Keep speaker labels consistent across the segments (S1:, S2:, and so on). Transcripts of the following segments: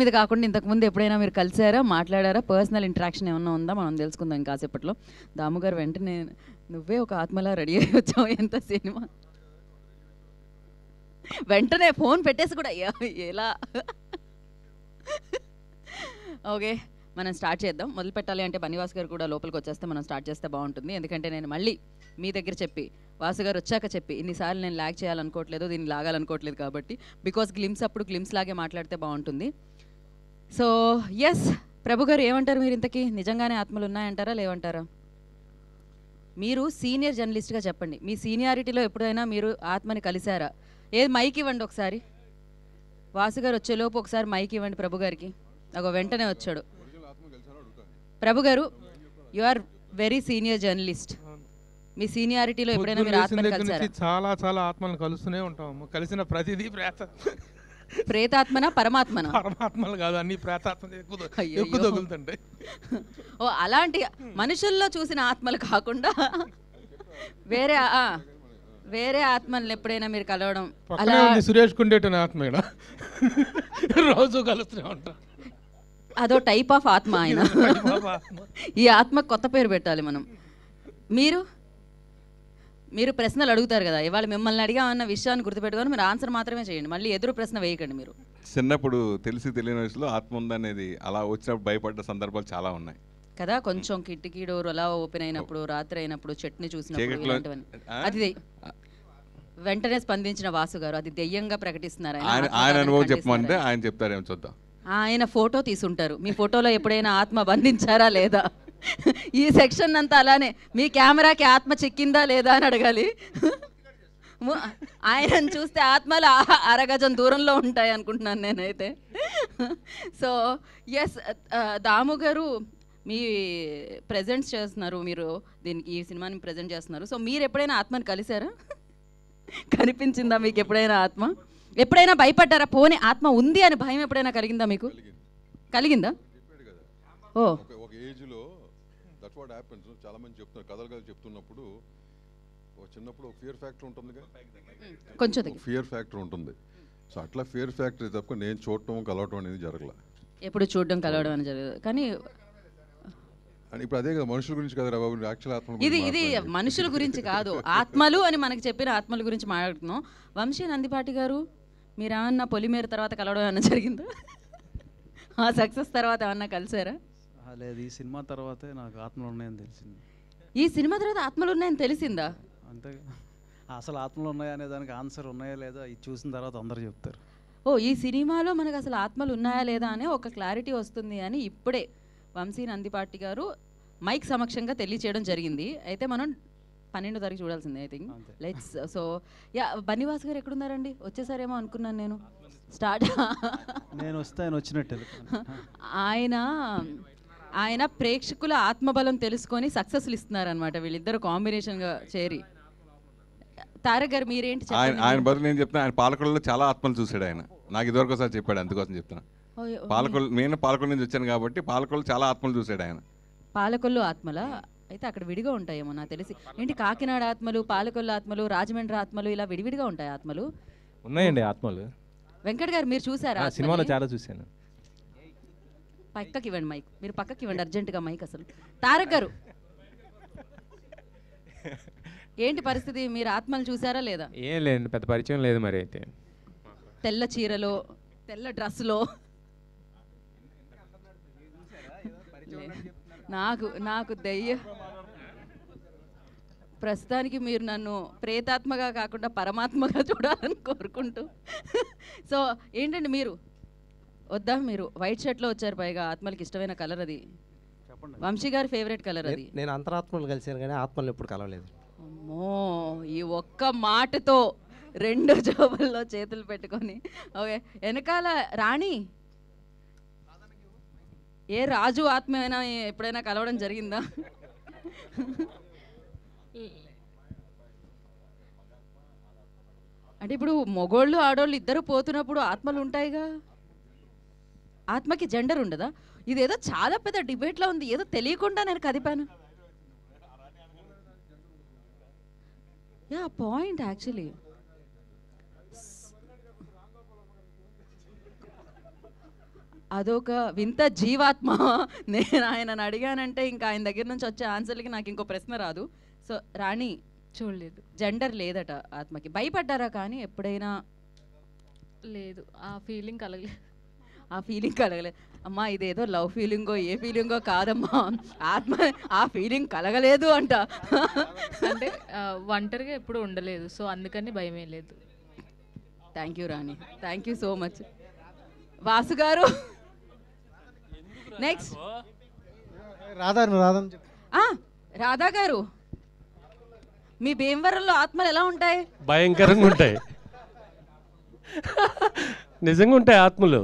S1: మీద కాకుండా ఇంతకుముందు ఎప్పుడైనా మీరు కలిసారా, మాట్లాడారా, పర్సనల్ ఇంటరాక్షన్ ఏమన్నా ఉందా మనం తెలుసుకుందాం ఇంకాసేపట్లో. దాము గారు వెంటనే నువ్వే ఒక ఆత్మలా రెడీ అయ్యి వచ్చావు, ఎంత సినిమా వెంటనే ఫోన్ పెట్టేసి కూడా ఎలా ఓకే మనం స్టార్ట్ చేద్దాం. మొదలు పెట్టాలి అంటే బనివాస్ గారు కూడా లోపలికి వచ్చేస్తే మనం స్టార్ట్ చేస్తే బాగుంటుంది. ఎందుకంటే నేను మళ్ళీ మీ దగ్గర చెప్పి వాసు గారు వచ్చాక చెప్పి ఇన్నిసార్లు నేను లాగ్ చేయాలనుకోవట్లేదు, దీన్ని లాగాలనుకోవట్లేదు కాబట్టి బికాస్ గ్లిమ్స్ అప్పుడు గ్లిమ్స్ లాగే మాట్లాడితే బాగుంటుంది. సో ఎస్ ప్రభు గారు ఏమంటారు మీరు? ఇంతకీ నిజంగానే ఆత్మలు ఉన్నాయంటారా లేవంటారా? మీరు సీనియర్ జర్నలిస్ట్గా చెప్పండి, మీ సీనియారిటీలో ఎప్పుడైనా మీరు ఆత్మని కలిశారా? ఏది మైక్ ఇవ్వండి ఒకసారి. వాసు గారు వచ్చేలోపు ఒకసారి మైక్ ఇవ్వండి ప్రభు గారికి. ఒక వెంటనే వచ్చాడు. ప్రభు గారు, you are very senior journalist. మీ సీనియారిటీలో ఎప్పుడైనా మీరు ఆత్మని కలిసారా?
S2: చాలా చాలా ఆత్మలను కలుస్తూనే ఉంటాము. కలిసిన ప్రతిదీ
S1: ప్రేతాత్మనా పరమాత్మనా?
S2: పరమాత్మలు కాదు, అన్ని ప్రేతాత్మ ఎక్కువ తగులుతుంటాయి.
S1: ఓ అలాంటి మనుషుల్లో చూసిన ఆత్మలు కాకుండా వేరే వేరే ఆత్మలను ఎప్పుడైనా మీరు కలవడం?
S2: అలా సురేష్ కుండేటని ఆత్మ రోజు కలుస్తూనే ఉంటాం.
S1: అదో టైప్ ఆఫ్ ఆత్మ ఆయన. ఈ ఆత్మ కొత్త పేరు పెట్టాలి మనం. మీరు ప్రశ్నలు అడుగుతారు కదా, ఇవాళ మిమ్మల్ని అడిగామన్న విషయాన్ని గుర్తుపెట్టుకొని మీరు ఆన్సర్ మాత్రమే చేయండి, మళ్ళీ ఎదురు ప్రశ్న వేయకండి. మీరు
S3: చిన్నప్పుడు తెలిసి తెలియని వయసులో ఆత్మ ఉందనేది అలా వచ్చినప్పుడు భయపడ్డ సందర్భాలు చాలా ఉన్నాయి
S1: కదా. కొంచెం కిటికీ డోర్ అలా ఓపెన్ అయినప్పుడు, రాత్రి అయినప్పుడు, చట్నీ చూసినప్పుడు, అది వెంటనే స్పందించిన వాసు గారు అది దెయ్యంగా ప్రకటిస్తున్నారు.
S3: ఆయన అనుభవం చెప్పమంటే ఆయన చెప్తారేమో చూద్దాం.
S1: ఆయన ఫోటో తీసుంటారు. మీ ఫోటోలో ఎప్పుడైనా ఆత్మ బంధించారా లేదా? ఈ సెక్షన్ అంతా అలానే మీ కెమెరాకి ఆత్మ చిక్కిందా లేదా అని అడగాలి. ఆయనను చూస్తే ఆత్మలు అరగజం దూరంలో ఉంటాయి అనుకుంటున్నాను నేనైతే. సో ఎస్ దాము గారు, మీ ప్రజెంట్స్ చేస్తున్నారు, మీరు దీనికి ఈ సినిమాని ప్రజెంట్ చేస్తున్నారు. సో మీరు ఎప్పుడైనా ఆత్మని కలిసారా? కనిపించిందా మీకు ఎప్పుడైనా ఆత్మ? ఎప్పుడైనా భయపడ్డారా? పోనీ ఆత్మ ఉంది అని భయం ఎప్పుడైనా కలిగిందా మీకు? కలిగిందా? ఓ
S4: ఒక ఏజ్లో దట్స్ వాట్ హ్యాపెన్స్. చాలా మంది చెప్తున్నారు, కథలు చెప్తున్నప్పుడు చిన్నప్పుడు ఒక ఫియర్ ఫ్యాక్టర్ ఉంటుంది,
S1: కొంచెం
S4: ఫియర్ ఫ్యాక్టర్ ఉంటుంది. సో అట్లా ఫియర్ ఫ్యాక్టర్ తప్ప నేను చూడటం కలవటం అనేది జరగల.
S1: ఎప్పుడు చూడడం కలవడం అని జరగదు. కానీ
S4: ఇప్పుడు అదే కదా, మనుషుల గురించి కదా బాబు, యాక్చువల్ ఆత్మ
S1: ఇది మనుషుల గురించి కాదు, ఆత్మలు అని మనకి చెప్పిన ఆత్మల గురించి మాట్లాడుతున్నాం. వంశీ నందిపాటి గారు, మీరు ఏమన్నా పొలిమేర తర్వాత కలవడం ఏమన్నా జరిగిందా? ఆ సక్సెస్ తర్వాత ఏమన్నా కలిసారా?
S5: లేదు, ఈ సినిమా తర్వాతే నాకు ఆత్మలు ఉన్నాయని తెలిసింది.
S1: ఈ సినిమా తర్వాత ఆత్మలు ఉన్నాయని తెలిసిందా?
S5: అంతే. అసలు ఆత్మలు ఉన్నాయనే దానికి ఆన్సర్ ఉన్నాయా లేదా ఇది చూసిన తర్వాత అందరూ చెప్తారు.
S1: ఓ ఈ సినిమాలో మనకు అసలు ఆత్మలు ఉన్నాయా లేదా అనే ఒక క్లారిటీ వస్తుంది అని ఇప్పుడే వంశీ నందిపాటి గారు మైక్ సమక్షంగా తెలియచేయడం జరిగింది. అయితే మనం 12 తారీఖు చూడాల్సిందే I think. Let's so yeah Bunny Vas గారు ఎక్కడున్నారండి? వచ్చేసారేమో అనుకున్నాను నేను. స్టార్ట్
S5: నేను వస్తే ఆయన వచ్చినట్టు.
S1: ఆయన ప్రేక్షకుల ఆత్మబలం తెలుసుకొని సక్సెస్లు ఇస్తున్నారనమాట వీళ్ళిద్దరు కాంబినేషన్గా చేరి. తారక్ గారు మీరేంటి?
S3: ఆయన బదులు నేను చెప్తాను, ఆయన పాలకొల్లో చాలా ఆత్మలు చూశాడు ఆయన. నాకు ఇదివరకు ఒకసారి చెప్పాడు, అందుకోసం చెప్తున్నా. నేను పాలకొల్లు నుంచి వచ్చాను కాబట్టి పాలకొల్లు చాలా ఆత్మలు చూశాడు ఆయన.
S1: పాలకొల్లు ఆత్మల అయితే అక్కడ విడిగా ఉంటాయేమో నాకు తెలిసి. ఏంటి కాకినాడ ఆత్మలు, పాలకొల్లు ఆత్మలు, రాజమండ్రి ఆత్మలు ఇలా విడివిడిగా ఉంటాయి ఆత్మలు?
S6: ఉన్నాయండి ఆత్మలు.
S1: వెంకట్ గారు మీరు చూసారా?
S6: సినిమాలో చాలా చూశాను.
S1: పక్కకి ఇవ్వండి మైక్, మీరు పక్కకి ఇవ్వండి అర్జెంటుగా మైక్. అసలు తారక్ గారు ఏంటి పరిస్థితి? మీరు ఆత్మలు చూసారా లేదా?
S6: ఏం లేదు, పెద్ద పరిచయం లేదు. మరి అయితే
S1: తెల్ల చీరలో, తెల్ల డ్రెస్సులో నాకు ప్రస్తుతానికి మీరు నన్ను ప్రేతాత్మగా కాకుండా పరమాత్మగా చూడాలని కోరుకుంటూ. సో ఏంటండి మీరు వద్దా? మీరు వైట్ షర్ట్లో వచ్చారు, పైగా ఆత్మలకి ఇష్టమైన కలర్ అది. వంశీ గారి ఫేవరెట్ కలర్ అది.
S7: నేను అంతరాత్మలు కలిసాను కానీ ఆత్మలు ఎప్పుడు కలవలేదు.
S1: అమ్మో, ఈ ఒక్క మాటతో 2 జోబుల్లో చేతులు పెట్టుకొని. ఓకే, వెనకాల రాణి ఏ రాజు ఆత్మ అయినా ఎప్పుడైనా కలవడం జరిగిందా? అంటే ఇప్పుడు మొగోళ్ళు ఆడోళ్ళు ఇద్దరు పోతున్నప్పుడు ఆత్మలు ఉంటాయిగా, ఆత్మకి జెండర్ ఉండదా? ఇదేదో చాలా పెద్ద డిబేట్లో ఉంది, ఏదో తెలియకుండా నేను కదిపాను. Yeah point actually. అదొక వింత జీవాత్మ. నేను ఆయనను అడిగానంటే ఇంకా ఆయన దగ్గర నుంచి వచ్చే ఆన్సర్లకి నాకు ఇంకో ప్రశ్న రాదు. సో రాణి,
S8: చూడలేదు.
S1: జెండర్ లేదట ఆత్మకి. భయపడ్డారా కానీ ఎప్పుడైనా?
S8: లేదు, ఆ ఫీలింగ్ కలగలేదు.
S1: ఆ ఫీలింగ్ కలగలేదు. అమ్మా ఇదేదో లవ్ ఫీలింగో ఏ ఫీలింగో కాదమ్మా, ఆత్మ ఆ ఫీలింగ్ కలగలేదు అంట.
S8: అంటే ఒంటరిగా ఎప్పుడు ఉండలేదు, సో అందుకని భయమే లేదు.
S1: Thank you Rani, thank you so much. Vasu గారు నెక్స్ట్.
S7: రాధని చెప్పు.
S1: రాధా గారు, మీ భీమవరంలో ఆత్మలు ఎలా ఉంటాయి?
S9: భయంకరంగా ఉంటాయి. నిజంగా ఉంటాయి ఆత్మలు.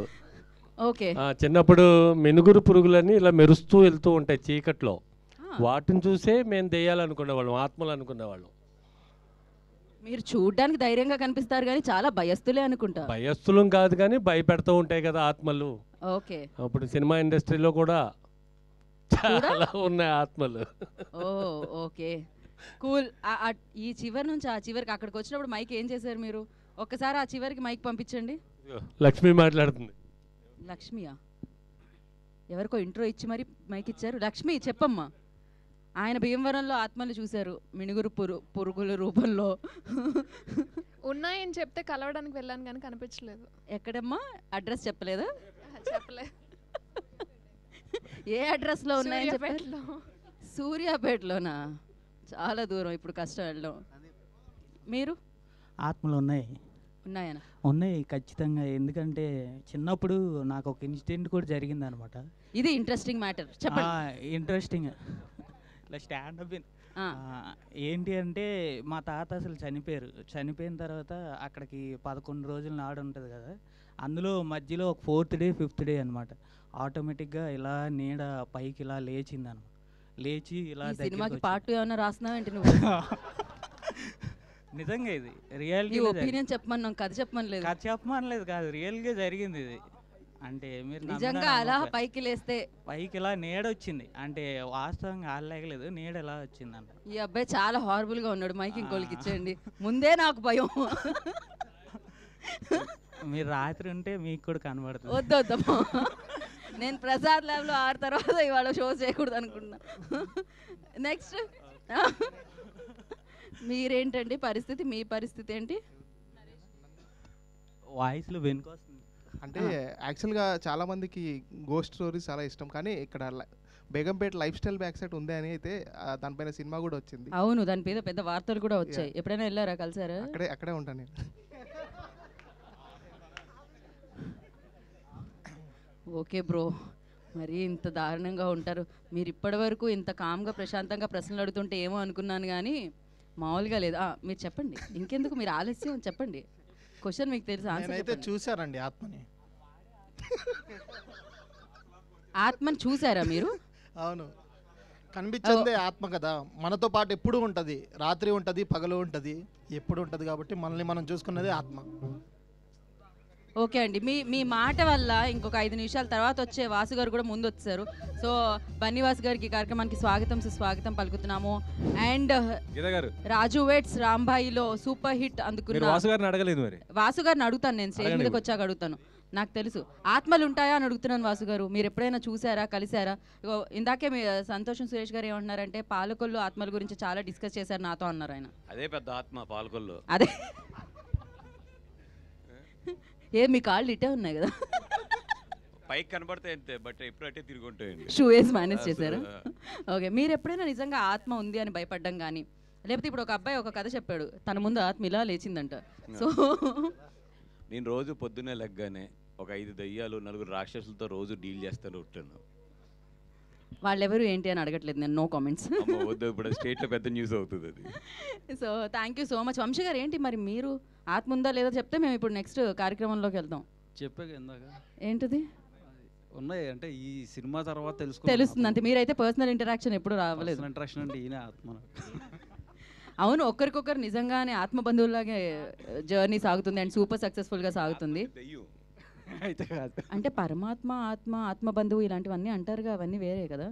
S1: ఓకే.
S9: చిన్నప్పుడు మెనుగురు పురుగులని ఇలా మెరుస్తూ వెళ్తూ ఉంటాయి చీకట్లో. వాటిని చూసే మేము దెయ్యాలనుకునేవాళ్ళం, ఆత్మలు అనుకునేవాళ్ళం.
S1: మీరు చూడ్డానికి ధైర్యంగా కనిపిస్తారు కానీ చాలా భయస్తులే అనుకుంటా.
S9: భయస్థులం కాదు కానీ భయపెడుతూ ఉంటాయి కదా ఆత్మలు.
S1: ఓకే.
S9: అప్పుడు సినిమా ఇండస్ట్రీలో కూడా చాలా ఉన్నాయి ఆత్మలు.
S1: ఓ ఓకే, కూల్. ఈ చివరి నుంచి ఆ చివరికి అక్కడికి వచ్చినప్పుడు మైక్ ఏం చేశారు మీరు? ఒక్కసారి ఆ చివరికి మైక్ పంపించండి.
S9: లక్ష్మి మాట్లాడుతుంది.
S1: లక్ష్మియా? ఎవరికో ఇంట్రో ఇచ్చి మరి మైక్ ఇచ్చారు. లక్ష్మి చెప్పమ్మా. ఆయన భీమవరంలో ఆత్మలు చూశారు మినుగురు పురుగుల రూపంలో.
S10: ఉన్నాయని చెప్తే కలవడానికి వెళ్ళాను కానీ కనిపించలేదు.
S1: ఎక్కడమ్మా? అడ్రస్ చెప్పలేదా?
S10: చెప్పలేదు.
S1: ఏ అడ్రస్లో ఉన్నాయని చెప్పారు? సూర్యాపేటలోనా? చాలా దూరం, ఇప్పుడు కష్టం వెళ్ళడం. మీరు?
S11: ఆత్మలు ఉన్నాయి.
S1: ఉన్నాయనా?
S11: ఉన్నాయి ఖచ్చితంగా. ఎందుకంటే చిన్నప్పుడు నాకు ఒక ఇన్సిడెంట్ కూడా జరిగింది అనమాట.
S1: ఇది ఇంట్రెస్టింగ్ మ్యాటర్, చెప్పండి.
S11: ఇంట్రెస్టింగ్ ఇలా స్టాండప్. ఏంటి అంటే మా తాత అసలు చనిపోయిన తర్వాత అక్కడికి 11 రోజుల నాడు ఉంటుంది కదా, అందులో మధ్యలో ఒక 4th డే 5th డే అనమాట. ఆటోమేటిక్గా ఇలా నీడ పైకి ఇలా లేచింది అనమాట. లేచి ఇలా
S1: సినిమాకి పార్ట్ ఏమైనా రాస్తున్నావేంటి నువ్వు?
S11: నిజంగా ఇది రియాలిటీ.
S1: ఒపీనియన్ చెప్పమన్నాం, కథ చెప్పమనలేదు.
S11: కథ చెప్పమనలేదు కాదు, రియల్గా జరిగింది ఇది. అంటే మీరు
S1: నిజంగా అలా పైకి లేస్తే
S11: పైకి ఇలా నీడ వచ్చింది, అంటే వాస్తవంగా ఆడలేగలేదు, నీడ ఎలా వచ్చింది అంట.
S1: ఈ అబ్బాయి చాలా హారబుల్ గా ఉన్నాడు. మైక్ ఇంకోళ్ళకి ఇచ్చేయండి. ముందే నాకు భయం.
S11: మీరు రాత్రి ఉంటే మీకు కూడా కనబడుతుంది.
S1: వద్దమ్మా, నేను ప్రసాద్ ల్యాబ్ లో 6 తర్వాత ఇవాళ షో చేయకూడదు అనుకున్నా. నెక్స్ట్ మీరేంటండి పరిస్థితి? మీ పరిస్థితి ఏంటి?
S11: వాయిస్లో వెనుకొస్తుంది.
S12: అంటే యాక్చువల్గా చాలామందికి గోస్ట్ స్టోరీస్ చాలా ఇష్టం, కానీ ఇక్కడ Begumpet life style back side ఉంది అని అయితే దానిపైన సినిమా కూడా వచ్చింది.
S1: అవును, దాని మీద పెద్ద వార్తలు కూడా వచ్చాయి. ఎప్పుడైనా వెళ్ళారా, కలిసారా?
S12: అక్కడే ఉంటాను నేను.
S1: ఓకే బ్రో, మరి ఇంత దారుణంగా ఉంటారు మీరు? ఇప్పటి వరకు ఇంత కామ్గా ప్రశాంతంగా ప్రశ్నలు అడుగుతుంటే ఏమో అనుకున్నాను, కానీ మామూలుగా లేదు. మీరు చెప్పండి, ఇంకెందుకు మీరు ఆలస్యం, చెప్పండి. క్వశ్చన్ మీకు తెలుసు, ఆన్సర్
S13: అయితే చూసారండి ఆత్మని.
S1: ఆత్మని చూసారా మీరు?
S13: అవును, కనిపించిందే ఆత్మ కదా, మనతో పాటు ఎప్పుడు ఉంటుంది. రాత్రి ఉంటుంది, పగలు ఉంటుంది, ఎప్పుడు ఉంటుంది. కాబట్టి మనల్ని మనం చూసుకున్నదే ఆత్మ.
S1: ఓకే అండి, మీ మాట వల్ల ఇంకొక 5 నిమిషాల తర్వాత వచ్చే వాసు గారు కూడా ముందు వచ్చారు. సో బన్నీవాసు గారికి ఈ కార్యక్రమానికి స్వాగతం సుస్వాగతం పలుకుతున్నాము. అండ్ రాజు వెట్స్ రాంబాయిలో సూపర్ హిట్ అందుకున్న
S6: వాసు గారిని అడగలేదు. మరి
S1: వాసు గారిని అడుగుతాను, నేను స్టేజ్ మీదకి వచ్చాక అడుగుతాను. నాకు తెలుసు ఆత్మలు ఉంటాయా అని అడుగుతున్నాను. వాసు గారు, మీరు ఎప్పుడైనా చూసారా, కలిసారా? ఇందాకే మీ సంతోషం సురేష్ గారు ఏమంటున్నారంటే పాలకొల్లు ఆత్మల గురించి చాలా డిస్కస్ చేశారు నాతో అన్నారు ఆయన.
S14: అదే పెద్ద ఆత్మ పాలకొల్లు.
S1: అదే మీ కాళ్ళు ఇటే ఉన్నాయి కదా,
S14: పైకి కనబడతాయి అంతే, బట్ ఎప్పుడు అట్టే తిరిగి ఉంటాయండి.
S1: షూ వేసి మేనేజ్ చేశారా? ఓకే, మీరు ఎప్పుడైనా నిజంగా ఆత్మ ఉంది అని భయపడ్డం కానీ, లేకపోతే ఇప్పుడు ఒక అబ్బాయి ఒక కథ చెప్పాడు, తన ముందు ఆత్మ ఇలా లేచిందంట. సో
S14: నేను రోజు పొద్దున్నే లెగ్గానే ఒక 5 దయ్యాలు 4 రాక్షసులతో రోజు డీల్ చేస్తాను ఉంటాను.
S1: వాళ్ళెవరు ఏంటి అని అడగట్లేదు నేను, నో కామెంట్స్.
S14: వద్దు, ఇప్పుడు స్టేట్లో పెద్ద న్యూస్ అవుతుంది అది.
S1: So thank you so much. Vamshi garu, ఏంటి మరి మీరు ఆత్మ ఉందా లేదా చెప్తే మేము ఇప్పుడు నెక్స్ట్ కార్యక్రమంలోకి వెళ్దాం.
S5: చెప్పాక ఇందాక
S1: ఏంటిది
S5: ఉన్నాయి అంటే ఈ సినిమా తర్వాత
S1: తెలుస్తుంది అంతే. మీరైతే పర్సనల్ ఇంటరాక్షన్ ఎప్పుడు రావలేదు.
S5: ఇంటరాక్షన్ అంటే ఈయన ఆత్మ.
S1: అవును, ఒకరికొకరు నిజంగానే ఆత్మ బంధువులాగే జర్నీ సాగుతుంది అండ్ సూపర్ సక్సెస్ఫుల్గా సాగుతుంది.
S5: అయితే కాదు,
S1: అంటే పరమాత్మ ఆత్మ ఆత్మ బంధువు ఇలాంటివన్నీ అంటారుగా, అవన్నీ వేరే కదా.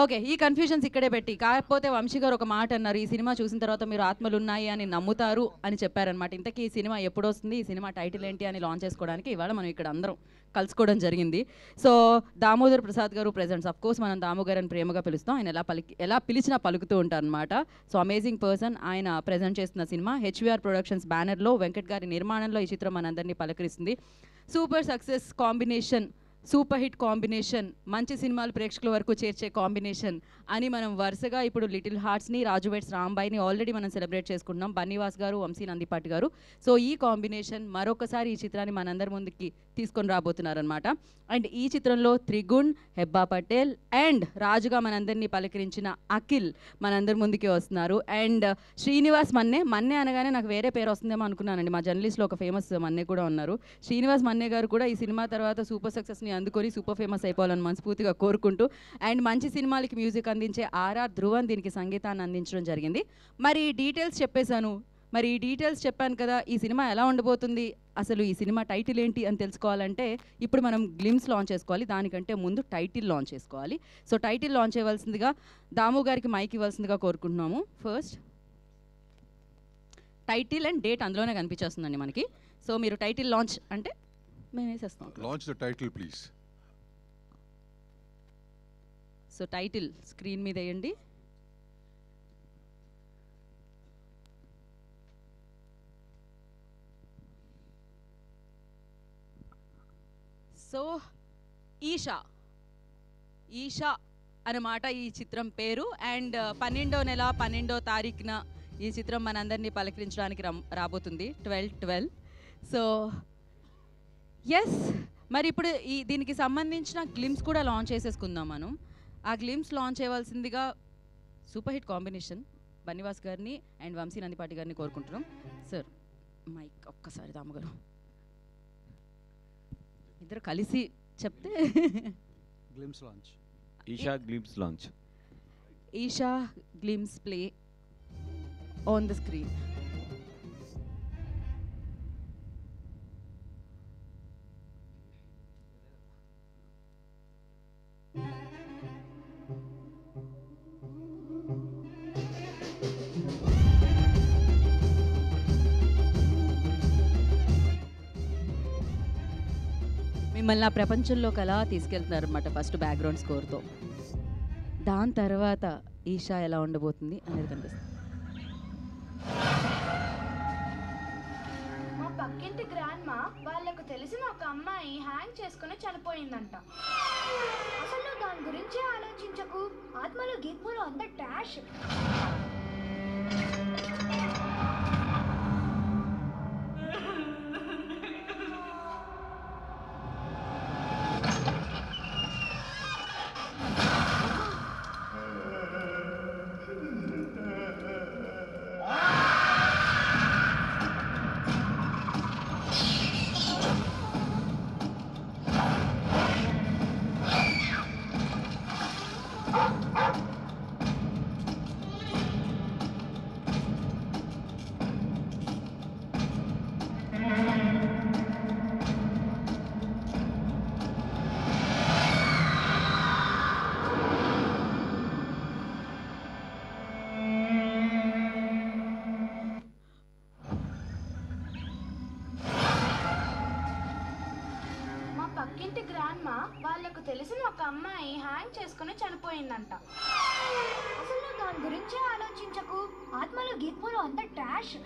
S1: ఓకే, ఈ కన్ఫ్యూజన్స్ ఇక్కడే పెట్టి, కాకపోతే వంశీ గారు ఒక మాట అన్నారు, ఈ సినిమా చూసిన తర్వాత మీరు ఆత్మలు ఉన్నాయి అని నమ్ముతారు అని చెప్పారనమాట. ఇంతకీ ఈ సినిమా ఎప్పుడు వస్తుంది, ఈ సినిమా టైటిల్ ఏంటి అని లాంచ్ చేసుకోవడానికి ఇవాళ మనం ఇక్కడ అందరం కలుసుకోవడం జరిగింది. సో దామోదర్ ప్రసాద్ గారు ప్రెజెంట్స్, అఫ్ కోర్స్ మనం దాము గారు అని ప్రేమగా పిలుస్తాం, ఆయన ఎలా పిలిచినా పలుకుతూ ఉంటారు అనమాట. సో అమేజింగ్ పర్సన్, ఆయన ప్రజెంట్ చేస్తున్న సినిమా హెచ్విఆర్ ప్రొడక్షన్స్ బ్యానర్లో వెంకట్ గారి నిర్మాణంలో ఈ చిత్రం మనందరినీ పలకరిస్తుంది. Super success combination, super hit combination, మంచి సినిమాలు ప్రేక్షకుల వరకు చేర్చే కాంబినేషన్ అని మనం వరుసగా ఇప్పుడు లిటిల్ హార్ట్స్ని, రాజు వెడ్స్ రాంబాయిని ఆల్రెడీ మనం సెలబ్రేట్ చేసుకుంటున్నాం, బన్నీవాస్ గారు, వంశీ నందిపాటి గారు. సో ఈ కాంబినేషన్ మరొకసారి ఈ చిత్రాన్ని మనందరి ముందుకి తీసుకొని రాబోతున్నారనమాట. అండ్ ఈ చిత్రంలో త్రిగుణ్, హెబ్బా పటేల్ అండ్ రాజుగా మనందరినీ పలకరించిన అఖిల్ మనందరి ముందుకి వస్తున్నారు. అండ్ శ్రీనివాస్ మన్నే అనగానే నాకు వేరే పేరు వస్తుందేమో అనుకున్నానండి, మా జర్నలిస్ట్లో ఒక ఫేమస్ మన్నే కూడా ఉన్నారు. శ్రీనివాస్ మన్నే గారు కూడా ఈ సినిమా తర్వాత సూపర్ సక్సెస్ని అందుకొని సూపర్ ఫేమస్ అయిపోవాలని మనస్ఫూర్తిగా కోరుకుంటూ, అండ్ మంచి సినిమాలకి మ్యూజిక్ అందించే ఆర్ఆర్ ధ్రువన్ దీనికి సంగీతాన్ని అందించడం జరిగింది. మరి డీటెయిల్స్ చెప్పాను కదా, ఈ సినిమా ఎలా ఉండబోతుంది, అసలు ఈ సినిమా టైటిల్ ఏంటి అని తెలుసుకోవాలంటే ఇప్పుడు మనం గ్లిమ్స్ లాంచ్ చేసుకోవాలి, దానికంటే ముందు టైటిల్ లాంచ్ చేసుకోవాలి. సో టైటిల్ లాంచ్ చేయవలసిందిగా దాము గారికి మైక్ ఇవ్వాల్సిందిగా కోరుకుంటున్నాము. ఫస్ట్ టైటిల్ అండ్ డేట్ అందులోనే కనిపించేస్తుందండి మనకి. సో మీరు టైటిల్ లాంచ్ అంటే మేము వేసేస్తాం.
S4: Launch the title please.
S1: So title screen మీద వేయండి. సో ఈషా అన్నమాట ఈ చిత్రం పేరు. అండ్ 12వ నెల 12వ తారీఖున ఈ చిత్రం మనందరినీ పలకరించడానికి రాబోతుంది 12/12. సో ఎస్, మరి ఇప్పుడు దీనికి సంబంధించిన గ్లిమ్స్ కూడా లాంచ్ చేసేసుకుందాం మనం. ఆ గ్లిమ్స్ లాంచ్ చేయవలసిందిగా సూపర్ హిట్ కాంబినేషన్ బన్నీవాస్ గారిని అండ్ వంశీ నందిపాటి గారిని కోరుకుంటున్నాం. సార్ మైక్ ఒక్కసారి దామగారు ఇద్దరు కలిసి చెప్తే.
S5: Glimpse launch,
S14: Eesha glimpse launch.
S1: Eesha glimpse play on the screen. మిమ్మల్ని ఆ ప్రపంచంలోకి అలా తీసుకెళ్తున్నారు అనమాట ఫస్ట్ బ్యాక్గ్రౌండ్ స్కోర్తో. దాని తర్వాత ఈషా ఎలా ఉండబోతుంది అనేది కనిపిస్తుంది.
S15: మా పక్కింటి గ్రాండ్ మా వాళ్ళకు తెలిసిన ఒక అమ్మాయి హ్యాంగ్ చేసుకుని చనిపోయిందంట. అసలు దాని గురించి ఆలోచించకు, ఆత్మలు గీత్మలు అంత ట్రాష్. పక్కింటి గ్రాండ్ మా వాళ్ళకు తెలిసిన ఒక అమ్మాయి హ్యాంగ్ చేసుకుని చనిపోయిందంట. అసలు దాని గురించి ఆలోచించకు, ఆత్మలు గీత్మలు అంత ట్రాష్.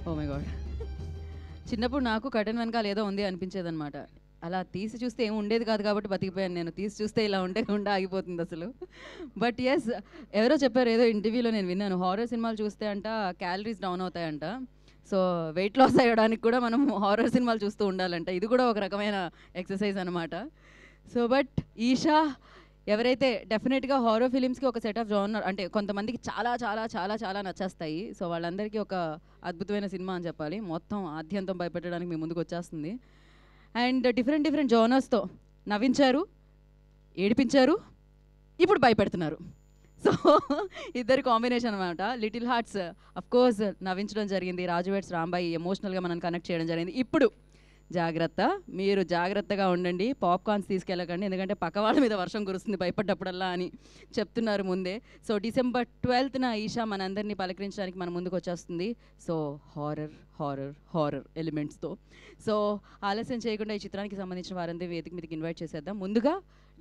S1: ఓ మై గాడ్, చిన్నప్పుడు నాకు కటన్ వెనకాల ఏదో ఉంది అనిపించేది అనమాట. అలా తీసి చూస్తే ఏమి ఉండేది కాదు కాబట్టి బతికిపోయాను నేను. తీసి చూస్తే ఇలా ఉండకుండా ఆగిపోతుంది అసలు. బట్ ఎస్, ఎవరో చెప్పారు ఏదో ఇంటర్వ్యూలో నేను విన్నాను, హారర్ సినిమాలు చూస్తే అంట క్యాలరీస్ డౌన్ అవుతాయంట. సో వెయిట్ లాస్ అయ్యడానికి కూడా మనం హారర్ సినిమాలు చూస్తూ ఉండాలంట. ఇది కూడా ఒక రకమైన ఎక్సర్సైజ్ అనమాట. సో బట్ ఈషా ఎవరైతే డెఫినెట్గా హారర్ ఫిలిమ్స్కి ఒక సెట్ ఆఫ్ జోనర్, అంటే కొంతమందికి చాలా చాలా చాలా చాలా నచ్చేస్తాయి. సో వాళ్ళందరికీ ఒక అద్భుతమైన సినిమా అని చెప్పాలి. మొత్తం ఆద్యంతం భయపెట్టడానికి మీ ముందుకు వచ్చేస్తుంది. అండ్ డిఫరెంట్ డిఫరెంట్ జోనర్స్తో నవ్వించారు, ఏడిపించారు, ఇప్పుడు భయపెడుతున్నారు. సో ఇద్దరి కాంబినేషన్ అనమాట. లిటిల్ హార్ట్స్ అఫ్ కోర్స్ నవ్వించడం జరిగింది, రాజు వెడ్స్ రాంబాయి ఎమోషనల్గా మనం కనెక్ట్ చేయడం జరిగింది. ఇప్పుడు జాగ్రత్త, మీరు జాగ్రత్తగా ఉండండి, పాప్కార్న్స్ తీసుకెళ్ళకండి, ఎందుకంటే పక్క వాళ్ళ మీద వర్షం కురుస్తుంది భయపడ్డప్పుడల్లా అని చెప్తున్నారు ముందే. సో December 12th ఈషా మనందరినీ పలకరించడానికి మన ముందుకు వచ్చేస్తుంది. సో హారర్ హారర్ హారర్ ఎలిమెంట్స్తో. సో ఆలస్యం చేయకుండా ఈ చిత్రానికి సంబంధించిన వారందరూ వేదిక మీదకి ఇన్వైట్ చేసేద్దాం. ముందుగా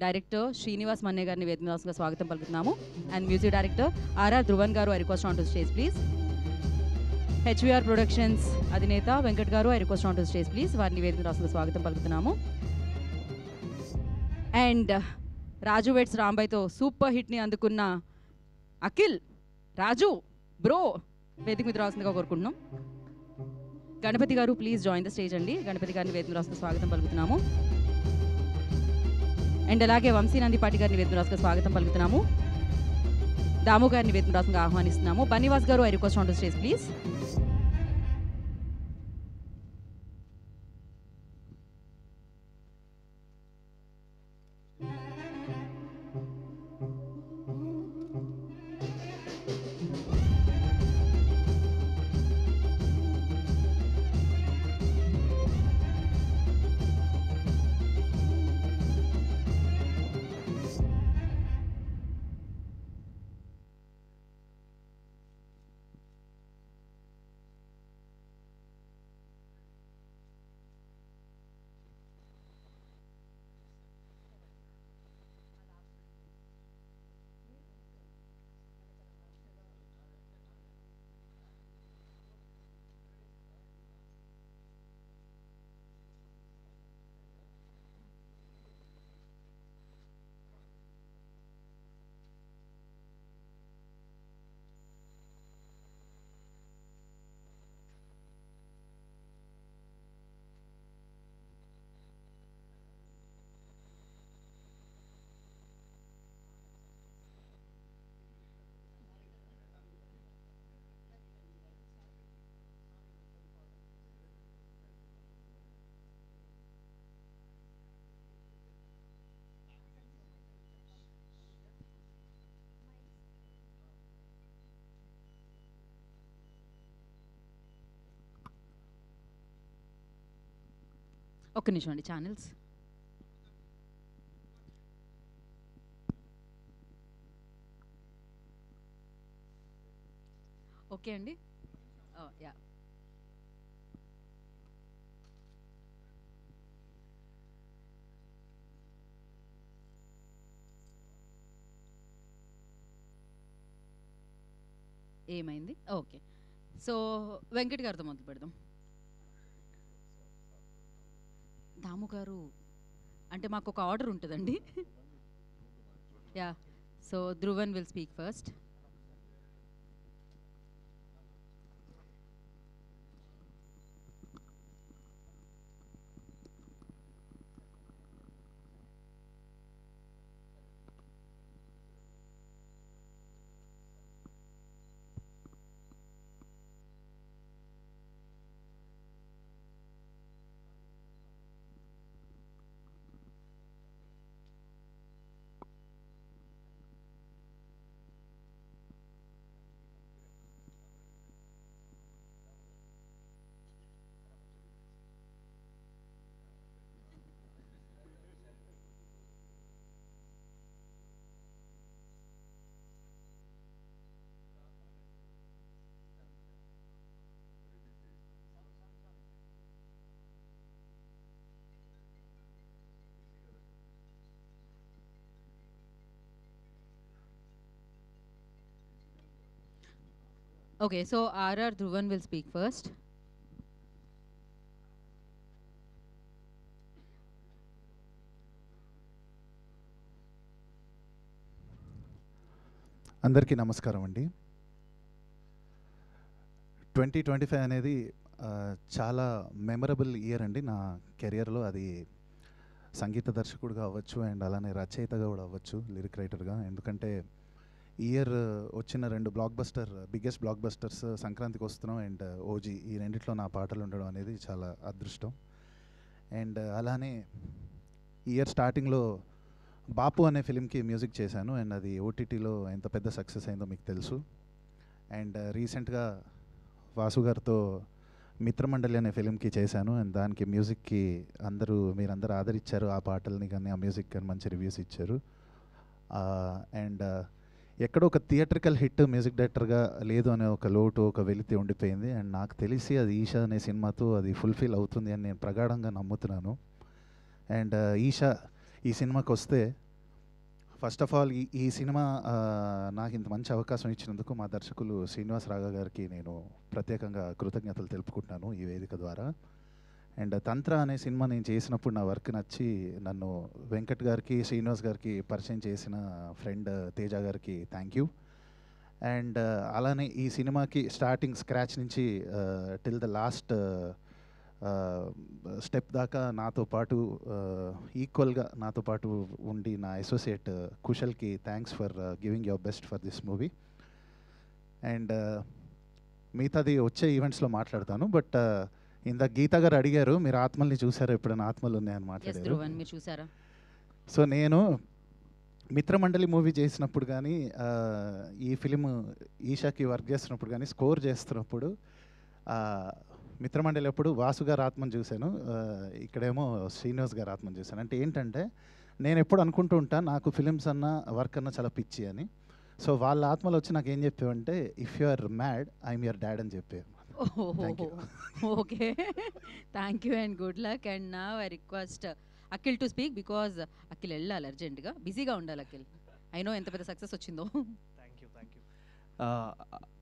S1: డైరెక్టర్ శ్రీనివాస్ మన్నే గారిని వేదికగా స్వాగతం పలుకుతున్నాము. And music director RR Dhruvan గారు, I request on to stage please. HVR productions అధినేత వెంకట్ గారు, I request on to stage please. వారిని వేదిక రాష్ట్రంలో స్వాగతం పలుకుతున్నాము. అండ్ రాజు వెడ్స్ రాంబాయ్తో సూపర్ హిట్ని అందుకున్న అఖిల్ రాజు బ్రో వేదిక మీద రావాల్సిందిగా కోరుకుంటున్నాం. గణపతి గారు ప్లీజ్ జాయిన్ ద స్టేజ్ అండి. గణపతి గారిని వేదిక రాష్ట్రంలో స్వాగతం పలుకుతున్నాము. అండ్ అలాగే వంశీ నందిపాటి గారిని వేదిక రాష్ట్రంలో స్వాగతం పలుకుతున్నాము. దాము గారిని వేదిక రాష్ట్రంగా ఆహ్వానిస్తున్నాము. బనివాస్ గారు, I request on to stage please. ఒక్క నిమిషం అండి. ఛానల్స్ ఓకే అండి. యా ఏమైంది? ఓకే. సో వెంకట్ గారితో మొదలు పెడదాం. దాము గారు అంటే మాకు ఒక ఆర్డర్ ఉంటుందండి. Yeah, so Dhruvan will speak first. Okay, so R.R. Dhruvan will speak first.
S16: అందరికీ నమస్కారం అండి. 2025 అనేది చాలా మెమరబుల్ ఇయర్ అండి నా కెరియర్లో. అది సంగీత దర్శకుడుగా అవ్వచ్చు అండ్ అలానే రచయితగా కూడా అవ్వచ్చు, లిరిక్ రైటర్గా. ఎందుకంటే ఇయర్ వచ్చిన 2 బిగ్గెస్ట్ బ్లాక్ బస్టర్స్ సంక్రాంతికి వస్తున్నాం అండ్ ఓజీ, ఈ రెండిట్లో నా పాటలు ఉండడం అనేది చాలా అదృష్టం. అండ్ అలానే ఇయర్ స్టార్టింగ్లో బాపు అనే ఫిలింకి మ్యూజిక్ చేశాను అండ్ అది ఓటీటీలో ఎంత పెద్ద సక్సెస్ అయిందో మీకు తెలుసు. అండ్ రీసెంట్గా వాసు గారితో మిత్రమండలి అనే ఫిలింకి చేశాను అండ్ దానికి మ్యూజిక్కి మీరందరూ ఆదరించారు. ఆ పాటల్ని కానీ ఆ మ్యూజిక్ కానీ మంచి రివ్యూస్ ఇచ్చారు. అండ్ ఎక్కడో ఒక థియేట్రికల్ హిట్ మ్యూజిక్ డైరెక్టర్గా లేదు అనే ఒక లోటు, ఒక వెలితి ఉండిపోయింది. అండ్ నాకు తెలిసి అది ఈషా అనే సినిమాతో అది ఫుల్ఫిల్ అవుతుంది అని నేను ప్రగాఢంగా నమ్ముతున్నాను. అండ్ ఈషా ఈ సినిమాకి వస్తే ఫస్ట్ ఆఫ్ ఆల్ ఈ సినిమా నాకు ఇంత మంచి అవకాశం ఇచ్చినందుకు మా దర్శకులు శ్రీనివాస్ రాఘవ గారికి నేను ప్రత్యేకంగా కృతజ్ఞతలు తెలుపుకుంటున్నాను ఈ వేదిక ద్వారా. అండ్ తంత్ర అనే సినిమా నేను చేసినప్పుడు నా వర్క్ నచ్చి నన్ను వెంకట్ గారికి, శ్రీనివాస్ గారికి పరిచయం చేసిన ఫ్రెండ్ తేజ గారికి థ్యాంక్ యూ. అండ్ అలానే ఈ సినిమాకి స్టార్టింగ్ స్క్రాచ్ నుంచి టిల్ ద లాస్ట్ స్టెప్ దాకా నాతో పాటు ఈక్వల్గా నాతో పాటు ఉండి నా అసోసియేట్ కుశల్కి thanks for giving your best for this movie. And మిగతాది వచ్చే ఈవెంట్స్లో మాట్లాడతాను. బట్ ఇందాక గీత గారు అడిగారు, మీరు ఆత్మల్ని చూసారా, ఎప్పుడైనా ఆత్మలు ఉన్నాయని మాట్లాడారు. సో నేను మిత్రమండలి మూవీ చేసినప్పుడు కానీ ఈ ఫిలిం ఈషాకి వర్క్ చేస్తున్నప్పుడు కానీ స్కోర్ చేస్తున్నప్పుడు మిత్రమండలి అప్పుడు వాసు గారు ఆత్మను చూశాను, ఇక్కడేమో శ్రీనివాస్ గారు ఆత్మను చూశాను. అంటే ఏంటంటే నేను ఎప్పుడు అనుకుంటూ ఉంటాను నాకు ఫిలిమ్స్ అన్న వర్క్ అన్న చాలా పిచ్చి అని. సో వాళ్ళ ఆత్మలు వచ్చి నాకు ఏం చెప్పేవంటే, if you are mad I'm your dad అని చెప్పారు.
S1: Okay, thank you and good luck. And నా I request Akhil to speak because Akhil వెళ్ళాలి అర్జెంట్గా, బిజీగా ఉండాలి అఖిల్. ఐ నో ఎంత పెద్ద సక్సెస్ వచ్చిందో.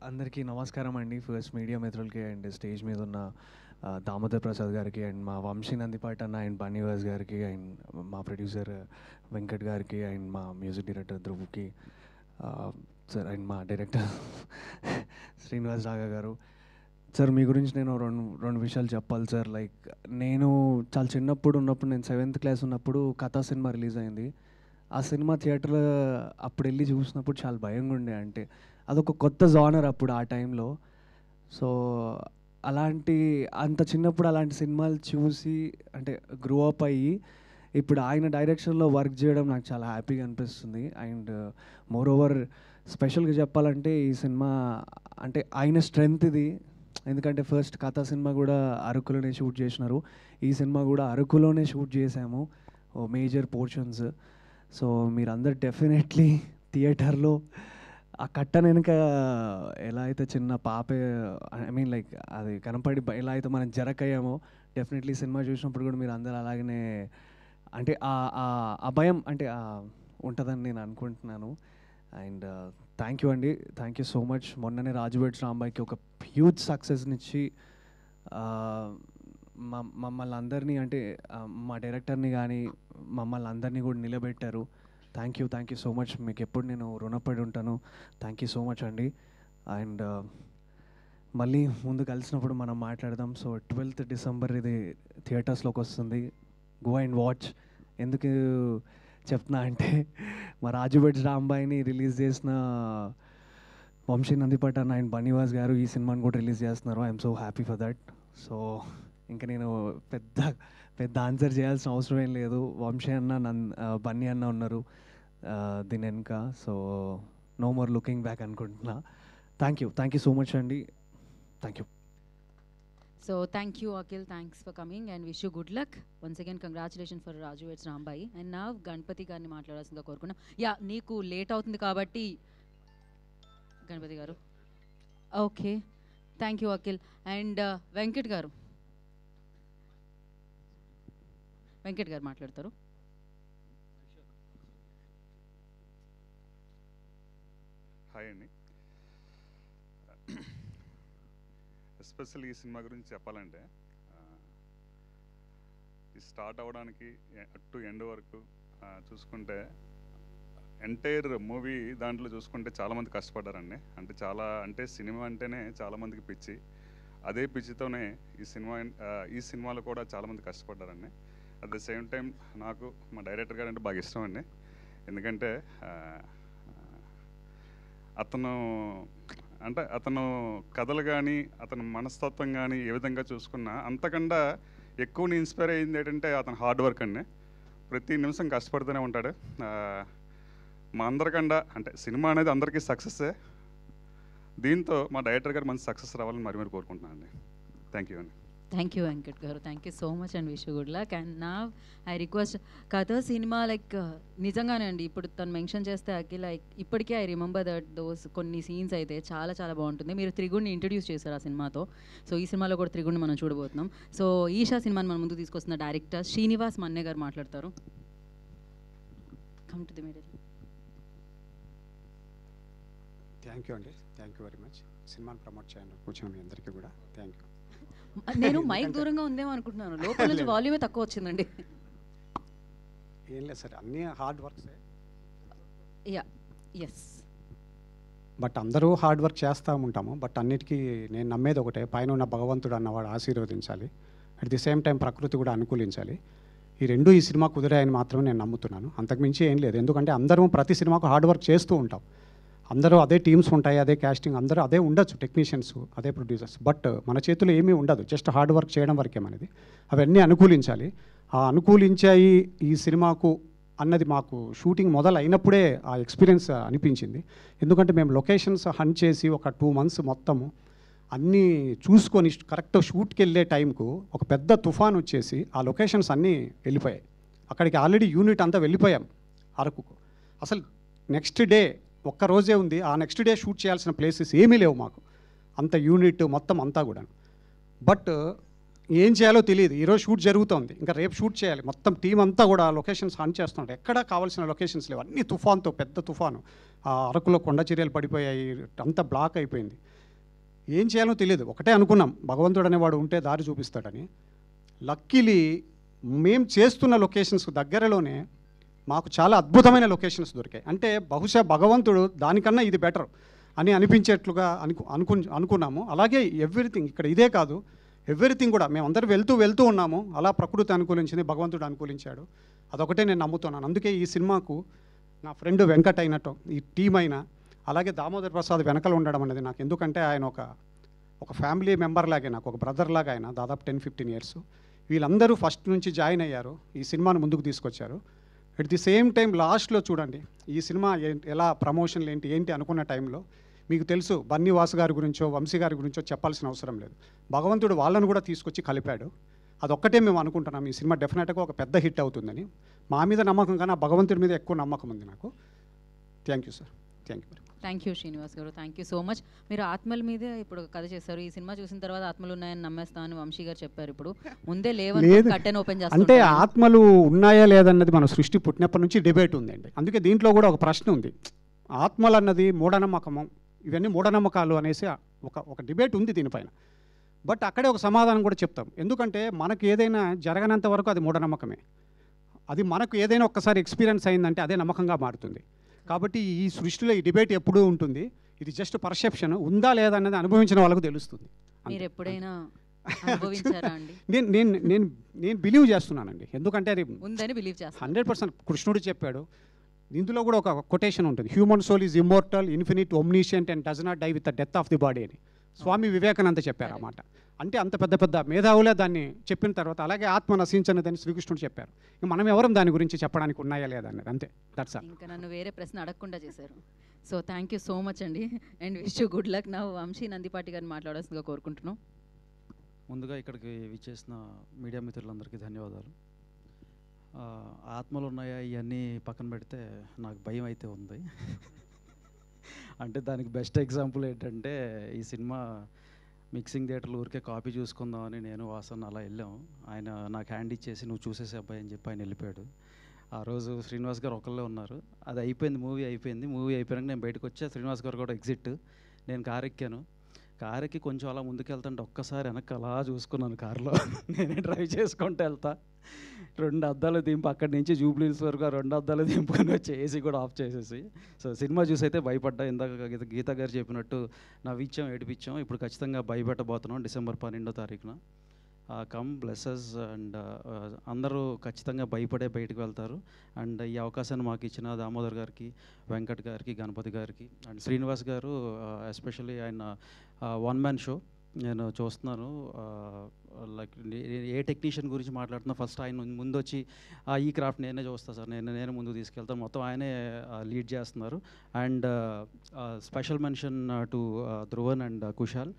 S17: అందరికీ నమస్కారం అండి. ఫస్ట్ మీడియా మిత్రులకి అండ్ స్టేజ్ మీద ఉన్న దామోదర్ ప్రసాద్ గారికి అండ్ మా వంశీ నందిపాట అన్న అండ్ బన్నీవాస్ గారికి అండ్ మా ప్రొడ్యూసర్ వెంకట్ గారికి అండ్ మా మ్యూజిక్ డైరెక్టర్ ధ్రువ్కి సార్ అండ్ మా డైరెక్టర్ శ్రీనివాస్ రాఘవ గారు. సార్ మీ గురించి నేను రెండు విషయాలు చెప్పాలి సార్. లైక్ నేను చాలా చిన్నప్పుడు ఉన్నప్పుడు, నేను 7th క్లాస్ ఉన్నప్పుడు కథా సినిమా రిలీజ్ అయింది. ఆ సినిమా థియేటర్లో అప్పుడు వెళ్ళి చూసినప్పుడు చాలా భయంగా ఉండే. అంటే అదొక కొత్త జానర్ అప్పుడు ఆ టైంలో. సో అంత చిన్నప్పుడు అలాంటి సినిమాలు చూసి అంటే గ్రో అప్ అయ్యి ఇప్పుడు ఆయన డైరెక్షన్లో వర్క్ చేయడం నాకు చాలా హ్యాపీగా అనిపిస్తుంది. అండ్ మోర్ ఓవర్ స్పెషల్గా చెప్పాలంటే ఈ సినిమా అంటే ఆయన స్ట్రెంగ్త్ ఇది. ఎందుకంటే ఫస్ట్ కథా సినిమా కూడా అరకులోనే షూట్ చేసినారు, ఈ సినిమా కూడా అరకులోనే షూట్ చేసాము మేజర్ పోర్షన్స్. సో మీరందరు డెఫినెట్లీ థియేటర్లో ఆ కట్టన వెనుక ఎలా అయితే చిన్న పాపే ఐ మీన్ లైక్ అది కనపడి ఎలా అయితే మనం జరకయ్యామో, డెఫినెట్లీ సినిమా చూసినప్పుడు కూడా మీరు అందరూ అలాగనే అంటే ఆ భయం అంటే ఉంటుందని నేను అనుకుంటున్నాను. అండ్ థ్యాంక్ యూ అండి, థ్యాంక్ యూ సో మచ్. మొన్ననే రాజువేడ్స్ రాంబాయికి ఒక హ్యూజ్ సక్సెస్నిచ్చి మమ్మల్ని అందరినీ అంటే మా డైరెక్టర్ని కానీ మమ్మల్ని అందరినీ కూడా నిలబెట్టారు. Thank you so much. మీకు ఎప్పుడు నేను రుణపడి ఉంటాను. థ్యాంక్ యూ సో మచ్ అండి. అండ్ మళ్ళీ ముందు కలిసినప్పుడు మనం మాట్లాడదాం. సో 12th డిసెంబర్ ఇది థియేటర్స్లోకి వస్తుంది, గో అండ్ వాచ్. ఎందుకు చెప్తున్నా అంటే మా రాజుబెడ్స్ రాంబాయిని రిలీజ్ చేసిన వంశీ నందిపాట అన్న అండ్ బన్నీవాస్ గారు ఈ సినిమాని కూడా రిలీజ్ చేస్తున్నారు. I'm so happy for that. So ఇంకా నేను పెద్ద ఆన్సర్ చేయాల్సిన అవసరం ఏం లేదు. వంశీ అన్న బన్నీ అన్న ఉన్నారు దీని వెనుక. So no more looking back అనుకుంటున్నా. థ్యాంక్ యూ సో మచ్ అండి. Thank you.
S1: So thank you Akhil, thanks for coming and wish you good luck. Once again congratulation for Raju weds Rambai. And నా గణపతి గారిని మాట్లాడాల్సిందిగా కోరుకున్నాం. యా నీకు లేట్ అవుతుంది కాబట్టి గణపతి గారు. Okay, thank you Akhil. And Venkat గారు మాట్లాడతారు.
S18: హాయ్ అండి. ఎస్పెషల్లీ ఈ సినిమా గురించి చెప్పాలంటే ఈ స్టార్ట్ అవ్వడానికి టు ఎండ్ వరకు చూసుకుంటే ఎంటైర్ మూవీ దాంట్లో చూసుకుంటే చాలామంది కష్టపడ్డారండి. అంటే సినిమా అంటేనే చాలామందికి పిచ్చి. అదే పిచ్చితోనే ఈ సినిమాలో కూడా చాలామంది కష్టపడ్డారండి. అట్ ద సేమ్ టైం నాకు మా డైరెక్టర్ గారు అంటే బాగా ఇష్టం అండి. ఎందుకంటే అతను కథలు కానీ అతని మనస్తత్వం కానీ ఏ విధంగా చూసుకున్నా అంతకన్నా ఎక్కువ ఇన్స్పైర్ అయ్యింది ఏంటంటే అతను హార్డ్ వర్క్ అండి. ప్రతి నిమిషం కష్టపడుతూనే ఉంటాడు. మా అందరికన్నా అంటే సినిమా అనేది అందరికీ సక్సెస్సే. దీంతో మా డైరెక్టర్ గారు మంచి సక్సెస్ రావాలని మరి కోరుకుంటున్నాను అండి. థ్యాంక్ యూ అండి.
S1: థ్యాంక్ యూ వెంకట్ గారు, thank you so much and wish good luck. And నా ఐ రిక్వెస్ట్ కథ సినిమా లైక్ నిజంగానే అండి, ఇప్పుడు తను మెన్షన్ చేస్తే అఖిల్ లైక్ ఇప్పటికే ఐ రిమెంబర్ దట్ దోస్ కొన్ని సీన్స్ అయితే చాలా చాలా బాగుంటుంది. మీరు త్రిగుణ్ని ఇంట్రడ్యూస్ చేశారు ఆ సినిమాతో. సో ఈ సినిమాలో కూడా త్రిగుణ్ని మనం చూడబోతున్నాం. సో ఈషా సినిమాని మన ముందు తీసుకొస్తున్న డైరెక్టర్ శ్రీనివాస్ మన్నే గారు మాట్లాడతారు. Come to the middle.
S19: Thank you అండి, థ్యాంక్ యూ వెరీ మచ్. సినిమాని ప్రమోట్ చేయండి కూర్చున్న మీ అందరికీ కూడా థ్యాంక్ యూ.
S1: నేను మైక్ దూరంగా ఉందేమో అనుకుంటున్నాను, లోపల నుంచి వాల్యూమే తక్కువ వచ్చిందండి.
S19: ఏం లేదు సార్, అన్నీ హార్డ్ వర్క్సే.
S1: యా ఎస్,
S19: బట్ అందరూ హార్డ్ వర్క్ చేస్తూ ఉంటాము. బట్ అన్నిటికీ నేను నమ్మేది ఒకటే, పైన ఉన్న భగవంతుడు అన్నవాడు ఆశీర్వదించాలి, అట్ ది సేమ్ టైం ప్రకృతి కూడా అనుకూలించాలి. ఈ రెండు ఈ సినిమా కుదిరాయని మాత్రమే నేను నమ్ముతున్నాను. అంతకుమించి ఏం లేదు. ఎందుకంటే అందరం ప్రతి సినిమాకు హార్డ్ వర్క్ చేస్తూ ఉంటాం. అందరూ అదే టీమ్స్ ఉంటాయి, అదే కాస్టింగ్, అందరూ అదే ఉండొచ్చు, టెక్నీషియన్స్, అదే ప్రొడ్యూసర్స్. బట్ మన చేతిలో ఏమీ ఉండదు, జస్ట్ హార్డ్ వర్క్ చేయడం వరకే మనది. అవన్నీ అనుకూలించాలి. ఆ అనుకూలించాయి ఈ సినిమాకు అన్నది మాకు షూటింగ్ మొదలైనప్పుడే ఆ ఎక్స్పీరియన్స్ అనిపించింది. ఎందుకంటే మేము లొకేషన్స్ హంట్ చేసి ఒక 2 months మొత్తము అన్నీ చూసుకొని కరెక్ట్ షూట్కి వెళ్ళే టైంకు ఒక పెద్ద తుఫాన్ వచ్చేసి ఆ లొకేషన్స్ అన్నీ వెళ్ళిపోయాయి. అక్కడికి ఆల్రెడీ యూనిట్ అంతా వెళ్ళిపోయాం అరకుకు. అసలు నెక్స్ట్ డే ఒక్కరోజే ఉంది, ఆ నెక్స్ట్ డే షూట్ చేయాల్సిన ప్లేసెస్ ఏమీ లేవు మాకు, అంత యూనిట్ మొత్తం అంతా కూడా. బట్ ఏం చేయాలో తెలియదు. ఈరోజు షూట్ జరుగుతుంది, ఇంకా రేపు షూట్ చేయాలి. మొత్తం టీం అంతా కూడా లొకేషన్స్ హంట్ చేస్తుంటారు, ఎక్కడా కావాల్సిన లొకేషన్స్ లేవు, అన్ని తుఫాన్తో, పెద్ద తుఫాను. ఆ అరకులో కొండ చర్యలు పడిపోయాయి, అంతా బ్లాక్ అయిపోయింది. ఏం చేయాలో తెలియదు. ఒకటే అనుకున్నాం, భగవంతుడు అనేవాడు ఉంటే దారి చూపిస్తాడని. లక్కీలీ మేము చేస్తున్న లొకేషన్స్ దగ్గరలోనే మాకు చాలా అద్భుతమైన లొకేషన్స్ దొరికాయి. అంటే బహుశా భగవంతుడు దానికన్నా ఇది బెటర్ అని అనిపించేట్లుగా అనుకున్నాము. అలాగే ఎవ్రీథింగ్ ఇక్కడ ఇదే కాదు, ఎవ్రీథింగ్ కూడా మేము అందరూ వెళ్తూ ఉన్నాము. అలా ప్రకృతి అనుకూలించింది, భగవంతుడు అనుకూలించాడు. అదొకటే నేను నమ్ముతున్నాను. అందుకే ఈ సినిమాకు నా ఫ్రెండ్ వెంకట్ అయినట్టు ఈ టీం అయినా, అలాగే దామోదర్ ప్రసాద్ వెనకలు ఉండడం అనేది నాకు, ఎందుకంటే ఆయన ఒక ఫ్యామిలీ మెంబర్ లాగే, నాకు ఒక బ్రదర్ లాగా ఆయన, దాదాపు 10-15 years. వీళ్ళందరూ ఫస్ట్ నుంచి జాయిన్ అయ్యారు, ఈ సినిమాను ముందుకు తీసుకొచ్చారు. అట్ ది సేమ్ టైం లాస్ట్లో చూడండి ఈ సినిమా ఎలా ప్రమోషన్లు ఏంటి అనుకున్న టైంలో మీకు తెలుసు, బన్నీ వాసు గారి గురించో వంశీ గారి గురించో చెప్పాల్సిన అవసరం లేదు. భగవంతుడు వాళ్ళను కూడా తీసుకొచ్చి కలిపాడు. అదొక్కటే మేము అనుకుంటున్నాం, ఈ సినిమా డెఫినెట్గా ఒక పెద్ద హిట్ అవుతుందని. మా మీద నమ్మకం కానీ ఆ భగవంతుడి మీద ఎక్కువ నమ్మకం ఉంది నాకు. Thank you sir, thank you.
S1: Thank you Srinivas గారు, థ్యాంక్ యూ సో మచ్. మీరు ఆత్మల మీదే ఇప్పుడు కథ చేశారు. ఈ సినిమా చూసిన తర్వాత ఆత్మలు ఉన్నాయని నమ్మేస్తా అని వంశీ గారు చెప్పారు. ఇప్పుడు ముందే లేవని కట్టెన్ ఓపెన్ చేస్తారు.
S19: అంటే ఆత్మలు ఉన్నాయా లేదన్నది మన సృష్టి పుట్టినప్పటి నుంచి డిబేట్ ఉందండి. అందుకే దీంట్లో కూడా ఒక ప్రశ్న ఉంది, ఆత్మలు అన్నది మూఢనమ్మకము, ఇవన్నీ మూఢనమ్మకాలు అనేసి ఒక డిబేట్ ఉంది దీనిపైన. బట్ అక్కడే ఒక సమాధానం కూడా చెప్తాం. ఎందుకంటే మనకు ఏదైనా జరగనంత వరకు అది మూఢనమ్మకమే. అది మనకు ఏదైనా ఒక్కసారి ఎక్స్పీరియన్స్ అయిందంటే అదే నమ్మకంగా మారుతుంది. కాబట్టి ఈ సృష్టిలో ఈ డిబేట్ ఎప్పుడూ ఉంటుంది. ఇది జస్ట్ పర్సెప్షన్, ఉందా లేదా అన్నది అనుభవించిన వాళ్ళకు తెలుస్తుంది.
S1: మీరు ఎప్పుడైనా అనుభవించారా అండి?
S19: నేను బిలీవ్ చేస్తున్నానండి. ఎందుకంటే అది
S1: ఉందని బిలీవ్ చేస్తాను.
S19: 100% కృష్ణుడు చెప్పాడు. ఇందులో కూడా ఒక కొటేషన్ ఉంటుంది, human soul is immortal, infinite, omniscient and does not die with the death of the body అని స్వామి వివేకానంద చెప్పారు అన్నమాట. అంటే అంత పెద్ద మేధావులే దాన్ని చెప్పిన తర్వాత, అలాగే ఆత్మ నశించనిదని శ్రీకృష్ణుడు చెప్పారు. మనం ఎవరం దాని గురించి చెప్పడానికి ఉన్నాయా లేదా అనేది, అంతే. That's all.
S1: ఇంకా నన్ను వేరే ప్రశ్న అడగకుండా చేశారు. So thank you so much అండి and wish you good luck. నా వంశీ నందిపాటి గారిని మాట్లాడాల్సిందిగా కోరుకుంటున్నాం.
S5: ముందుగా ఇక్కడికి విచ్చేసిన మీడియా మిత్రులందరికీ ధన్యవాదాలు. ఆత్మలు ఉన్నాయా ఇవన్నీ పక్కన పెడితే నాకు భయం అయితే ఉంది. అంటే దానికి బెస్ట్ ఎగ్జాంపుల్ ఏంటంటే, ఈ సినిమా మిక్సింగ్ థియేటర్లో ఊరికే కాపీ చూసుకుందామని నేను వాసన్ అలా వెళ్ళాం. ఆయన నాకు హ్యాండ్ ఇచ్చేసి నువ్వు చూసేసే అబ్బాయి అని చెప్పి ఆయన వెళ్ళిపోయాడు. ఆ రోజు శ్రీనివాస్ గారు ఒకళ్ళే ఉన్నారు. అది అయిపోయింది, మూవీ అయిపోయాక నేను బయటకు వచ్చా, శ్రీనివాస్ గారు కూడా ఎగ్జిట్. నేను కారు ఎక్కాను. కారు ఎక్కి కొంచెం అలా ముందుకు వెళ్తుంటే ఒక్కసారి వెనక్కి అలా చూసుకున్నాను కారులో. నేనే డ్రైవ్ చేసుకుంటూ వెళ్తా. 2 అద్దాలు దింపు అక్కడి నుంచి జూబ్లీస్ వరకు ఆ 2 అద్దాలు దింపుకొని వచ్చి ఏసీ కూడా ఆఫ్ చేసేసి. సో సినిమా చూసి అయితే భయపడ్డా. ఇందాక గీత గారు చెప్పినట్టు నవ్విచ్చాం, ఏడిపించాం. ఇప్పుడు ఖచ్చితంగా భయపెట్టబోతున్నాం December 12వ తారీఖున. కమ్ బ్లెస్సెస్ అండ్ అందరూ ఖచ్చితంగా భయపడే బయటకు వెళ్తారు. అండ్ ఈ అవకాశాన్ని మాకు ఇచ్చిన దామోదర్ గారికి, వెంకట్ గారికి, గణపతి గారికి అండ్ శ్రీనివాస్ గారు ఎస్పెషల్లీ ఆయన 1 మ్యాన్ షో నేను చూస్తున్నాను. లైక్ ఏ టెక్నీషియన్ గురించి మాట్లాడుతున్నా ఫస్ట్ ఆయన ముందు వచ్చి ఈ క్రాఫ్ట్ నేనే చూస్తాను సార్, నేను ముందు తీసుకెళ్తాను, మొత్తం ఆయనే లీడ్ చేస్తున్నారు. And special mention to Dhruvan and Kushal,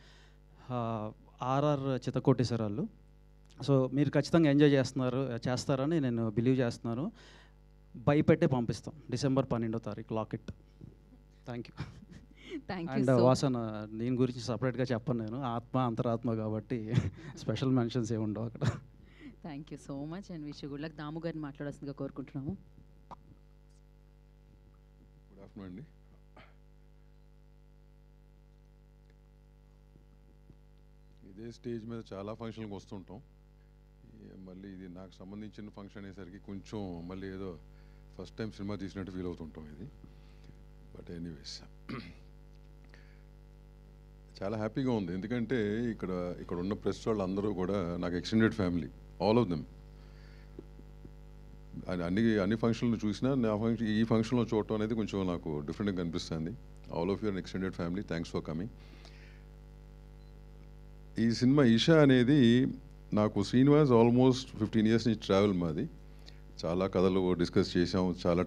S5: RR చితకొట్టేశారు. సో మీరు ఖచ్చితంగా ఎంజాయ్ చేస్తారని నేను బిలీవ్ చేస్తున్నాను. భయపెట్టే పంపిస్తాం December 12వ తారీఖు లాకెట్. Thank you. అండ్ వాసన దీని గురించి సపరేట్గా చెప్పను, నేను ఆత్మ అంతరాత్మ కాబట్టి స్పెషల్ మెన్షన్స్ ఏమి ఉండవు అక్కడ.
S1: Thank you so much and wish good luck. Damu గారిని మాట్లాడాల్సిందిగా కోరుకుంటున్నాము.
S4: గుడ్ ఆఫ్టర్నూన్ అండి. ఇదే స్టేజ్ మీద చాలా ఫంక్షన్కి వస్తుంటాం. మళ్ళీ ఇది నాకు సంబంధించిన ఫంక్షన్ అనేసరికి కొంచెం మళ్ళీ ఏదో ఫస్ట్ టైం సినిమా తీసినట్టు ఫీల్ అవుతుంటాం ఇది. బట్ ఎనీవేస్ చాలా హ్యాపీగా ఉంది. ఎందుకంటే ఇక్కడ ఉన్న ప్రెస్ వాళ్ళు అందరూ కూడా నాకు extended family, all of them. అన్ని ఫంక్షన్లు చూసినా ఈ ఫంక్షన్లో చూడటం అనేది కొంచెం నాకు డిఫరెంట్గా అనిపిస్తుంది. All of your extended family, thanks for coming. ఈ సినిమా ఈషా అనేది నాకు శ్రీనివాస్ ఆల్మోస్ట్ 15 years నుంచి ట్రావెల్ మాది. చాలా కథలు డిస్కస్ చేసాం, చాలా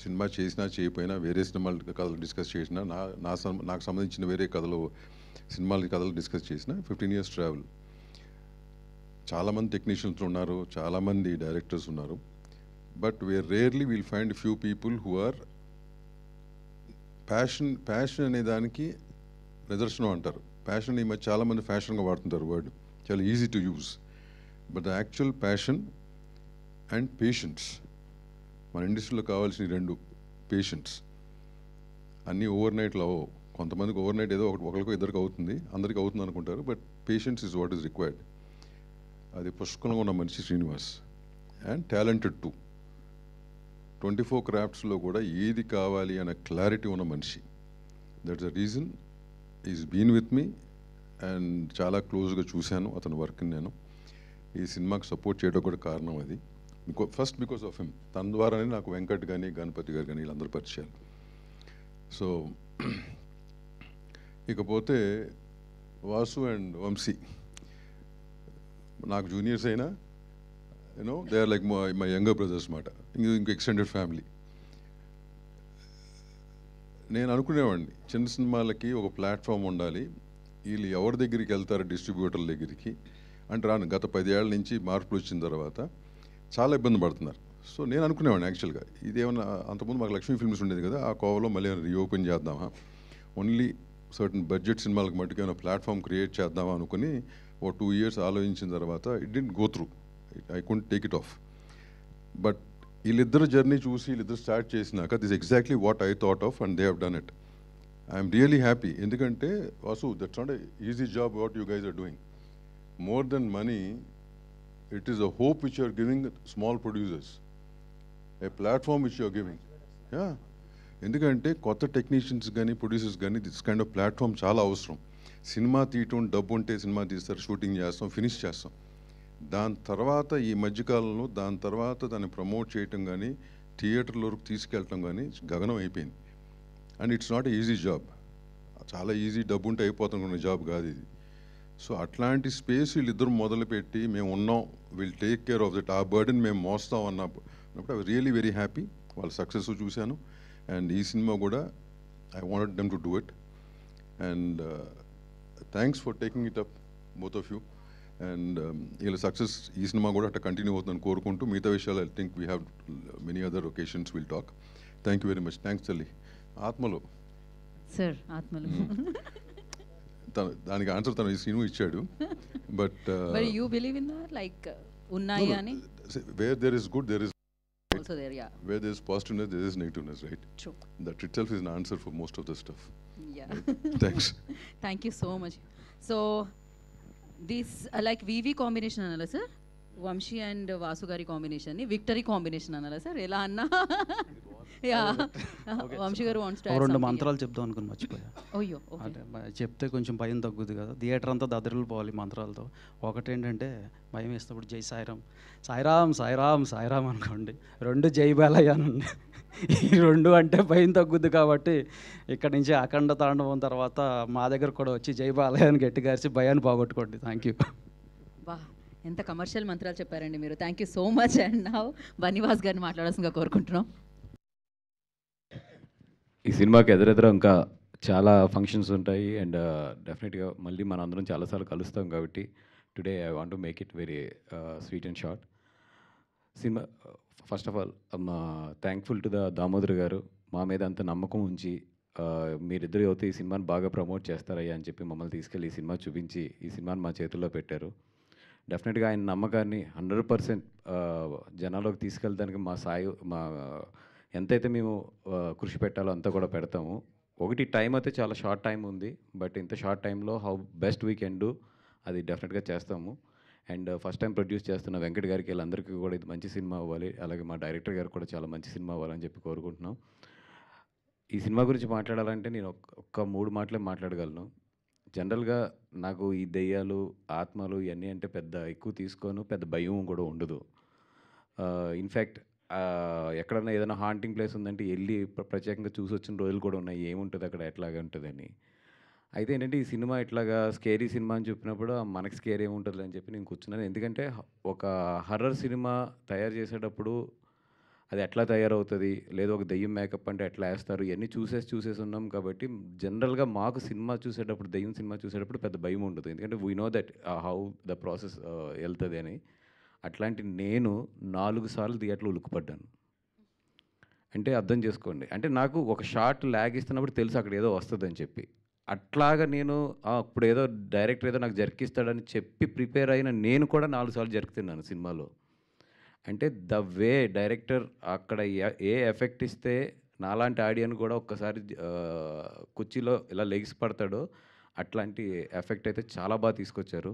S4: సినిమా చేసినా చేయకపోయినా వేరే సినిమాల కథలు డిస్కస్ చేసినా నాకు సంబంధించిన వేరే కథలు డిస్కస్ చేసిన 15 years ట్రావెల్. చాలామంది టెక్నీషియన్స్ ఉన్నారు, చాలామంది డైరెక్టర్స్ ఉన్నారు. But rarely will find few people who are passion అనే దానికి నిదర్శనం అంటారు. ప్యాషన్ ఈ మధ్య చాలామంది ఫ్యాషన్గా వాడుతుంటారు వర్డ్, చాలా easy to use. But the actual passion and patience, మన ఇండస్ట్రీలో కావాల్సిన 2 పేషెన్స్. అన్నీ ఓవర్ నైట్లో అవ్వవు. కొంతమందికి ఓవర్ నైట్ ఏదో ఒకరికో ఇద్దరికి అవుతుంది, అందరికీ అవుతుంది అనుకుంటారు. But patience is what is required. అది పుష్కలంగా ఉన్న మనిషి శ్రీనివాస్. అండ్ టాలెంటెడ్ టు 24 క్రాఫ్ట్స్లో కూడా ఏది కావాలి అనే క్లారిటీ ఉన్న మనిషి. That's the reason is been with me and చాలా క్లోజ్గా చూశాను అతని వర్క్ని. నేను ఈ సినిమాకి సపోర్ట్ చేయడం కూడా కారణం అది. First because of him. తన ద్వారానే నాకు వెంకట్ కానీ, గణపతి గారు కానీ వీళ్ళందరూ పరిచయాలు. సో ఇకపోతే వాసు అండ్ వంశీ నాకు జూనియర్స్ అయినా they are like my younger brothers మాట. ఇంక ఎక్స్టెండెడ్ ఫ్యామిలీ. నేను అనుకునేవాడిని చిన్న సినిమాలకి ఒక ప్లాట్ఫామ్ ఉండాలి, వీళ్ళు ఎవరి దగ్గరికి వెళ్తారు, డిస్ట్రిబ్యూటర్ల దగ్గరికి అంటే రాను. గత 10 ఏళ్ల నుంచి మార్పులు వచ్చిన తర్వాత చాలా ఇబ్బంది పడుతున్నారు. సో నేను అనుకునేవాడిని యాక్చువల్గా ఇదేమన్నా అంతకుముందు మాకు లక్ష్మీ ఫిల్మ్స్ ఉండేది కదా, ఆ కోవలో మళ్ళీ రీఓపెన్ చేద్దామా, ఓన్లీ సర్టన్ బడ్జెట్ సినిమాలకు మట్టుకు ఏమైనా ప్లాట్ఫామ్ క్రియేట్ చేద్దామా అనుకుని ఓ 2 years ఆలోచించిన తర్వాత it didn't go through. I couldn't take it off. But వీళ్ళిద్దరు జర్నీ చూసి వీళ్ళిద్దరు స్టార్ట్ చేసినాక this exactly what I thought of and they have done it. I'm really happy. ఎందుకంటే Vasu, that's not easy job what you guys are doing. More than money, it is a hope which you are giving small producers, a platform which you are giving. Yeah. ఎందుకంటే కొత్త technicians కానీ producers కానీ this kind of platform చాలా అవసరం. Cinema తీయటం, డబ్బు ఉంటే cinema తీస్తారు, షూటింగ్ చేస్తాం, ఫినిష్ చేస్తాం. దాని తర్వాత ఈ మధ్యకాలంలో దాన్ని ప్రమోట్ చేయటం కానీ, థియేటర్ల వరకు తీసుకెళ్ళటం కానీ గగనం అయిపోయింది. And it's not easy job. చాలా ఈజీ, డబ్బు ఉంటే అయిపోతున్న జాబ్ కాదు ఇది. సో అట్లాంటి స్పేస్ వీళ్ళిద్దరు మొదలుపెట్టి మేము ఉన్నాం, will take care of that, ఆ బర్డెన్ మేము మోస్తాం అన్నప్పుడు ఐ రియలీ వెరీ హ్యాపీ. వాళ్ళ సక్సెస్ చూశాను. అండ్ ఈ సినిమా కూడా I wanted them to do it. And thanks for taking it up both of you. And వీళ్ళ సక్సెస్ ఈ సినిమా కూడా అట్లా కంటిన్యూ అవుతుందని కోరుకుంటూ మిగతా విషయాలు I think we have many other occasions will talk. Thank you very much. Thanks తల్లి. ఆత్మలో
S1: సార్, ఆత్మలో
S4: దానికి ఆన్సర్ తను ఈ సినిమా ఇచ్చాడు. But
S1: you believe in that, like ఉన్నాయి అని
S4: where there is good there is
S1: also there, yeah,
S4: where there is positiveness there is negativeness, right?
S1: True.
S4: That itself is an answer for most of the stuff.
S1: Yeah.
S4: Thanks.
S1: Thank you so much. So this like VV combination anala sir, Vamshi and Vasu గారి కాంబినేషన్ని victory combination అనాలా sir? ఎలా అన్నా yeah Vamsi గారు wants to
S5: ఒక 2 మంత్రాలు చెప్దాం అనుకుని మర్చిపోయా.
S1: అయ్యో
S5: అంటే చెప్తే కొంచెం భయం తగ్గుద్ది కదా, థియేటర్ అంతా దద్దరిల్లి పోవాలి మంత్రాలతో. ఒకటేంటంటే భయం వేసినప్పుడు జై సాయిరామ్ సాయిరామ్ సాయిరామ్ సాయిరామ్ అనుకోండి, 2 జై బాలయ్య అనండి. ఈ 2 అంటే భయం తగ్గుద్ది కాబట్టి ఇక్కడ నుంచి అఖండ తాండవం తర్వాత మా దగ్గర కూడా వచ్చి జై బాలయ్య అని గట్టిగా అరిచి భయాన్ని పోగొట్టుకోండి. Thank you.
S1: వా ఎంత కమర్షియల్ మంత్రాలు చెప్పారండి మీరు. Thank you so much. And నా బనివాస్ గారిని మాట్లాడాల్సిందిగా కోరుకుంటున్నాం.
S20: ఈ సినిమాకి ఎదురెదురు ఇంకా చాలా ఫంక్షన్స్ ఉంటాయి అండ్ డెఫినెట్గా మళ్ళీ మనం అందరం చాలాసార్లు కలుస్తాం కాబట్టి today I want to make it very sweet and short. Cinema first of all thankful to the Damodar గారు, మా మీద అంత నమ్మకం ఉంచి మీరిద్దరు అయితే ఈ సినిమాని బాగా ప్రమోట్ చేస్తారయ్యా అని చెప్పి మమ్మల్ని తీసుకెళ్ళి ఈ సినిమా చూపించి ఈ సినిమాని మా చేతుల్లో పెట్టారు. డెఫినెట్గా ఆయన నమ్మకాన్ని 100% జనాల్లోకి తీసుకెళ్ళడానికి మా ఎంతైతే మేము కృషి పెట్టాలో అంతా కూడా పెడతాము. ఒకటి టైం అయితే చాలా షార్ట్ టైం ఉంది, బట్ ఇంత షార్ట్ టైంలో how best we can do అది డెఫినెట్గా చేస్తాము. అండ్ ఫస్ట్ టైం ప్రొడ్యూస్ చేస్తున్న వెంకట్ గారికి వీళ్ళందరికీ కూడా ఇది మంచి సినిమా అవ్వాలి, అలాగే మా డైరెక్టర్ గారు కూడా చాలా మంచి సినిమా అవ్వాలని చెప్పి కోరుకుంటున్నాం. ఈ సినిమా గురించి మాట్లాడాలంటే నేను ఒక్క 3 మాటలే మాట్లాడగలను. జనరల్గా నాకు ఈ దెయ్యాలు ఆత్మలు ఇవన్నీ అంటే పెద్ద ఎక్కువ తీసుకోను, పెద్ద భయం కూడా ఉండదు. ఇన్ఫ్యాక్ట్ ఎక్కడన్నా ఏదైనా హాంటింగ్ ప్లేస్ ఉందంటే వెళ్ళి ప్రత్యేకంగా చూసి వచ్చిన రోజులు కూడా ఉన్నాయి, ఏముంటుంది అక్కడ ఎట్లాగా ఉంటుందని. అయితే ఏంటంటే ఈ సినిమా ఇట్లాగా స్కేరీ సినిమా అని చెప్పినప్పుడు మనకి స్కేర్ ఏముంటుంది అని చెప్పి నేను కూర్చున్నాను. ఎందుకంటే ఒక హర్రర్ సినిమా తయారు చేసేటప్పుడు అది ఎట్లా తయారవుతుంది, లేదా ఒక దెయ్యం మేకప్ అంటే ఎట్లా వేస్తారు, ఇవన్నీ చూసేసి ఉన్నాం కాబట్టి జనరల్గా మాకు సినిమా చూసేటప్పుడు దెయ్యం సినిమా చూసేటప్పుడు పెద్ద భయం ఉండదు. ఎందుకంటే we know that how the process వెళ్తుంది అని. అట్లాంటి నేను 4 సార్లు థియేటర్లో ఉలుక్కుపడ్డాను. అంటే అర్థం చేసుకోండి, అంటే నాకు ఒక షార్ట్ ల్యాగ్ ఇస్తున్నప్పుడు తెలుసు అక్కడ ఏదో వస్తుందని చెప్పి. అట్లాగా నేను ఇప్పుడు ఏదో డైరెక్టర్ ఏదో నాకు జరికిస్తాడని చెప్పి ప్రిపేర్ అయిన నేను కూడా 4 సార్లు జరుకుతున్నాను సినిమాలో. అంటే ద వే డైరెక్టర్ అక్కడ ఏ ఎఫెక్ట్ ఇస్తే నాలాంటి ఆడియన్ కూడా ఒక్కసారి కుర్చీలో ఇలా లెగిసి పడతాడో అట్లాంటి ఎఫెక్ట్ అయితే చాలా బాగా తీసుకొచ్చారు.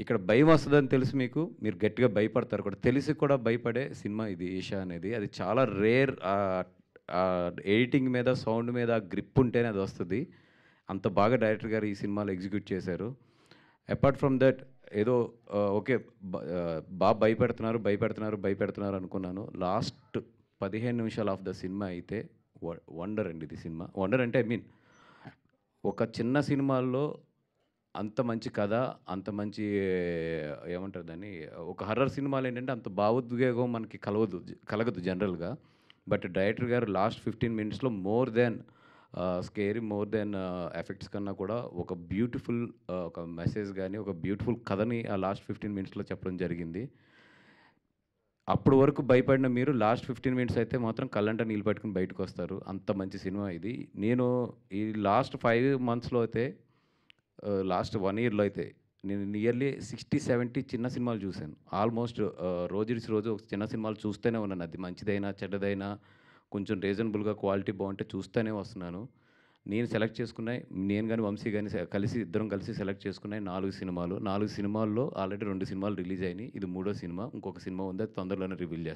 S20: ఇక్కడ భయం వస్తుందని తెలుసు మీకు, మీరు గట్టిగా భయపడతారు కూడా, తెలిసి కూడా భయపడే సినిమా ఇది ఈషా అనేది. అది చాలా రేర్. ఎడిటింగ్ మీద సౌండ్ మీద గ్రిప్ ఉంటేనే అది వస్తుంది. అంత బాగా డైరెక్టర్ గారు ఈ సినిమాలో ఎగ్జిక్యూట్ చేశారు. అపార్ట్ ఫ్రమ్ దట్ ఏదో ఓకే బాగా భయపెడుతున్నారు అనుకున్నాను. లాస్ట్ 15 నిమిషాలు ఆఫ్ ద సినిమా అయితే వండర్ అండి. ఇది సినిమా వండర్ అంటే ఐ మీన్ ఒక చిన్న సినిమాల్లో అంత మంచి కథ, అంత మంచి ఏమంటారు దాన్ని, ఒక హర్రర్ సినిమాలు ఏంటంటే అంత భావోద్వేగం మనకి కలగదు జనరల్గా. బట్ డైరెక్టర్ గారు లాస్ట్ 15 మినిట్స్లో more than scary, more than effects కన్నా కూడా ఒక బ్యూటిఫుల్ ఒక మెసేజ్ కానీ ఒక బ్యూటిఫుల్ కథని ఆ లాస్ట్ 15 మినిట్స్లో చెప్పడం జరిగింది. అప్పుడు వరకు భయపడిన మీరు లాస్ట్ 15 మినిట్స్ అయితే మాత్రం కళ్ళంట నీళ్ళు పట్టుకుని బయటకు వస్తారు. అంత మంచి సినిమా ఇది. నేను ఈ లాస్ట్ 5 మంత్స్లో అయితే లాస్ట్ 1 ఇయర్లో అయితే నేను నియర్లీ 60-70 చిన్న సినిమాలు చూశాను. ఆల్మోస్ట్ రోజు ఒక చిన్న సినిమాలు చూస్తూనే ఉన్నాను. అది మంచిదైనా చెడ్డదైనా కొంచెం రీజనబుల్గా క్వాలిటీ బాగుంటే చూస్తూనే వస్తున్నాను. నేను సెలెక్ట్ చేసుకున్నాయి, నేను కానీ వంశీ కానీ ఇద్దరం కలిసి సెలెక్ట్ చేసుకున్నాయి 4 సినిమాలు. 4 సినిమాల్లో ఆల్రెడీ 2 సినిమాలు రిలీజ్ అయినాయి. ఇది 3వ సినిమా. ఇంకొక సినిమా ఉంది, అది తొందరలోనే రివీల్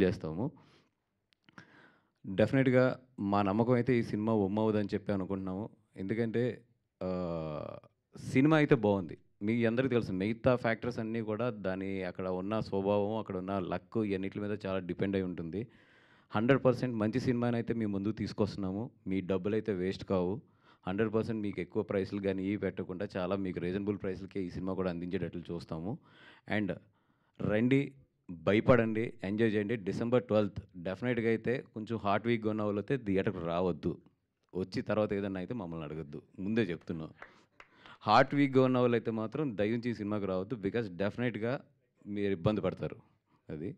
S20: చేస్తాము. డెఫినెట్గా మా నమ్మకం అయితే ఈ సినిమా ఒమ్మవుదని చెప్పి అనుకుంటున్నాము. ఎందుకంటే సినిమా అయితే బాగుంది. మీ అందరికీ తెలుసు మిగతా ఫ్యాక్టర్స్ అన్నీ కూడా దాని అక్కడ ఉన్న స్వభావం, అక్కడ ఉన్న లక్ ఇవన్నిటి మీద చాలా డిపెండ్ అయి ఉంటుంది. 100% మంచి సినిమాని అయితే మీ ముందుకు తీసుకొస్తున్నాము. మీ డబ్బులు అయితే వేస్ట్ కావు. 100% మీకు ఎక్కువ ప్రైస్లు కానీ ఇవి పెట్టకుండా చాలా మీకు రీజనబుల్ ప్రైస్లకే ఈ సినిమా కూడా అందించేటట్లు చూస్తాము. అండ్ రండి, భయపడండి, ఎంజాయ్ చేయండి. December 12th డెఫినెట్గా అయితే కొంచెం హార్ట్ వీక్గా ఉన్న వాళ్ళు అయితే థియేటర్కి రావద్దు. వచ్చి తర్వాత ఏదన్నా అయితే మమ్మల్ని అడగద్దు, ముందే చెప్తున్నాం. హార్ట్ వీక్గా ఉన్న వాళ్ళు అయితే మాత్రం దయించి ఈ సినిమాకి రావద్దు, బికాజ్ డెఫినెట్గా మీరు ఇబ్బంది పడతారు. అది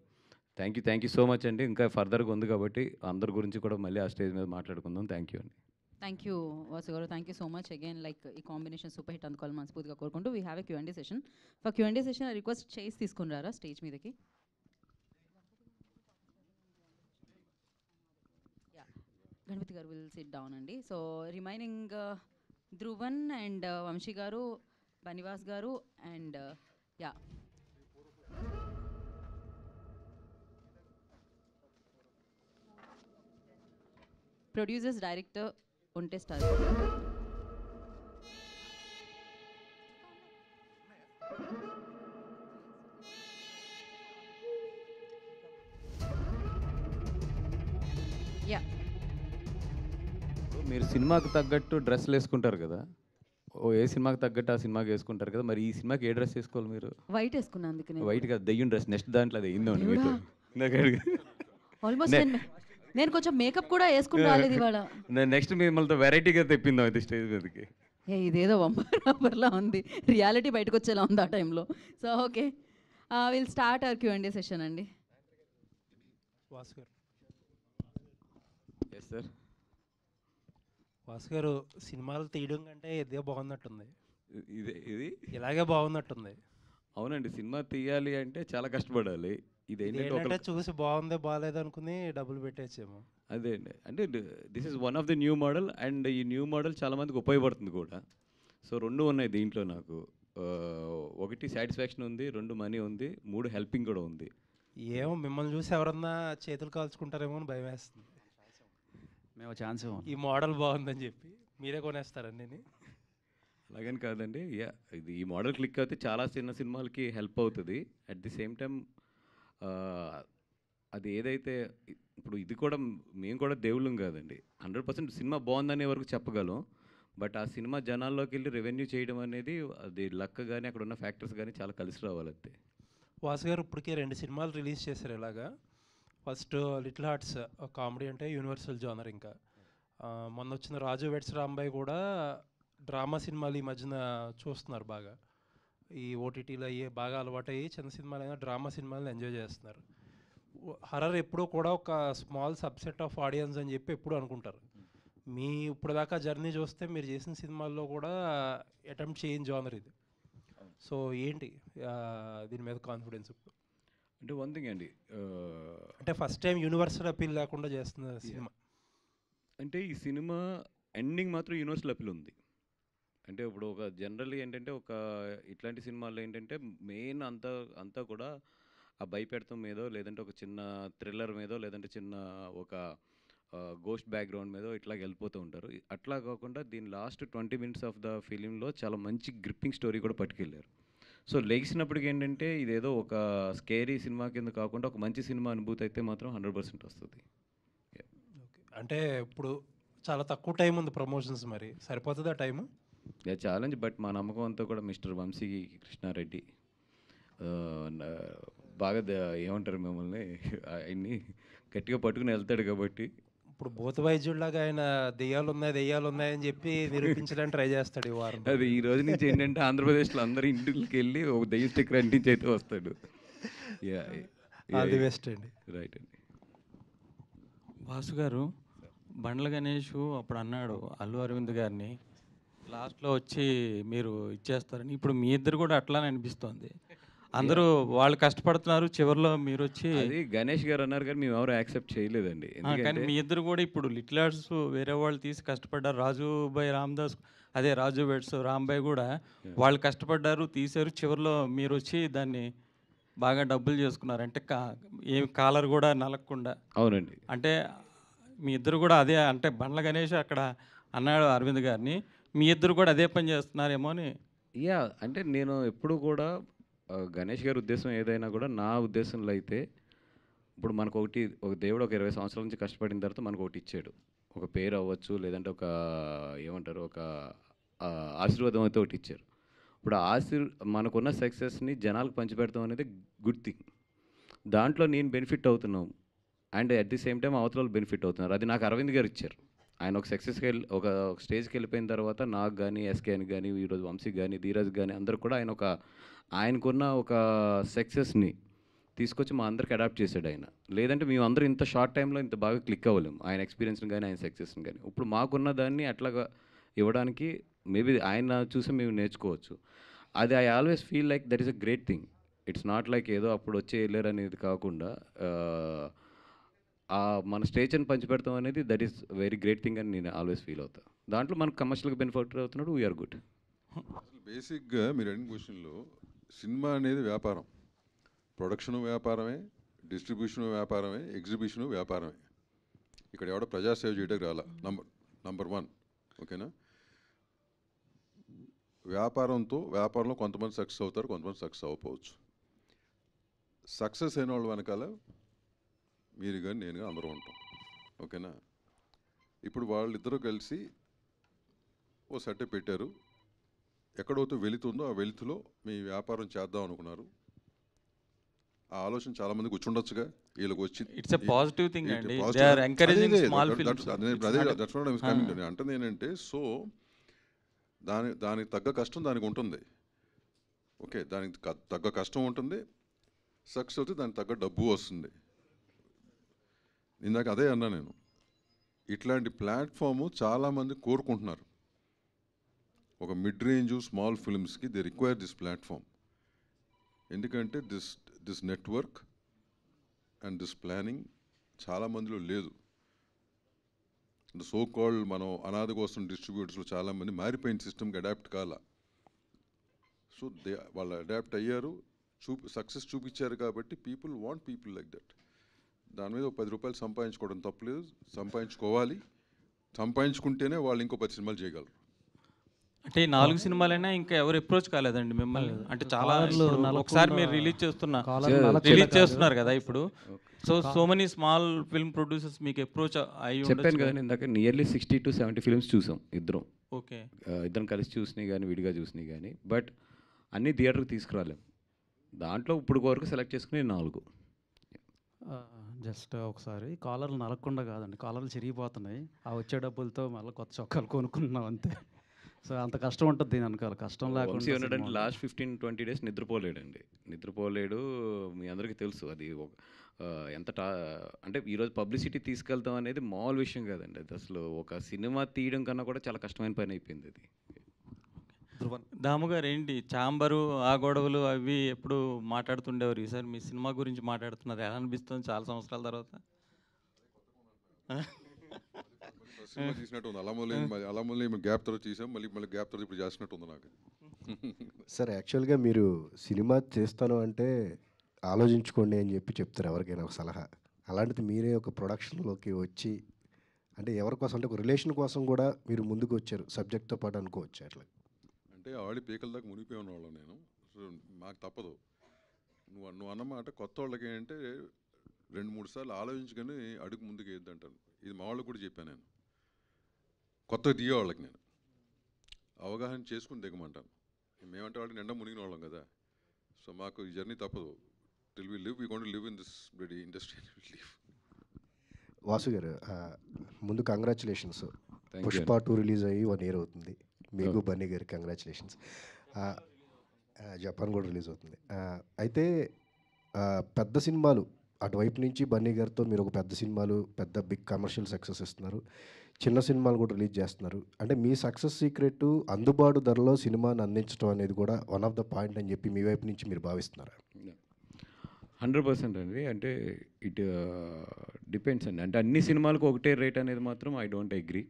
S20: థ్యాంక్ యూ సో మచ్ అండి. ఇంకా ఫర్దర్గా ఉంది కాబట్టి అందరి గురించి కూడా మళ్ళీ ఆ స్టేజ్ మీద మాట్లాడుకుందాం. థ్యాంక్ యూ అండి.
S1: Thank you Vasu garu, thank you so much again. Like ఈ కాంబినేషన్ సూపర్ హిట్ అందుకోవాలి మనస్ఫూర్తిగా కోరుకుంటూ we have a Q&A session. For Q&A session request చేసి తీసుకుని రారా స్టేజ్ మీదకి. Ganapathi garu will sit down అండి. So remaining Dhruvan and Vamshi garu, Bunny Vas garu and producers director ఉంటే స్టార్. యా,
S20: మీరు సినిమాకి తగ్గట్టు డ్రెస్సులు వేసుకుంటారు కదా, ఏ సినిమాకి తగ్గట్టు ఆ సినిమాకి వేసుకుంటారు కదా, మరి ఈ సినిమాకి ఏ డ్రెస్ వేసుకోవాలి మీరు?
S1: వైట్ వేసుకున్నా అందుకనే.
S20: వైట్ కాదు, దెయ్యం డ్రెస్. నెక్స్ట్ దాంట్లో అది అయిందండి మీకు.
S1: ఆల్మోస్ట్ నేను కొంచెం మేకప్ కూడా వేసుకుని రాలేదు ఇవాళ.
S20: నెక్స్ట్ మిమ్మల్ని వెరైటీగా తెప్పిందాం అయితే స్టేజ్ మీదకి.
S1: ఇదేదో వంబర్లా ఉంది, రియాలిటీ బయటకు వచ్చేలా ఉంది ఆ టైంలో. So okay, will start our Q&A session అండి.
S2: వాసు గారు.
S20: Yes sir.
S2: వాసు గారు, సినిమాలు తీయడం కంటే ఇదే బాగున్నట్టుంది.
S20: ఇది
S2: ఇలాగే బాగున్నట్టుంది.
S20: అవునండి, సినిమా తీయాలి అంటే చాలా కష్టపడాలి.
S2: ఇదేంటంటే చూసి బాగుందే బాగాలేదు అనుకుని డబ్బులు పెట్టేసాము.
S20: అదే అండి, అంటే this is one of the new model, and ఈ న్యూ మోడల్ చాలామందికి ఉపయోగపడుతుంది కూడా. సో 2 ఉన్నాయి దీంట్లో నాకు. 1 సాటిస్ఫాక్షన్ ఉంది, 2 మనీ ఉంది, 3 హెల్పింగ్ కూడా ఉంది.
S2: ఏమో మిమ్మల్ని చూసి ఎవరన్నా చేతులు కాల్చుకుంటారేమో అని భయం వేస్తుంది.
S5: మేము ఛాన్స్
S2: ఈ మోడల్ బాగుందని చెప్పి మీరే కొనేస్తారండి.
S20: అలాగని కాదండి, ఇది ఈ మోడల్ క్లిక్ అయితే చాలా చిన్న సినిమాలకి హెల్ప్ అవుతుంది. అట్ ది సేమ్ టైం అది ఏదైతే ఇప్పుడు ఇది కూడా మేము కూడా దేవుళ్ళం కాదండి. 100% సినిమా బాగుందనే వరకు చెప్పగలం. బట్ ఆ సినిమా జనాల్లోకి వెళ్ళి రెవెన్యూ చేయడం అనేది అది లక్ కానీ అక్కడ ఉన్న ఫ్యాక్టర్స్ కానీ చాలా కలిసి రావాలంతే.
S2: వాసు గారు ఇప్పటికే 2 సినిమాలు రిలీజ్ చేశారు ఇలాగా. ఫస్ట్ లిటిల్ హార్ట్స్ కామెడీ అంటే యూనివర్సల్ జోనర్. ఇంకా మొన్న వచ్చిన రాజు వెడ్స్ రాంబాయ్ కూడా డ్రామా సినిమాలు ఈ మధ్యన చూస్తున్నారు బాగా. ఈ ఓటీటీలో అయ్యే బాగా అలవాటయ్యి చిన్న సినిమాలైనా డ్రామా సినిమాలను ఎంజాయ్ చేస్తున్నారు. హర్రర్ ఎప్పుడూ కూడా ఒక స్మాల్ సబ్సెట్ ఆఫ్ ఆడియన్స్ అని చెప్పి ఎప్పుడు అనుకుంటారు. మీ ఇప్పుడు దాకా జర్నీ చూస్తే మీరు చేసిన సినిమాల్లో కూడా అటెంప్ట్ చేయని జోనర్ ఇది. సో ఏంటి దీని మీద కాన్ఫిడెన్స్ ఇప్పుడు?
S20: అంటే వన్ థింగ్ అండి,
S2: అంటే ఫస్ట్ టైం యూనివర్సల్ అపీల్ లేకుండా చేస్తున్న సినిమా.
S20: అంటే ఈ సినిమా ఎండింగ్ మాత్రం యూనివర్సల్ అపీల్ ఉంది. అంటే ఇప్పుడు ఒక జనరల్లీ ఏంటంటే ఒక ఇట్లాంటి సినిమాల్లో ఏంటంటే మెయిన్ అంతా కూడా ఆ భయపెడతాం మీదో, లేదంటే ఒక చిన్న థ్రిల్లర్ మీదో, లేదంటే చిన్న ఒక గోస్ట్ బ్యాక్గ్రౌండ్ మీదో ఇట్లా వెళ్ళిపోతూ ఉంటారు. అట్లా కాకుండా దీని లాస్ట్ 20 minutes ఆఫ్ ద ఫిలింలో చాలా మంచి గ్రిప్పింగ్ స్టోరీ కూడా పట్టుకెళ్ళారు. సో లెగిసినప్పటికి ఏంటంటే ఇదేదో ఒక స్కేరీ సినిమా కింద కాకుండా ఒక మంచి సినిమా అనుభూతి అయితే మాత్రం 100% వస్తుంది.
S2: అంటే ఇప్పుడు చాలా తక్కువ టైం ఉంది ప్రమోషన్స్, మరి సరిపోతుందా టైము?
S20: ఛాలెంజ్. బట్ మా నమ్మకం అంతా కూడా మిస్టర్ వంశీ కృష్ణారెడ్డి బాగా ఏమంటారు మిమ్మల్ని ఆయన్ని గట్టిగా పట్టుకుని వెళ్తాడు కాబట్టి.
S2: ఇప్పుడు భూత వైద్యుడిలాగా ఆయన దెయ్యాలు ఉన్నాయని చెప్పి నిరూపించడానికి ట్రై చేస్తాడు ఈ వారం.
S20: అది ఈ రోజు నుంచి ఏంటంటే ఆంధ్రప్రదేశ్లో అందరూ ఇంటికి వెళ్ళి ఒక దెయ్యం స్టిక్కర్ అంటించి అయితే వస్తాడు.
S2: ఆల్ ది బెస్ట్ అండి.
S20: రైట్ అండి.
S21: వాసు గారు, బండ్ల గణేష్ అప్పుడు అన్నాడు అల్లు అరవింద్ గారిని లాస్ట్లో వచ్చి మీరు ఇచ్చేస్తారని. ఇప్పుడు మీ ఇద్దరు కూడా అట్లానే అనిపిస్తోంది. అందరూ వాళ్ళు కష్టపడుతున్నారు, చివరిలో మీరు వచ్చి.
S20: అది గణేష్ గారు అన్నారు కానీ మేము ఎవరు యాక్సెప్ట్ చేయలేదండి.
S21: కానీ మీ ఇద్దరు కూడా ఇప్పుడు లిటిల్ ఆర్ట్స్ వేరే వాళ్ళు తీసి కష్టపడ్డారు. రాజుబాయ్ రామదాస్, అదే రాజు వెడ్స్ రాంబాయ్ కూడా వాళ్ళు కష్టపడ్డారు, తీశారు. చివరిలో మీరు వచ్చి దాన్ని బాగా డబ్బులు చేసుకున్నారు. అంటే ఏం కాలర్ కూడా నలగకుండా.
S20: అవునండి.
S21: అంటే మీ ఇద్దరు కూడా అదే, అంటే బండ్ల గణేష్ అక్కడ అన్నాడు అరవింద్ గారిని, మీ ఇద్దరు కూడా అదే పని చేస్తున్నారేమో అని.
S20: అంటే నేను ఎప్పుడు కూడా గణేష్ గారి ఉద్దేశం ఏదైనా కూడా నా ఉద్దేశంలో అయితే ఇప్పుడు మనకు ఒక దేవుడు ఒక 20 సంవత్సరాల నుంచి కష్టపడిన తర్వాత మనకు ఒకటి ఇచ్చాడు. ఒక పేరు అవ్వచ్చు, లేదంటే ఒక ఏమంటారు ఒక ఆశీర్వాదం అయితే ఒకటి ఇచ్చారు. ఇప్పుడు మనకున్న సక్సెస్ని జనాలకు పంచిపెడతాం అనేది గుడ్ థింగ్. దాంట్లో నేను బెనిఫిట్ అవుతున్నాం and at the same time అవతల బెనిఫిట్ అవుతున్నారు. అది నాకు అరవింద్ గారు ఇచ్చారు. ఆయన ఒక సక్సెస్కి ఒక స్టేజ్కి వెళ్ళిపోయిన తర్వాత నాకు కానీ, ఎస్కే అని కానీ, ఈరోజు వంశీకి కానీ, ధీరజ్ కానీ అందరు కూడా ఆయనకున్న ఒక సక్సెస్ని తీసుకొచ్చి మా అందరికి అడాప్ట్ చేశాడు ఆయన. లేదంటే మేము అందరూ ఇంత షార్ట్ టైంలో ఇంత బాగా క్లిక్ అవ్వలేము ఆయన ఎక్స్పీరియన్స్ని కానీ, ఆయన సక్సెస్ని కానీ. ఇప్పుడు మాకున్న దాన్ని అట్లాగా ఇవ్వడానికి మేబీ ఆయన చూసి మేము నేర్చుకోవచ్చు. అది I always feel like that is a great thing. It's not like ఏదో అప్పుడు వచ్చి వెళ్ళారు అనేది కాకుండా మన స్టేజ్ని పంచిపెడతాం అనేది that is very great thing అని నేను ఆల్వేస్ ఫీల్ అవుతాను. దాంట్లో మనకు కమర్షియల్గా బెనిఫిట్ అవుతున్నాడు, వీఆర్ గుడ్.
S4: అసలు బేసిక్గా మీరు అడిగిన క్వశ్చన్లో సినిమా అనేది వ్యాపారం, ప్రొడక్షను వ్యాపారమే, డిస్ట్రిబ్యూషను వ్యాపారమే, ఎగ్జిబిషను వ్యాపారమే. ఇక్కడ ఎవడో ప్రజాసేవ చేయడానికి రాలా. నంబర్ 1, ఓకేనా? వ్యాపారంలో కొంతమంది సక్సెస్ అవుతారు, కొంతమంది సక్సెస్ అవ్వకపోవచ్చు. సక్సెస్ అయిన వాళ్ళ వెనకాల మీరు కానీ నేను కానీ అందరూ ఉంటాం, ఓకేనా? ఇప్పుడు వాళ్ళిద్దరూ కలిసి ఓ సెట్ పెట్టారు. ఎక్కడైతే వెళుతుందో ఆ వెలుతులో మీ వ్యాపారం చేద్దాం అనుకున్నారు. ఆ ఆలోచన చాలా మందికి వచ్చి ఉండొచ్చుగా. వీళ్ళకి వచ్చి
S21: ఇట్స్ ఎ పాజిటివ్ థింగ్ అండి. They are encouraging small films.
S4: అంటుంది ఏంటంటే, సో దానికి తగ్గ కష్టం దానికి ఉంటుంది, ఓకే? దానికి తగ్గ కష్టం ఉంటుంది, సక్సెస్ అవుతే దానికి తగ్గ డబ్బు వస్తుంది. ఇందాక అదే అన్నా నేను. ఇట్లాంటి ప్లాట్ఫాము చాలామంది కోరుకుంటున్నారు. ఒక మిడ్ రేంజ్ స్మాల్ ఫిల్మ్స్కి దే రిక్వైర్ దిస్ ప్లాట్ఫామ్. ఎందుకంటే this network and this planning చాలామందిలో లేదు. సో కాల్డ్ మనం అనాథ కోసం డిస్ట్రిబ్యూటర్స్లో చాలామంది మారిపోయిన సిస్టమ్కి అడాప్ట్ కాల. సో వాళ్ళు అడాప్ట్ అయ్యారు, సక్సెస్ చూపించారు. కాబట్టి people want people like that. దాని మీద 10 రూపాయలు సంపాదించుకోవడం తప్పలేదు, సంపాదించుకోవాలి. సంపాదించుకుంటేనే వాళ్ళు ఇంకో 10 సినిమాలు చేయగలరు.
S21: అంటే 4 సినిమాలైనా ఇంకా ఎవరు అప్రోచ్ కాలేదండి మిమ్మల్ని? అంటే చాలా ఒకసారి మీరు రిలీజ్ చేస్తున్నారు కదా ఇప్పుడు. So many small film producers మీకు అప్రోచ్ అయ్యి
S20: చెప్పాను కదా ఇందాక, నియర్లీ 60 to 70 ఫిల్మ్స్ చూసాం ఇద్దరం.
S21: ఓకే,
S20: ఇద్దరం కలిసి చూసినాయి కానీ విడిగా చూసినాయి కానీ, బట్ అన్ని థియేటర్కి తీసుకురాలేము. దాంట్లో ఇప్పుడు వరకు సెలెక్ట్ చేసుకుని 4.
S5: జస్ట్ ఒకసారి కాలర్లు నలగకుండా కాదండి, కాలర్లు చిరిగిపోతున్నాయి. ఆ వచ్చే డబ్బులతో మళ్ళీ కొత్త చొక్కాలు కొనుక్కున్నాం అంతే. సో అంత కష్టం ఉంటుంది దీని వెనకాల. కష్టం లేకుండా
S20: లాస్ట్ 15-20 days నిద్రపోలేడు. మీ అందరికీ తెలుసు అది ఎంత అంటే ఈరోజు పబ్లిసిటీ తీసుకెళ్తాం అనేది మామూలు విషయం కాదండి. అది అసలు ఒక సినిమా తీయడం కన్నా కూడా చాలా కష్టమైన పని అయిపోయింది అది.
S21: దాము గారు ఏంటి చాంబరు ఆ గొడవలు అవి ఎప్పుడు మాట్లాడుతుండేవారు. ఈసారి మీ సినిమా గురించి మాట్లాడుతున్నారు, ఎలా అనిపిస్తుంది చాలా సంవత్సరాల తర్వాత?
S4: సినిమా తీసినట్టు ఉంది. అలమూలి గ్యాప్ తర్వాత తీసాం, మళ్ళీ గ్యాప్ తర్వాత ఇప్పుడు చేసినట్టు ఉంది నాకు.
S3: సార్ యాక్చువల్గా మీరు సినిమా చేస్తాను అంటే ఆలోచించుకోండి అని చెప్తారు ఎవరికైనా ఒక సలహా. అలాంటిది మీరే ఒక ప్రొడక్షన్లోకి వచ్చి, అంటే ఎవరి కోసం అంటే ఒక రిలేషన్ కోసం కూడా మీరు ముందుకు వచ్చారు సబ్జెక్ట్తో పాటు అనుకోవచ్చు. అట్లా
S4: అంటే ఆల్రెడీ పీకల దాకా మునిగిపోయి ఉన్నవాళ్ళం నేను. సో మాకు తప్పదు. నువ్వు అన్నమాట కొత్త వాళ్ళకి ఏంటంటే 2-3 సార్లు ఆలోచించుకొని అడుగు ముందుకు వేద్దంటాను. ఇది మా వాళ్ళకి కూడా చెప్పాను నేను. కొత్తగా తీయ వాళ్ళకి నేను అవగాహన చేసుకుని దిగమంటాను. మేమంటే వాళ్ళకి నిండా మునిగిన వాళ్ళం కదా. సో మాకు ఈ జర్నీ తప్పదు. Till we live, we going to live in this bloody industry.
S3: Vasu garu ముందు కంగ్రాచులేషన్స్. పుష్ప 2 రిలీజ్ అయ్యి 1 year అవుతుంది. మీకు బన్నీ గారు కంగ్రాచులేషన్స్. జపాన్ కూడా రిలీజ్ అవుతుంది. అయితే పెద్ద సినిమాలు అటువైపు నుంచి బన్నీ గారితో మీరు ఒక పెద్ద సినిమాలు, పెద్ద బిగ్ కమర్షియల్ సక్సెస్ ఇస్తున్నారు, చిన్న సినిమాలు కూడా రిలీజ్ చేస్తున్నారు. అంటే మీ సక్సెస్ సీక్రెట్ అందుబాటు ధరలో సినిమాని అందించడం అనేది కూడా వన్ ఆఫ్ ద పాయింట్ అని చెప్పి మీ వైపు నుంచి మీరు భావిస్తున్నారా?
S20: 100% అండి. అంటే ఇట్ డిపెండ్స్ అండి. అంటే అన్ని సినిమాలకు ఒకటే రేట్ అనేది మాత్రం I don't agree.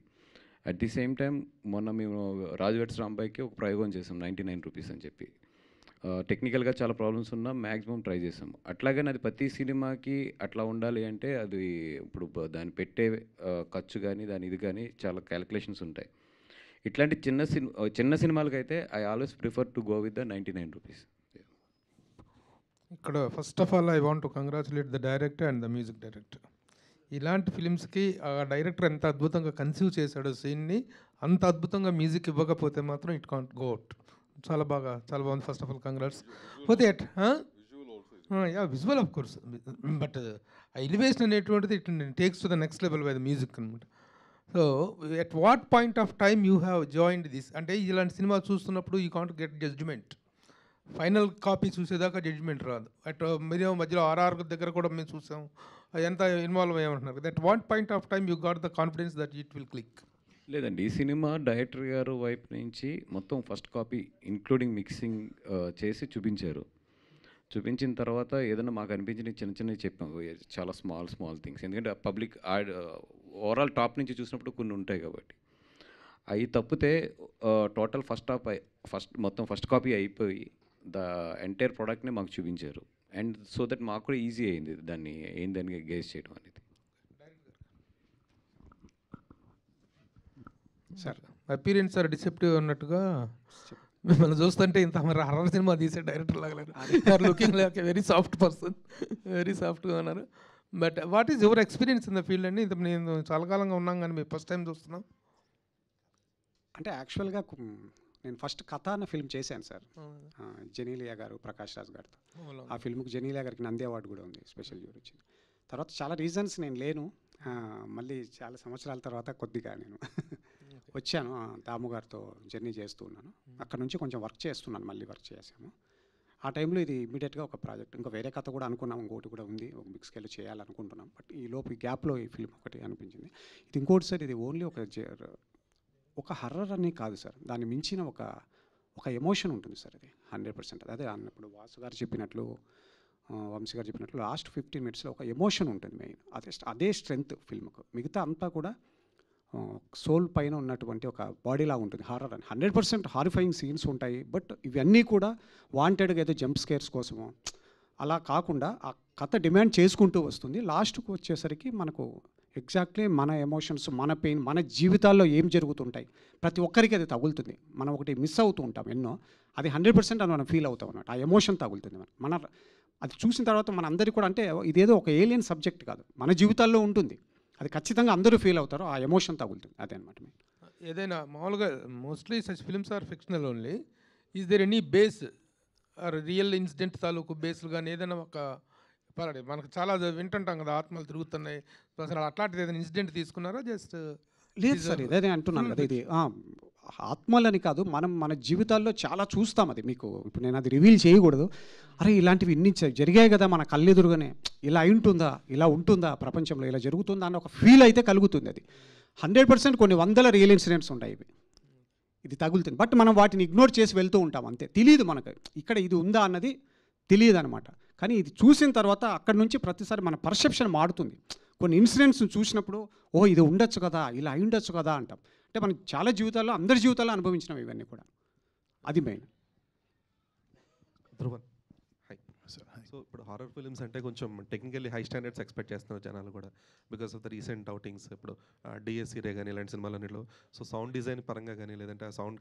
S20: At the same time మొన్న మేము రాజు వెడ్స్ రాంబాయ్కి ఒక ప్రయోగం చేసాం 99 రూపీస్ అని చెప్పి. టెక్నికల్గా చాలా ప్రాబ్లమ్స్ ఉన్నా మ్యాక్సిమం ట్రై చేసాం. అట్లాగని అది ప్రతి సినిమాకి అట్లా ఉండాలి అంటే అది ఇప్పుడు దాన్ని పెట్టే ఖర్చు కానీ దాని ఇది కానీ చాలా క్యాలిక్యులేషన్స్ ఉంటాయి. ఇట్లాంటి చిన్న సినిమాలకైతే I always prefer to go with the 99 rupees.
S22: ఇక్కడ first of all I want to congratulate the director and the music director. ఇలాంటి ఫిలిమ్స్కి ఆ డైరెక్టర్ ఎంత అద్భుతంగా కన్సీవ్ చేశాడో సీన్ని, అంత అద్భుతంగా మ్యూజిక్ ఇవ్వకపోతే మాత్రం ఇట్ కాంట్ గో అవుట్. చాలా బాగుంది. First of all congrats. పోతే visual of course, but elevation అనేటువంటిది it takes to the next level by the music అనమాట. So at what point of time you have joined this? అంటే ఇలాంటి cinema చూస్తున్నప్పుడు you can't get judgement. Final copy చూసేదాకా judgement రాదు. At మీరు మధ్యలో RR దగ్గర కూడా మేము చూసాం, ఎంత ఇన్వాల్వ్ అయ్యామంటున్నారు. That what point of time you got the confidence that it will click?
S20: లేదండి, ఈ సినిమా డైరెక్టర్ గారు వైపు నుంచి మొత్తం ఫస్ట్ కాపీ ఇంక్లూడింగ్ మిక్సింగ్ చేసి చూపించారు. చూపించిన తర్వాత ఏదైనా మాకు అనిపించిన చిన్నవి చెప్పాము, చాలా స్మాల్ థింగ్స్. ఎందుకంటే పబ్లిక్ ఓవరాల్ టాప్ నుంచి చూసినప్పుడు కొన్ని ఉంటాయి కాబట్టి. అవి తప్పితే టోటల్ మొత్తం ఫస్ట్ కాపీ అయిపోయి ద ఎంటైర్ ప్రోడక్ట్ని మాకు చూపించారు. అండ్ సో దట్ మాకు కూడా ఈజీ అయింది దాన్ని ఏందని గెస్ చేయడం అనేది.
S19: సార్
S22: అపీరెన్స్ ఆర్ డిసెప్టివ్ అన్నట్టుగా మిమ్మల్ని చూస్తుంటే ఇంత మరి హర్రర్ సినిమా తీసే డైరెక్టర్ లాగా looking like very soft person, very సాఫ్ట్గా ఉన్నారు. But what is your experience in the field అండి? ఇంత నేను చాలా కాలంగా ఉన్నాం కానీ మేము ఫస్ట్ టైం చూస్తున్నాం.
S19: అంటే యాక్చువల్గా నేను ఫస్ట్ కథ అన్న ఫిల్మ్ చేశాను సార్, జెనీలియా గారు, ప్రకాష్ రాజ్ గారితో. ఆ ఫిల్మ్కి జెనీలియా గారికి నంది అవార్డు కూడా ఉంది, స్పెషల్ జ్యూరీ వచ్చింది. తర్వాత చాలా రీజన్స్ నేను లేను, మళ్ళీ చాలా సంవత్సరాల తర్వాత కొద్దిగా నేను వచ్చాను. దాము గారితో జర్నీ చేస్తూ ఉన్నాను. అక్కడ నుంచి కొంచెం వర్క్ చేస్తున్నాను, మళ్ళీ వర్క్ చేశాను. ఆ టైంలో ఇది ఇమీడియట్గా ఒక ప్రాజెక్ట్, ఇంకా వేరే కథ కూడా అనుకున్నాం, ఇంకోటి కూడా ఉంది, ఒక బిగ్ స్కేల్లో చేయాలనుకుంటున్నాం. బట్ ఈ లోపు ఈ గ్యాప్లో ఈ ఫిల్మ్ ఒకటి అనిపించింది. ఇది ఇంకోటి సార్, ఇది ఓన్లీ ఒక హర్రర్ అనే కాదు సార్, దాన్ని మించిన ఒక ఎమోషన్ ఉంటుంది సార్. అది 100%. అదే అన్నప్పుడు వాసు గారు చెప్పినట్లు, వంశీ గారు చెప్పినట్లు లాస్ట్ 15 minutesలో ఒక ఎమోషన్ ఉంటుంది మెయిన్. అదే స్ట్రెంగ్త్ ఫిల్మ్కు. మిగతా అంతా కూడా సోల్ పైన ఉన్నటువంటి ఒక బాడీలా ఉంటుంది హారర్ అని. 100% హారిఫైయింగ్ సీన్స్ ఉంటాయి. బట్ ఇవన్నీ కూడా వాంటెడ్గా ఏదో జంప్ స్కేర్స్ కోసమో అలా కాకుండా ఆ కథ డిమాండ్ చేసుకుంటూ వస్తుంది. లాస్ట్కు వచ్చేసరికి మనకు ఎగ్జాక్ట్లీ మన ఎమోషన్స్, మన పెయిన్, మన జీవితాల్లో ఏం జరుగుతుంటాయి ప్రతి ఒక్కరికి అది తగులుతుంది. మనం ఒకటి మిస్ అవుతూ ఉంటాం ఎన్నో, అది 100% అని మనం ఫీల్ అవుతాం అన్నమాట. ఆ ఎమోషన్ తగులుతుంది మన అది చూసిన తర్వాత మన అందరికీ కూడా, అంటే ఇదేదో ఒక ఏలియన్ సబ్జెక్ట్ కాదు, మన జీవితాల్లో ఉంటుంది. అది ఖచ్చితంగా అందరూ ఫీల్ అవుతారు, ఆ ఎమోషన్ తగులుతుంది. అదే అనమాట.
S22: ఏదైనా మామూలుగా mostly such films are fictional only. Is there any base or real incident తాలూకు బేస్లు కానీ ఏదైనా ఒక పర్వాలేదు, మనకు చాలా వింటుంటాం కదా, ఆత్మలు తిరుగుతున్నాయి, అసలు అట్లాంటిది ఏదైనా ఇన్సిడెంట్ తీసుకున్నారా? జస్ట్
S19: లేదు సార్, ఇదే అంటున్నాను కదా, ఇది ఆత్మలని కాదు, మనం మన జీవితాల్లో చాలా చూస్తాం. అది మీకు ఇప్పుడు నేను అది రివీల్ చేయకూడదు. అరే ఇలాంటివి ఇన్ని జరిగాయి కదా మన కళ్ళెదురుగానే, ఇలా ఉంటుందా, ఇలా ఉంటుందా ప్రపంచంలో, ఇలా జరుగుతుందా అన్న ఒక ఫీల్ అయితే కలుగుతుంది. అది 100% కొన్ని వందల రియల్ ఇన్సిడెంట్స్ ఉంటాయి, ఇది తగులుతుంది. బట్ మనం వాటిని ఇగ్నోర్ చేసి వెళ్తూ ఉంటాం అంతే. తెలియదు మనకు ఇక్కడ ఇది ఉందా అన్నది తెలియదు అనమాట. కానీ ఇది చూసిన తర్వాత అక్కడ నుంచి ప్రతిసారి మన పర్సెప్షన్ మారుతుంది. కొన్ని ఇన్సిడెంట్స్ని చూసినప్పుడు ఓ ఇది ఉండొచ్చు కదా, ఇలా అయి ఉండొచ్చు కదా అంటాం. అంటే మనం చాలా జీవితాల్లో, అందరి జీవితాల్లో అనుభవించినాం ఇవన్నీ కూడా. అది మెయిన్.
S7: ధ్రువన్ హై సో ఇప్పుడు హారర్ ఫిల్మ్స్ అంటే కొంచెం టెక్నికల్లీ హై స్టాండర్డ్స్ ఎక్స్పెక్ట్ చేస్తున్నారు జనాలు కూడా, because of the recent outings. ఇప్పుడు డిఎస్సీ రే కానీ ఇలాంటి సినిమాలన్నిలో సో సౌండ్ డిజైన్ పరంగా కానీ లేదంటే సౌండ్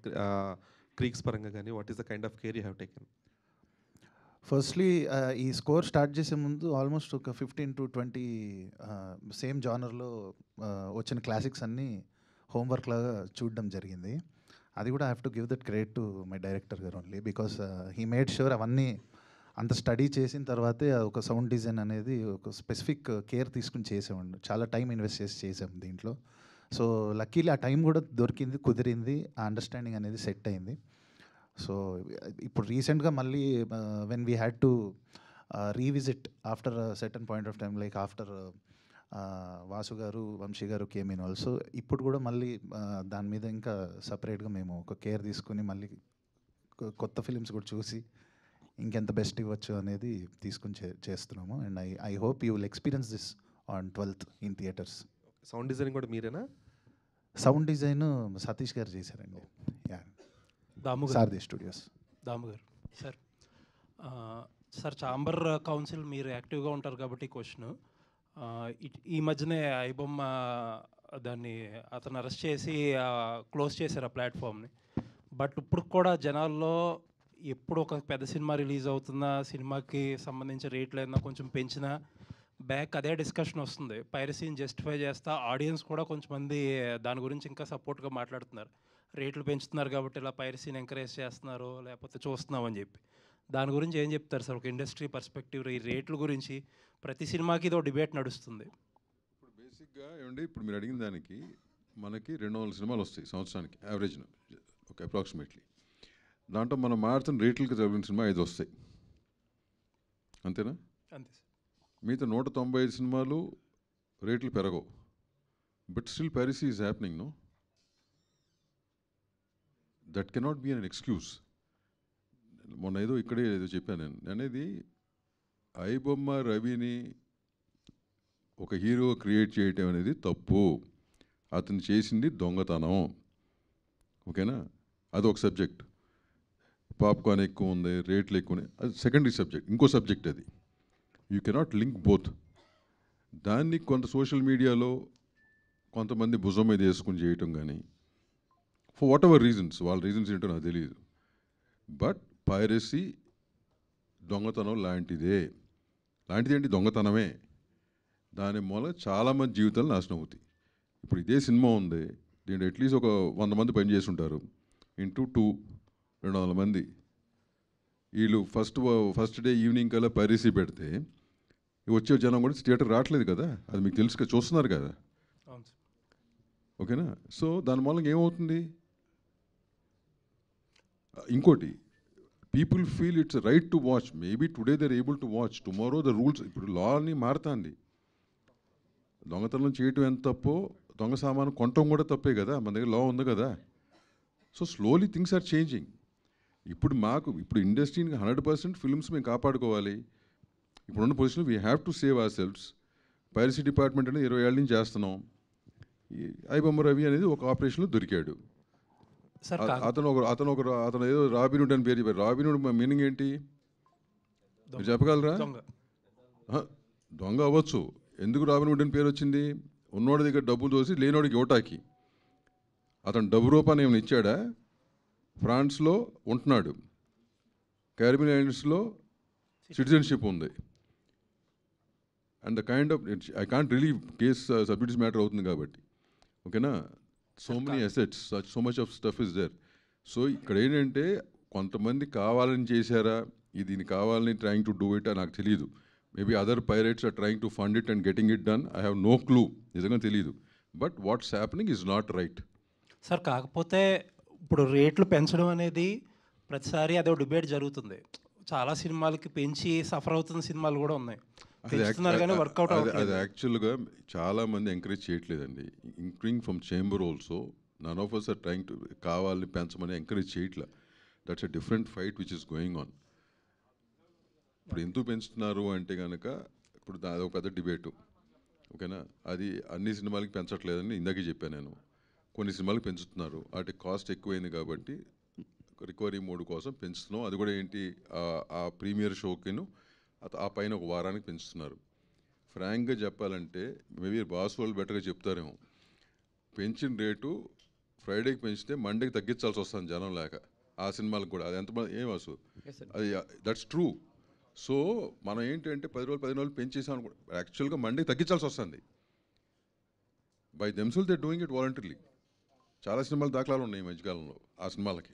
S7: క్రీక్స్ పరంగా కానీ what is the kind of care you have taken?
S16: Firstly ఈ స్కోర్ స్టార్ట్ చేసే ముందు ఆల్మోస్ట్ ఒక 15 to 20 సేమ్ జానర్లో వచ్చిన క్లాసిక్స్ అన్నీ హోంవర్క్ లాగా చూడడం జరిగింది. అది కూడా I have to give that credit to my director గారు only, because he made sure అవన్నీ అంత స్టడీ చేసిన తర్వాతే ఒక సౌండ్ డిజైన్ అనేది ఒక స్పెసిఫిక్ కేర్ తీసుకుని చేసేవాడు. చాలా టైం ఇన్వెస్ట్ చేసి చేసాం దీంట్లో. సో లక్కీలీ ఆ టైం కూడా దొరికింది, కుదిరింది, ఆ అండర్స్టాండింగ్ అనేది సెట్ అయింది. సో ఇప్పుడు రీసెంట్గా మళ్ళీ when we had to revisit after certain point of time, like after Vasu గారు, వంశీ గారు కేమ్ ఇన్ ఆల్సో, ఇప్పుడు కూడా మళ్ళీ దాని మీద ఇంకా సపరేట్గా మేము ఒక కేర్ తీసుకుని మళ్ళీ కొత్త ఫిలిమ్స్ కూడా చూసి ఇంకెంత బెస్ట్ ఇవ్వచ్చు అనేది తీసుకుని చేస్తున్నాము. And I hope you will experience this on 12th in theatres.
S7: Sound design కూడా మీరేనా?
S16: సౌండ్ డిజైన్ సతీష్ గారు చేశారండి. యా, సారథి స్టూడియోస్.
S2: దాము గారు సార్, సార్ ఛాంబర్ కౌన్సిల్ మీరు యాక్టివ్గా ఉంటారు కాబట్టి క్వశ్చన్, ఈ మధ్యనే ఐబొమ్మ దాన్ని అతను అరెస్ట్ చేసి క్లోజ్ చేశారు ఆ ప్లాట్ఫామ్ని. బట్ ఇప్పుడు కూడా జనాల్లో ఎప్పుడు ఒక పెద్ద సినిమా రిలీజ్ అవుతున్నా, సినిమాకి సంబంధించిన రేట్లు ఏదైనా కొంచెం పెంచినా బ్యాక్ అదే డిస్కషన్ వస్తుంది. పైరసీని జస్టిఫై చేస్తా ఆడియన్స్ కూడా కొంచెంమంది దాని గురించి ఇంకా సపోర్ట్గా మాట్లాడుతున్నారు. రేట్లు పెంచుతున్నారు కాబట్టి ఇలా పైరసీని ఎంకరేజ్ చేస్తున్నారు, లేకపోతే చూస్తున్నామని చెప్పి. దాని గురించి ఏం చెప్తారు సార్ ఒక ఇండస్ట్రీ పర్స్పెక్టివ్? ఈ రేట్ల గురించి ప్రతి సినిమాకి ఇదో డిబేట్ నడుస్తుంది.
S4: ఇప్పుడు బేసిక్గా ఏమండి, ఇప్పుడు మీరు అడిగిన దానికి మనకి 200 సినిమాలు వస్తాయి సంవత్సరానికి యావరేజ్న, ఒక అప్రాక్సిమేట్లీ. దాంట్లో మనం మారుతున్న రేట్లకి చదివిన సినిమా 5 వస్తాయి, అంతేనా?
S2: అంతే సార్.
S4: మిగతా 195 సినిమాలు రేట్లు పెరగవు. But still piracy is happening, no? That cannot be un excuse. మొన్న ఏదో ఇక్కడే ఏదో చెప్పాను నేను అనేది, ఐబొమ్మ రవిని ఒక హీరో క్రియేట్ చేయటం అనేది తప్పు. అతను చేసింది దొంగతనం, ఓకేనా? అదొక సబ్జెక్ట్. పాప్కార్న్ ఎక్కువ ఉంది, రేట్లు ఎక్కువ ఉన్నాయి, అది సెకండరీ సబ్జెక్ట్, ఇంకో సబ్జెక్ట్ అది. You cannot link both. దాన్ని కొంత సోషల్ మీడియాలో కొంతమంది భుజం మీద వేసుకుని చేయటం కానీ, ఫర్ వాట్ ఎవర్ రీజన్స్, వాళ్ళ రీజన్స్ ఏంటో నాకు తెలియదు. బట్ పైరసీ దొంగతనం లాంటిదే. లాంటిది ఏంటి? దొంగతనమే. దాని మూల చాలామంది జీవితాలు నాశనం అవుతాయి. ఇప్పుడు ఇదే సినిమా ఉంది, దీంట్లో అట్లీస్ట్ ఒక 100 మంది పనిచేసి ఉంటారు, ఇంటూ 200 మంది. వీళ్ళు ఫస్ట్ డే ఈవినింగ్ కల్లా పైరసీ పెడితే వచ్చే జనం కూడా థియేటర్ రావట్లేదు కదా, అది మీకు తెలుసు కదా, చూస్తున్నారు కదా. ఓకేనా? సో దాని మూలంగా ఏమవుతుంది? ఇంకోటి, people feel it's right to watch. Maybe today they are able to watch, tomorrow the rules. ఇప్పుడు లా అని మారుతుంది. దొంగతనం చేయటం ఎంత తప్పో దొంగ సామాను కొనటం కూడా తప్పే కదా, మన దగ్గర లా ఉంది కదా. So slowly things are changing. ఇప్పుడు ఇండస్ట్రీని 100% ఫిల్మ్స్ మేము కాపాడుకోవాలి. ఇప్పుడున్న position we have to save our selves. Piracy department అనేది 20 ఏళ్ళ నుంచి చేస్తున్నాం. ఐబొమ్మ రవి అనేది ఒక ఆపరేషన్లో దొరికాడు. అతను ఏదో రాబిన్హుడ్ అని పేరు చెప్పారు. రాబిన్హుడ్ మీనింగ్ ఏంటి మీరు చెప్పగలరా? దొంగ అవ్వచ్చు. ఎందుకు రాబిన్హుడ్ అని పేరు వచ్చింది? ఉన్నోడి దగ్గర డబ్బులు దోసి లేనోడికి ఇవ్వటానికి. అతను డబ్బు రూపాన్ని ఏమైనా ఇచ్చాడా? ఫ్రాన్స్లో ఉంటున్నాడు, క్యారిబియన్ ఐలాండ్స్లో సిటిజన్షిప్ ఉంది. And the kind of I can't relieve case subjects matter అవుతుంది కాబట్టి. ఓకేనా? So many assets, so much of stuff is there. So ఇక్కడ ఏంటంటే కొంతమంది కావాలని చేశారా, దీన్ని కావాలని ట్రయింగ్ టు డూ ఇట్ అని నాకు తెలియదు. Maybe other pirates are trying to fund it and getting it done. I have no clue, నిజంగా తెలియదు. But what's happening is not right.
S2: Sir కాకపోతే ఇప్పుడు రేట్లు పెంచడం అనేది ప్రతిసారి అదో డిబేట్ జరుగుతుంది. చాలా సినిమాలకి పెంచి సఫర్ అవుతున్న సినిమాలు కూడా ఉన్నాయి.
S4: అది యాక్చువల్గా చాలామంది ఎంకరేజ్ చేయట్లేదండి. Including from chamber also. None of us are trying to కావాలని పెంచమని ఎంకరేజ్ చేయట్లా. That's a different fight which is going on. ఇప్పుడు ఎందుకు పెంచుతున్నారు అంటే కనుక ఇప్పుడు అది ఒక పెద్ద డిబేటు. ఓకేనా? అది అన్ని సినిమాలకి పెంచట్లేదని ఇందాకే చెప్పాను నేను. కొన్ని సినిమాలకు పెంచుతున్నారు, వాటి కాస్ట్ ఎక్కువైంది కాబట్టి రికవరీ మోడ్ కోసం పెంచుతున్నాం. అది కూడా ఏంటి, ఆ ప్రీమియర్ షోకిను ఆ పైన ఒక వారానికి పెంచుతున్నారు. ఫ్రాంక్గా చెప్పాలంటే మేబీ బాస్ వాళ్ళు బెటర్గా చెప్తారేమో. పెంచిన రేటు ఫ్రైడేకి పెంచితే మండేకి తగ్గించాల్సి వస్తుంది జనం లేక. ఆ సినిమాలకు కూడా అది ఎంతమంది ఏం అసలు అది దట్స్ ట్రూ. సో మనం ఏంటంటే 10 రోజులు పెంచేసాం అనుకో, యాక్చువల్గా మండేకి తగ్గించాల్సి వస్తుంది. By themselves they doing it voluntarily. చాలా సినిమాలు దాఖలాలు ఉన్నాయి ఈ మధ్యకాలంలో ఆ సినిమాలకి.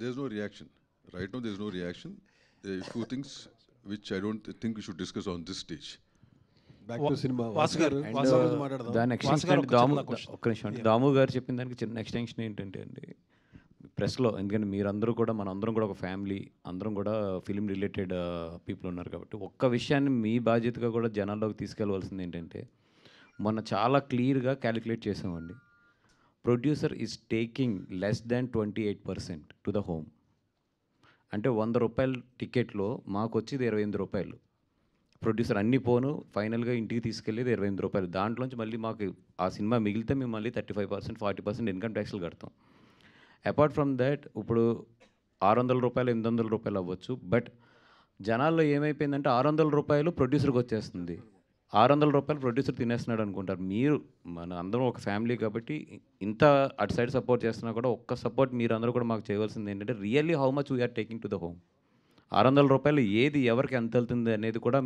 S4: There is no reaction. Right now there is no reaction. There are few things which I don't think we should discuss on this stage.
S3: Back to cinema.
S20: దాని extension ఒక్క నిమిషం అంటే దాము గారు చెప్పిన దానికి చిన్న ఎక్స్టెన్షన్ ఏంటంటే అండి, ప్రెస్లో ఎందుకంటే మీరందరూ కూడా మనందరం కూడా ఒక ఫ్యామిలీ, అందరం కూడా ఫిలిం రిలేటెడ్ పీపుల్ ఉన్నారు కాబట్టి ఒక్క విషయాన్ని మీ బాధ్యతగా కూడా జనాల్లోకి తీసుకెళ్ళవలసింది ఏంటంటే, మొన్న చాలా క్లియర్గా క్యాలిక్యులేట్ చేసామండి. Producer is taking less than 28% to the home. అంటే 100 రూపాయల టికెట్లో మాకు వచ్చేది 28 రూపాయలు. ప్రొడ్యూసర్ అన్ని పోను ఫైనల్గా ఇంటికి తీసుకెళ్ళేది 28 రూపాయలు. దాంట్లోంచి మళ్ళీ మాకు ఆ సినిమా మిగిలితే మేము మళ్ళీ 35%, 40% ఇన్కమ్ ట్యాక్స్లు కడతాం. అపార్ట్ ఫ్రమ్ దాట్ ఇప్పుడు 600 రూపాయలు, 800 రూపాయలు అవ్వచ్చు. బట్ జనాల్లో ఏమైపోయిందంటే 600 రూపాయలు ప్రొడ్యూసర్కి వచ్చేస్తుంది, 600 రూపాయలు ప్రొడ్యూసర్ తినేస్తున్నాడు అనుకుంటారు. మీరు మన అందరం ఒక ఫ్యామిలీ కాబట్టి ఇంత అటు సైడ్ సపోర్ట్ చేస్తున్నా కూడా ఒక్క సపోర్ట్ మీరు అందరూ కూడా మాకు చేయవలసింది ఏంటంటే, really how much we're taking to the home. 600 రూపాయలు ఏది ఎవరికి ఎంత వెళ్తుంది అనేది కూడా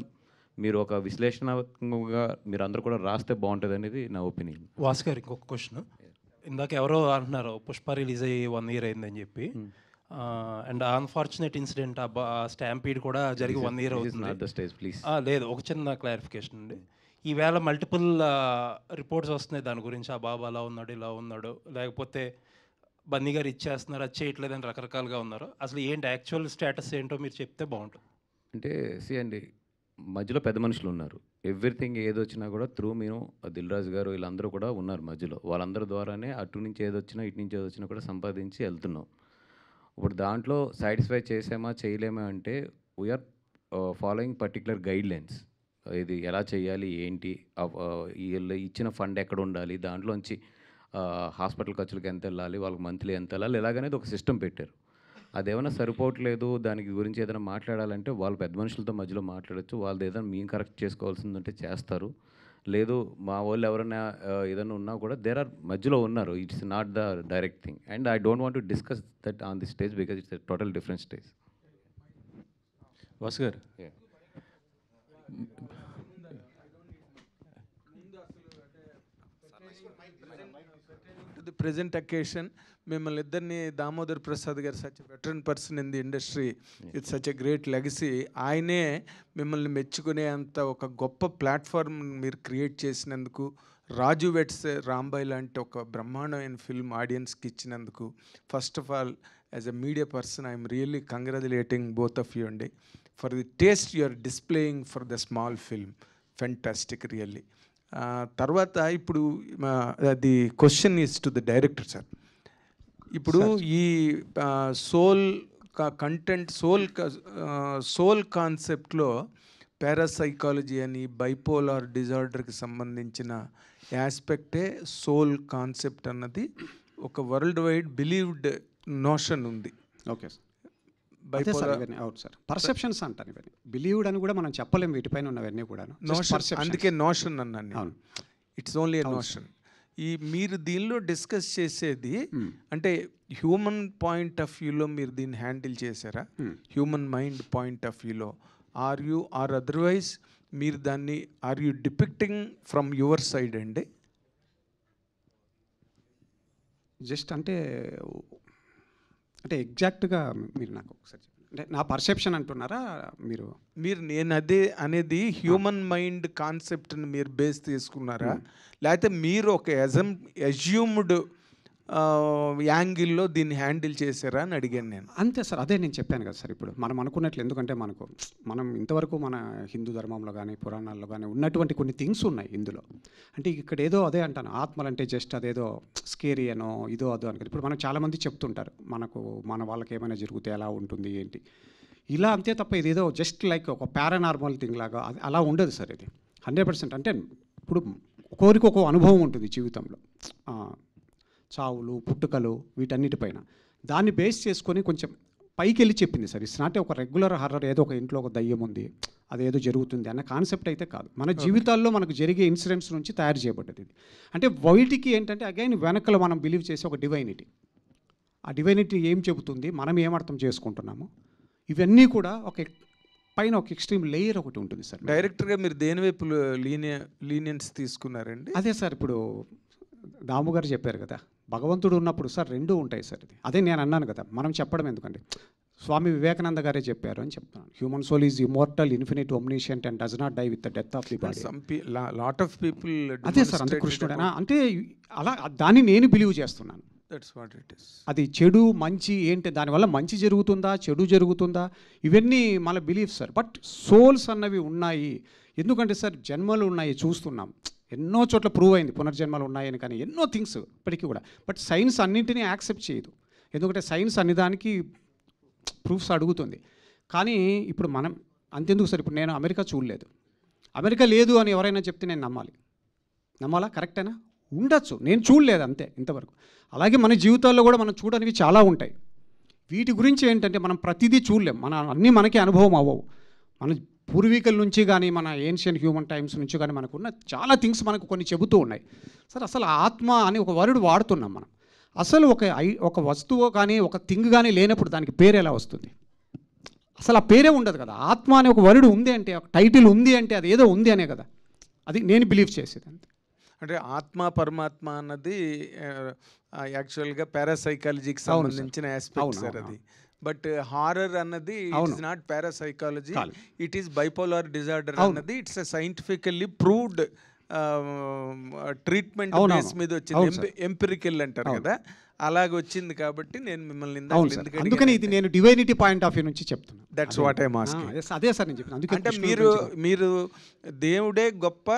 S20: మీరు ఒక విశ్లేషణాత్మకంగా మీరు అందరూ కూడా రాస్తే బాగుంటుంది అనేది నా ఒపీనియన్.
S2: వాసు గారు ఇంకొక క్వశ్చన్. ఇందాక ఎవరో అంటున్నారు పుష్ప రిలీజ్ అయ్యి 1 year అయిందని చెప్పి. అండ్ అన్ఫార్చునేట్ ఇన్సిడెంట్ ఆ స్టాంపీడ్ కూడా జరిగి 1 year అవుతుంది. లేదు, ఒక చిన్న క్లారిఫికేషన్ అండి. ఈవేళ మల్టిపుల్ రిపోర్ట్స్ వస్తున్నాయి దాని గురించి. ఆ బాబు అలా ఉన్నాడు, ఇలా ఉన్నాడు, లేకపోతే బన్నీ గారు ఇచ్చేస్తున్నారు, అది చేయట్లేదని రకరకాలుగా ఉన్నారు. అసలు ఏంటి యాక్చువల్ స్టేటస్ ఏంటో మీరు చెప్తే బాగుంటుంది.
S20: అంటే అండి మధ్యలో పెద్ద మనుషులు ఉన్నారు. ఎవ్రీథింగ్ ఏదొచ్చినా కూడా త్రూ మేము దిల్ రాజు గారు వీళ్ళందరూ కూడా ఉన్నారు మధ్యలో. వాళ్ళందరి ద్వారానే అటు నుంచి ఏదొచ్చినా ఇటు నుంచి ఏదొచ్చినా కూడా సంపాదించి వెళ్తున్నాం. ఇప్పుడు దాంట్లో సాటిస్ఫై చేసామా చేయలేమా అంటే వీఆర్ ఫాలోయింగ్ పర్టికులర్ గైడ్లైన్స్. ఇది ఎలా చేయాలి, ఏంటి, వీళ్ళు ఇచ్చిన ఫండ్ ఎక్కడ ఉండాలి, దాంట్లోంచి హాస్పిటల్ ఖర్చులకు ఎంత వెళ్ళాలి, వాళ్ళకి మంత్లీ ఎంత వెళ్ళాలి, ఇలాగనేది ఒక సిస్టమ్ పెట్టారు. అదేమైనా సరిపోవట్లేదు, దానికి గురించి ఏదైనా మాట్లాడాలంటే వాళ్ళు పెద్ద మనుషులతో మధ్యలో మాట్లాడచ్చు, వాళ్ళది ఏదైనా మేము కరెక్ట్ చేసుకోవాల్సిందంటే చేస్తారు. లేదు మా వాళ్ళు ఎవరైనా ఏదైనా ఉన్నా కూడా దేర్ ఆర్ మధ్యలో ఉన్నారు. It's not the direct thing and I don't want to discuss that on the stage because it's a total different stage.
S6: Vasu గారు,
S8: ది ప్రెజెంట్ అకేషన్ మిమ్మల్ని ఇద్దరిని దామోదర్ ప్రసాద్ గారు such veteran person in the industry with such a great legacy, ఆయనే మిమ్మల్ని మెచ్చుకునే అంత ఒక గొప్ప ప్లాట్ఫామ్ మీరు క్రియేట్ చేసినందుకు, రాజు వెడ్స్ రాంబాయ్ లాంటి ఒక బ్రహ్మాండమైన ఫిల్మ్ ఆడియన్స్కి ఇచ్చినందుకు, first of all as a media person I'm really congratulating both of you అండి for the taste you are displaying for the small film. Fantastic really. తర్వాత ఇప్పుడు the question is to the director sir. ఇప్పుడు ఈ soul content soul కాన్సెప్ట్లో parapsychology అని bipolar డిజార్డర్కి సంబంధించిన యాస్పెక్టే సోల్ కాన్సెప్ట్ అన్నది ఒక వరల్డ్ వైడ్ బిలీవ్డ్ నోషన్ ఉంది.
S19: Okay sir. అవును సార్, పర్సెప్షన్స్ అంటాను ఇవన్నీ. బిలీవ్డ్ అని కూడా మనం చెప్పలేము వీటిపైన ఉన్నవన్నీ కూడా.
S8: అందుకే నోషన్ అన్నాను. అవును, ఇట్స్ ఓన్లీ ఎ నోషన్. ఈ మీరు దీనిలో డిస్కస్ చేసేది అంటే హ్యూమన్ పాయింట్ ఆఫ్ వ్యూలో మీరు దీన్ని హ్యాండిల్ చేశారా? హ్యూమన్ మైండ్ పాయింట్ ఆఫ్ వ్యూలో ఆర్ అదర్వైజ్ మీరు దాన్ని are you depicting from your side అండి?
S19: జస్ట్ అంటే ఎగ్జాక్ట్గా మీరు నాకు ఒకసారి అంటే నా పర్సెప్షన్ అంటున్నారా మీరు?
S8: నేను అదే అనేది హ్యూమన్ మైండ్ కాన్సెప్ట్ని మీరు బేస్ తీసుకున్నారా, లేకపోతే మీరు ఒక అజ్యూమ్డ్ యాంగిల్లో దీన్ని హ్యాండిల్ చేశారా అని అడిగాను నేను.
S19: అంతే సార్, అదే నేను చెప్పాను కదా సార్. ఇప్పుడు మనం అనుకున్నట్లు, ఎందుకంటే మనం ఇంతవరకు మన హిందూ ధర్మంలో కానీ పురాణాల్లో కానీ ఉన్నటువంటి కొన్ని థింగ్స్ ఉన్నాయి ఇందులో. అంటే ఇక్కడ ఏదో అదే అంటాను, ఆత్మలంటే జస్ట్ అదేదో స్కేరీ అనో ఇదో అదో అనుకో. ఇప్పుడు మనం చాలామంది చెప్తుంటారు మన వాళ్ళకి ఏమైనా జరిగితే ఎలా ఉంటుంది ఏంటి ఇలా, అంతే తప్ప ఇదేదో జస్ట్ లైక్ ఒక పారానార్మల్ థింగ్ లాగా అలా ఉండదు సార్. ఇది 100%. అంటే ఇప్పుడు ఒక్కొరికి ఒక అనుభవం ఉంటుంది జీవితంలో, చావులు పుట్టుకలు వీటన్నిటిపైన. దాన్ని బేస్ చేసుకొని కొంచెం పైకి వెళ్ళి చెప్పింది సార్. ఇట్స్ నాట్ ఒక రెగ్యులర్ హర్రర్, ఏదో ఒక ఇంట్లో ఒక దయ్యం ఉంది అదేదో జరుగుతుంది అన్న కాన్సెప్ట్ అయితే కాదు. మన జీవితాల్లో మనకు జరిగే ఇన్సిడెంట్స్ నుంచి తయారు చేయబడ్డది ఇది. అంటే వీటికి ఏంటంటే అగైన్ వెనకల మనం బిలీవ్ చేసే ఒక డివైనిటీ, ఆ డివైనిటీ ఏం చెబుతుంది, మనం ఏం అర్థం చేసుకుంటున్నాము, ఇవన్నీ కూడా ఒక పైన ఒక ఎక్స్ట్రీమ్ లేయర్ ఒకటి ఉంటుంది సార్.
S8: డైరెక్టర్గా మీరు దేని వైపు లీనియన్స్ తీసుకున్నారండి?
S19: అదే సార్, ఇప్పుడు దాము గారు చెప్పారు కదా, భగవంతుడు ఉన్నప్పుడు సార్ రెండూ ఉంటాయి సార్. ఇది అదే నేను అన్నాను కదా, మనం చెప్పడం ఎందుకండి, స్వామి వివేకానంద గారే చెప్పారు అని చెప్తున్నాను. Human soul is immortal, infinite, omniscient and does not die with the death of the body.
S8: Lot of people
S19: అదే సార్, అంతే కృష్ణుడేనా అంటే అలా దాన్ని నేను బిలీవ్ చేస్తున్నాను.
S8: That's what it is.
S19: అది చెడు మంచి ఏంటి, దానివల్ల మంచి జరుగుతుందా చెడు జరుగుతుందా ఇవన్నీ మన బిలీఫ్ సార్. బట్ సోల్స్ అన్నవి ఉన్నాయి. ఎందుకంటే సార్ జన్మలు ఉన్నాయి చూస్తున్నాం, ఎన్నో చోట్ల ప్రూవ్ అయింది పునర్జన్మలు ఉన్నాయని, కానీ ఎన్నో థింగ్స్ ఇప్పటికీ కూడా. బట్ సైన్స్ అన్నింటినీ యాక్సెప్ట్ చేయదు, ఎందుకంటే సైన్స్ అన్ని దానికి ప్రూఫ్స్ అడుగుతుంది. కానీ ఇప్పుడు మనం అంతెందుకు సార్, ఇప్పుడు నేను అమెరికా చూడలేదు, అమెరికా లేదు అని ఎవరైనా చెప్తే నేను నమ్మాలా? కరెక్టేనా? ఉండొచ్చు, నేను చూడలేదు అంతే ఇంతవరకు. అలాగే మన జీవితాల్లో కూడా మనం చూడడానికి చాలా ఉంటాయి. వీటి గురించి ఏంటంటే మనం ప్రతిదీ చూడలేం, అన్నీ మనకి అనుభవం అవ్వవు. మన పూర్వీకుల నుంచి కానీ మన ఏన్షియన్ హ్యూమన్ టైమ్స్ నుంచి కానీ మనకున్న చాలా థింగ్స్ మనకు కొన్ని చెబుతూ ఉన్నాయి సార్. అసలు ఆత్మ అని ఒక వర్డ్ వాడుతున్నాం మనం. అసలు ఒక వస్తువు కానీ ఒక థింగ్ కానీ లేనప్పుడు దానికి పేరు ఎలా వస్తుంది? అసలు ఆ పేరే ఉండదు కదా. ఆత్మ అనే ఒక వర్డ్ ఉంది అంటే, ఒక టైటిల్ ఉంది అంటే అది ఏదో ఉంది అనే కదా. అది నేను బిలీవ్ చేసేది అంతే.
S8: అంటే ఆత్మ పరమాత్మ అన్నది యాక్చువల్గా పారాసైకాలజీకి సంబంధించిన ఆస్పెక్ట్ సార్ అది. బట్ హారర్ అన్నది it is not parapsychology, it is bipolar disorder అన్నది it's scientifically proved treatment base మీద వచ్చింది, ఎంపిరికల్ అంటారు కదా, అలాగ వచ్చింది. కాబట్టి నేను మిమ్మల్ని
S19: అందుకని ఇది నేను డివైనిటీ పాయింట్ ఆఫ్ వ్యూ నుంచి చెప్తున్నాను.
S8: That's what I'm asking.
S19: అదే సార్ నేను చెప్పాను.
S8: అంటే మీరు దేవుడే గొప్ప,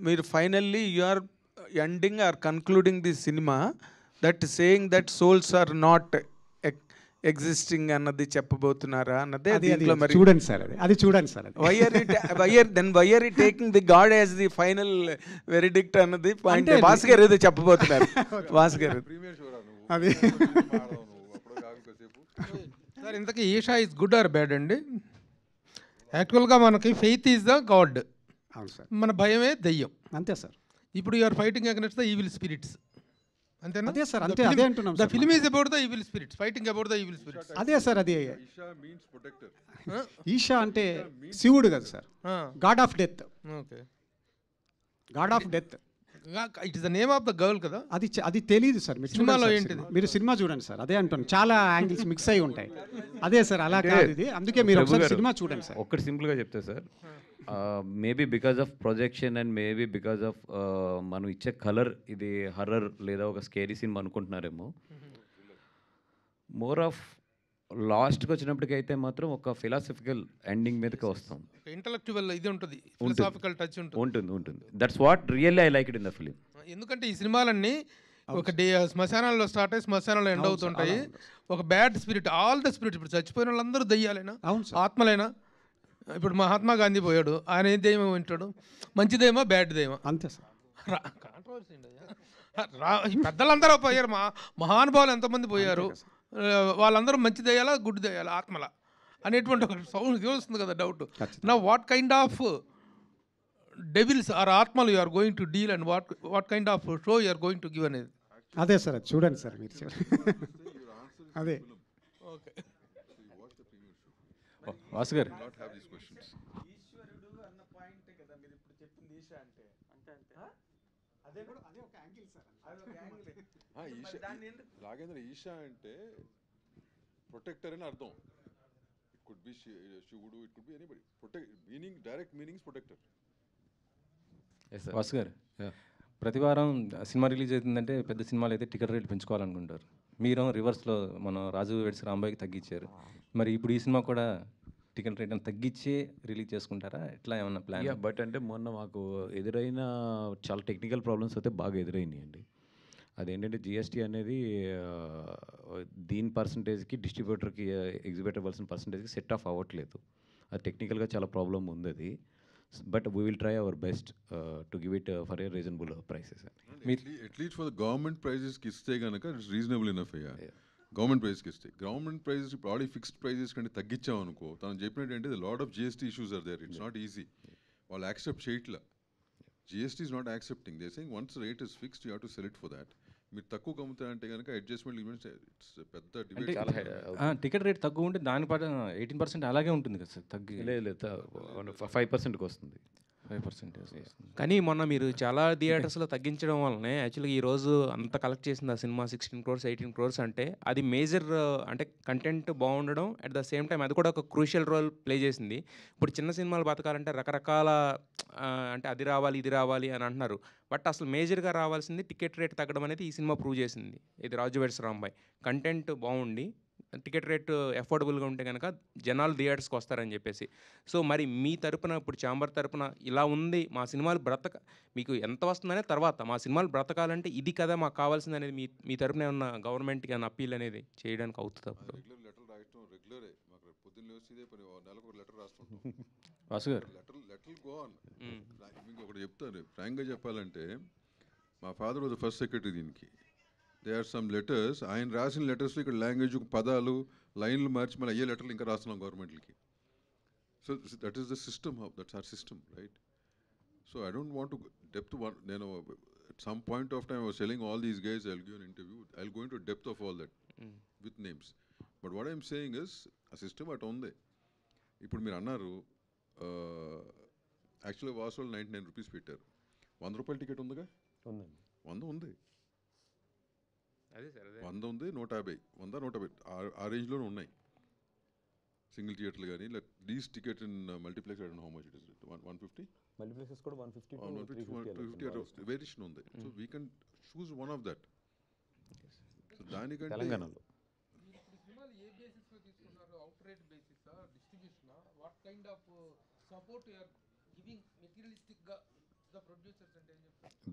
S8: మీరు finally you are ending or concluding the cinema that saying that souls are not existing అన్నది చెప్పబోతున్నారా అన్నదే దీంట్లో. మరి
S19: చూడండి సార్, అది చూడండి sir.
S8: Why are you taking the god as the final verdict అన్నది పాయింట్. వాసు గారు ఏదో చెప్పబోతున్నారు. వాసు గారు
S19: అది
S22: సార్ ఇంతకీ Eesha is good or bad అండి? యాక్చువల్గా మనకి ఫెయిత్ ఈజ్ ద గాడ్.
S19: అవును సార్.
S22: మన భయమే దెయ్యం.
S19: అంతే సార్.
S22: ఇప్పుడు you're fighting against the evil spirits. అంతేనా?
S19: అదే సార్, అంతే అదే అంటున్నాం
S22: the
S19: sir.
S22: Film is about the evil spirits, fighting about the evil spirits.
S19: అదే సార్, అది
S4: ఈషా మీన్స్ ప్రొటెక్టర్.
S19: ఈషా అంటే శివుడు కదా sir, god of death.
S22: Okay,
S19: god of death.
S22: It is the name of the girl కదా.
S19: అది తెలియదు sir. మీరు
S22: సినిమాలో
S19: చూడండి
S22: ఏంటిది?
S19: మీరు సినిమా చూడండి సార్, అదే అంటున్నాను. చాలా యాంగిల్స్ మిక్స్ అయి ఉంటాయి. అదే సార్, అలా కాదు ఇది. అందుకే మీరు ఒకసారి సినిమా చూడండి సార్.
S20: ఒక్కటి సింపుల్గా చెప్తే sir, maybe because of projection and maybe because of మనం ఇచ్చే కలర్ ఇది హర్రర్ లేదా ఒక స్కేరీ సినిమా అనుకుంటున్నారేమో. మోర్ ఆఫ్ లాస్ట్కి వచ్చినప్పటికైతే మాత్రం ఒక ఫిలాసఫికల్ ఎండింగ్ మీదకి వస్తాం.
S22: ఇంటలెక్చువల్ ఇది ఉంటుంది, ఫిలాసాఫికల్ టచ్
S20: ఉంటుంది. That's what really I like it in the film.
S22: ఎందుకంటే ఈ సినిమాలన్నీ ఒక శ్మశానాల్లో స్టార్ట్ అయ్యి శ్మశానంలో ఎండ్ అవుతుంటాయి. ఒక bad spirit, all the spirit, ఇప్పుడు చచ్చిపోయిన వాళ్ళందరూ దయ్యాలైనా ఆత్మలైనా. ఇప్పుడు మహాత్మా గాంధీ పోయాడు, ఆయన ఏ దయ్యం వింటాడు? మంచిదేమో బ్యాడ్ దయ్యమో? అంతే సార్. కాంట్రవర్సీ పెద్దలందరూ పోయారు, మహానుభావులు ఎంతమంది పోయారు, వాళ్ళందరూ మంచి దయ్యాలా గుడ్ దయ్యాలా ఆత్మల అనేటువంటి ఒక సౌండ్ వస్తుంది కదా, డౌట్. నా what kind of devils are ఆత్మలు you are going to deal and what kind of show you are going to give అనేది.
S19: అదే సార్, అది చూడండి సార్ మీరు. అదే
S22: ఓకే.
S6: వాసు గారు,
S4: రాఘేంద్ర, ఈషా అంటే ప్రొటెక్టర్ అని అర్థం. ఇట్ కుడ్ బి శివుడు, it could be anybody. Meaning, direct meanings protector.
S6: Vasu గారు, ప్రతి వారం సినిమా రిలీజ్ అవుతుందంటే పెద్ద సినిమాలు అయితే టికెట్ రేట్ పెంచుకోవాలనుకుంటారు. మీరు రివర్స్లో మన రాజు వెడ్స్ రాంబాయికి తగ్గించారు. మరి ఇప్పుడు ఈ సినిమా కూడా టికెట్ రేట్ తగ్గించి రిలీజ్ చేసుకుంటారా? ఎట్లా ఏమన్నా ప్లాన్?
S20: బట్ అంటే మొన్న మాకు ఎదురైన చాలా టెక్నికల్ ప్రాబ్లమ్స్ అయితే బాగా ఎదురైనాయి అండి. అదేంటంటే జిఎస్టీ అనేది దీని పర్సంటేజ్కి డిస్ట్రిబ్యూటర్కి ఎగ్జిబ్యూట్ అవ్వాల్సిన పర్సంటేజ్కి సెట్ ఆఫ్ అవ్వట్లేదు. అది టెక్నికల్గా చాలా ప్రాబ్లం ఉంది అది. But we will try our best to give it for a reasonable prices.
S4: At least for the government ప్రైజెస్కి ఇస్తే కనుక ఇట్స్ రీజనబుల్ ఇనఫ్. అయ్యా గవర్నమెంట్ ప్రైస్కి ఇస్తే, గవర్నమెంట్ ప్రైజెస్ ఇప్పుడు ఆల్రెడీ ఫిక్స్డ్ ప్రైజెస్ కంటే తగ్గించామనుకో, తను చెప్పినట్టు అంటే lot of GST issues are there. It's not easy. వాళ్ళు యాక్సెప్ట్ చేయట్లా. GST is not accepting. They saying once rate is fixed you have to sell it for that. మీరు తక్కువ కమ్ముతారంటే కనుక అడ్జస్ట్మెంట్ ఇట్స్ పెద్ద డిబేట్.
S6: టికెట్ రేట్ తక్కువ ఉంటే దాని పాటు 18% అలాగే ఉంటుంది కదా సార్? తగ్గి
S20: లేదు 5%కి వస్తుంది.
S6: 5%.
S9: కానీ మొన్న మీరు చాలా థియేటర్స్లో తగ్గించడం వల్లనే యాక్చువల్గా ఈరోజు అంత కలెక్ట్ చేసింది ఆ సినిమా 16 crores 18 crores అంటే అది మేజర్, అంటే కంటెంట్ బాగుండడం అట్ ద సేమ్ టైం అది కూడా ఒక క్రూషియల్ రోల్ ప్లే చేసింది. ఇప్పుడు చిన్న సినిమాలు బతకాలంటే రకరకాల అంటే అది రావాలి ఇది రావాలి అని అంటున్నారు. బట్ అసలు మేజర్గా రావాల్సింది టికెట్ రేట్ తగ్గడం అనేది ఈ సినిమా ప్రూవ్ చేసింది. ఇది రాజు వెడ్స్ రాంబాయ్ కంటెంట్ బాగుండి టికెట్ రేట్ అఫోర్డబుల్గా ఉంటే కనుక జనాలు థియేటర్స్కి వస్తారని చెప్పేసి. సో మరి మీ తరపున ఇప్పుడు ఛాంబర్ తరపున ఇలా ఉంది, మా సినిమాలు మీకు ఎంత వస్తుందనే తర్వాత మా సినిమాలు బ్రతకాలంటే ఇది కదా మాకు కావాల్సింది అనేది మీ తరపున ఏమన్నా గవర్నమెంట్కి ఏమన్నా అప్పీల్ అనేది చేయడానికి అవుతుంది? అప్పుడు
S4: లెటర్ రాయటం రెగ్యులరే. మాకు పొద్దున్న వచ్చి పని నెలకు ఒక లెటర్ రాస్తుంటాం.
S6: వాసు గారు,
S4: లెటర్ గో ఆన్. మీకు ఒకటి చెప్తాను ఫ్రాంక్గా చెప్పాలంటే, మా father was the first secretary దీనికి. దే ఆర్ సమ్ లెటర్స్, ఆయన రాసిన లెటర్స్లో ఇక్కడ లాంగ్వేజ్ పదాలు లైన్లు మార్చి మళ్ళీ అయ్యే లెటర్లు ఇంకా రాస్తున్నాం గవర్నమెంట్కి. So that is the system, that's our system, right? So I don't want to depth. నేను at some point of time I was telling all these guys I'll give an interview, I'll go into depth of all that with names. But what I'm saying is a system at ఉంది. ఇప్పుడు మీరు అన్నారు యాక్చువల్గా Vasu 99 rupees పెట్టారు. 100 రూపాయల ticket ఉందిగా? 100 ఉంది. 100 ఉంది, 150, 100, 150 ఆ రేంజ్లోనే ఉన్నాయి సింగిల్ థియేటర్లు. కానీ these ticket in multiplex I don't know how much it is. 150
S6: multiplexes కూడా 150
S4: 250 వేరియేషన్ ఉంది. So we can choose one of that. So దానికంటే
S6: తెలంగాణలో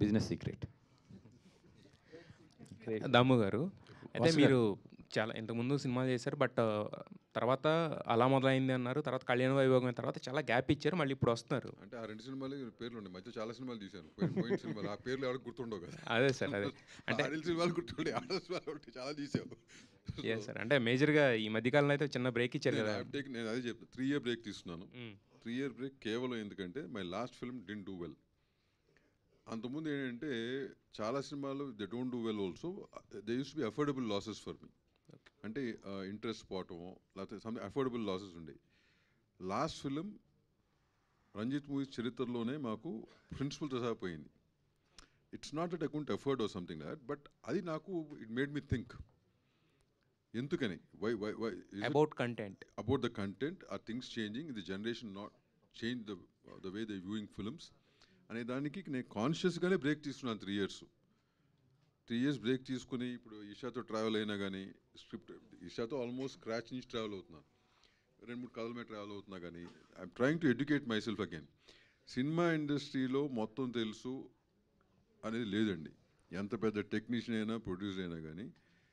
S20: బిజినెస్ సీక్రెట్.
S9: దమ్ము గారు, అయితే మీరు చాలా ఇంతకుముందు సినిమా చేశారు, బట్ తర్వాత అలా మొదలైంది అన్నారు, తర్వాత కళ్యాణ వైభోగం తర్వాత చాలా గ్యాప్ ఇచ్చారు, మళ్ళీ ఇప్పుడు వస్తున్నారు.
S4: అంటే ఆ 2 సినిమాలు పేర్లు ఉన్నాయి, మధ్య చాలా సినిమాలు తీశాను, పోయిన సినిమాలు ఆ పేర్లు ఎవరికి గుర్తుండవు కదా.
S9: అదే సార్, అదే అంటే
S4: ఆడిల్ సినిమాలు గుర్తుండే, ఆడల్ సినిమాలు ఒకటి చాలా తీసావు.
S9: సార్ అంటే మేజర్గా ఈ మధ్యకాలంలో అయితే చిన్న బ్రేక్ ఇచ్చారు కదా.
S4: నేను అదే చెప్తాను, 3 year బ్రేక్ తీసుకున్నాను. 3 year బ్రేక్ కేవలం ఎందుకంటే my last film did do well. అంతకుముందు ఏంటంటే చాలా సినిమాలు they don't do well also, they use be affordable losses for me. అంటే ఇంట్రెస్ట్ పోవటము లేకపోతే సమ్ అఫోర్డబుల్ లాసెస్ ఉండేవి. లాస్ట్ ఫిలిం రంజిత్ మూవీస్ చరిత్రలోనే మాకు ప్రిన్సిపల్తో సహా పోయింది. It's not that I couldn't afford or something like that, but అది నాకు ఇట్ మేడ్ మీ థింక్ ఎందుకని why
S9: about the
S4: content or things changing, the generation not change the way they viewing films అనే దానికి నేను కాన్షియస్గానే break తీసుకున్నాను. 3 years break తీసుకుని ఇప్పుడు ఈషాతో travel అయినా కానీ, స్క్రిప్ట్ ఈషాతో ఆల్మోస్ట్ స్క్రాచ్ నుంచి ట్రావెల్ అవుతున్నాను, 2-3 కథల మీద ట్రావెల్ అవుతున్నా కానీ I'm trying to educate my self again. Cinema ఇండస్ట్రీలో మొత్తం తెలుసు అనేది లేదండి. ఎంత పెద్ద టెక్నీషియన్ అయినా ప్రొడ్యూసర్ అయినా కానీ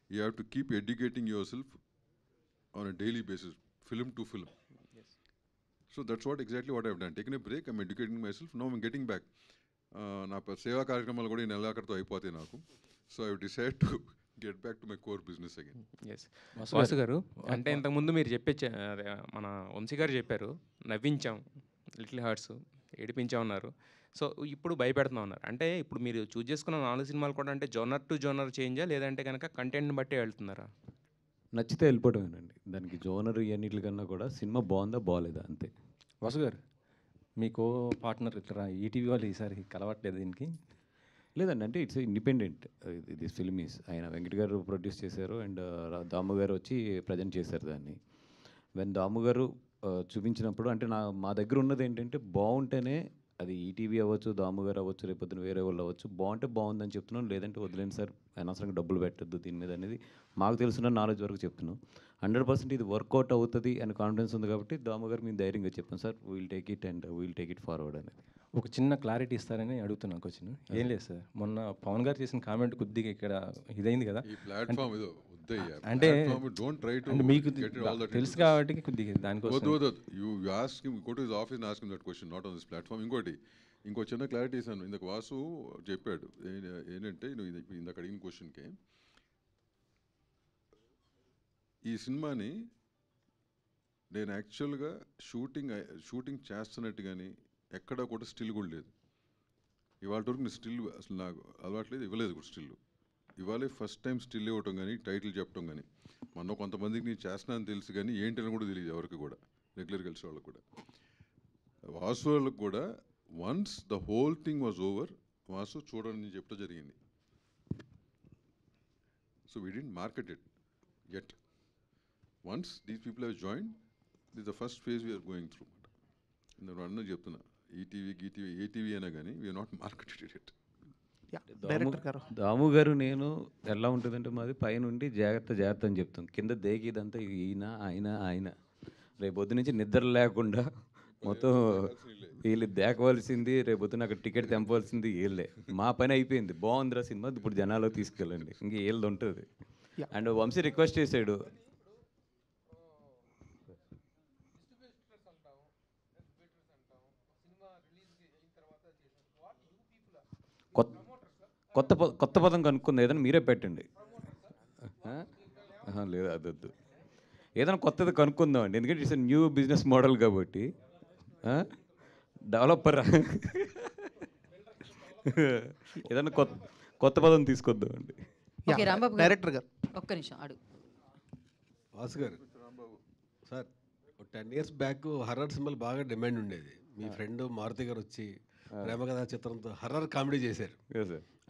S4: you have to keep educating your self on a daily basis, film to film. So that's what exactly what I've done, taken a break, I'm educating my self, now I'm getting back. నా సేవా కార్యక్రమాలు కూడా ఈ నెలాఖరుతో అయిపోతాయి నాకు. So I decide to get back to my core business again.
S9: Vasu గారు అంటే ఇంతకుముందు మీరు మన వంశీ గారు చెప్పారు, నవ్వించాం లిటిల్ హార్ట్స్, ఏడిపించాం అన్నారు. సో ఇప్పుడు భయపెడుతున్నాం అన్నారు. అంటే ఇప్పుడు మీరు చూస్ చేసుకున్న 4 సినిమాలు కూడా అంటే జోనర్ టు జోనర్ చేంజా, లేదంటే కనుక కంటెంట్ని బట్టే వెళ్తున్నారా?
S20: నచ్చితే వెళ్ళిపోవటమేనండి. దానికి జోనర్ ఇవన్నిటికన్నా కూడా సినిమా బాగుందా బాగాలేదా అంతే.
S6: వాసు గారు మీకు పార్ట్నర్ ఇట్లా ఈటీవీ వాళ్ళు ఈసారి కలవట్లేదు దీనికి?
S20: లేదండి, అంటే it's independent this film is. ఆయన వెంకట్ గారు ప్రొడ్యూస్ చేశారు అండ్ దాము గారు వచ్చి ప్రజెంట్ చేశారు దాన్ని. వెన్ దాము గారు చూపించినప్పుడు అంటే మా దగ్గర ఉన్నది ఏంటంటే బాగుంటేనే, అది ఈటీవీ అవ్వచ్చు, దాము గారు అవ్వచ్చు, రేపొద్దున వేరే వాళ్ళు అవ్వచ్చు, బాగుంటే బాగుందని చెప్తున్నాను, లేదంటే వదిలేండి సార్, అనవసరంగా డబ్బులు పెట్టద్దు దీని మీద అనేది మాకు తెలిసిన నాలెడ్జ్ వరకు చెప్తున్నాం. 100% ఇది వర్కౌట్ అవుతుంది అని కాన్ఫిడెన్స్ ఉంది కాబట్టి దాము గారు మేము ధైర్యంగా చెప్పాం, sir we'll take it and we'll take it forward అనేది.
S6: ఒక చిన్న క్లారిటీ ఇస్తారని అడుగుతున్నాను క్వశ్చన్. ఏం లేదు సార్, మొన్న పవన్ గారు చేసిన కామెంట్ కొద్దిగా ఇక్కడ ఇదైంది కదా, అంటే మీకు తెలుసు కాబట్టి కొద్దిగా దానికోసం
S4: ఇంకో చిన్న క్లారిటీ ఇస్తాను. ఇందాక వాసు చెప్పాడు ఏంటంటే ఇందాక అడిగిన క్వశ్చన్కి, ఈ సినిమాని నేను యాక్చువల్గా షూటింగ్ చేస్తున్నట్టు కానీ ఎక్కడా కూడా స్టిల్ కూడా లేదు. ఇవాళ వరకు నేను స్టిల్ అసలు నాకు అలవాట్లేదు, ఇవ్వలేదు కూడా స్టిల్. ఇవాళే ఫస్ట్ టైం స్టిల్ ఇవ్వటం కానీ టైటిల్ చెప్పడం కానీ. మొన్న కొంతమందికి నేను చేస్తున్నానని తెలుసు కానీ ఏంటని కూడా తెలియదు ఎవరికి కూడా, రెగ్యులర్ కలిసి వాళ్ళకి కూడా. వాసు వాళ్ళకి కూడా once the whole thing was over, Vasu చూడని చెప్పడం జరిగింది. So we didn't market it yet. Once these people have joined, this is the first phase we are going through. నేను అన్న చెప్తున్నా, ఈటీవీ ఏటీవీ అయినా కానీ వీఆర్ నాట్ మార్కెటెడ్ ఇట్.
S20: దాము గారు నేను ఎలా ఉంటుందంటే మాది పైనుండి జాగ్రత్త అని చెప్తాం, కింద దేకిదంతా ఆయన రేపొద్దు నుంచి నిద్ర లేకుండా మొత్తం వీళ్ళు దేకవలసింది, రేపొద్దున అక్కడ టికెట్ తెంపవలసింది వీళ్ళే. మా పని అయిపోయింది, బాగుందిరా సినిమా, ఇప్పుడు జనాల్లో తీసుకెళ్ళండి, ఇంక వీళ్ళది ఉంటుంది. అండ్ వంశీ రిక్వెస్ట్ చేశాడు, కొత్త పదం కనుక్కుంది, ఏదైనా మీరే పెట్టండి. లేదు అదొద్దు, ఏదైనా కొత్తది కనుక్కుందామండి, ఎందుకంటే ఇట్స్ న్యూ బిజినెస్ మోడల్ కాబట్టి. డెవలపర్ ఏదైనా కొత్త పదం తీసుకొద్దామండి.
S1: డైరెక్టర్ గారు ఒక్క నిమిషం అడుగు.
S10: వాసు గారు సార్, 10 years బ్యాక్ హర్రర్ సినిమాలు బాగా డిమాండ్ ఉండేది. మీ ఫ్రెండ్ మారుతి గారు వచ్చి ప్రేమ కథా చిత్రంతో హర్రర్ కామెడీ చేశారు.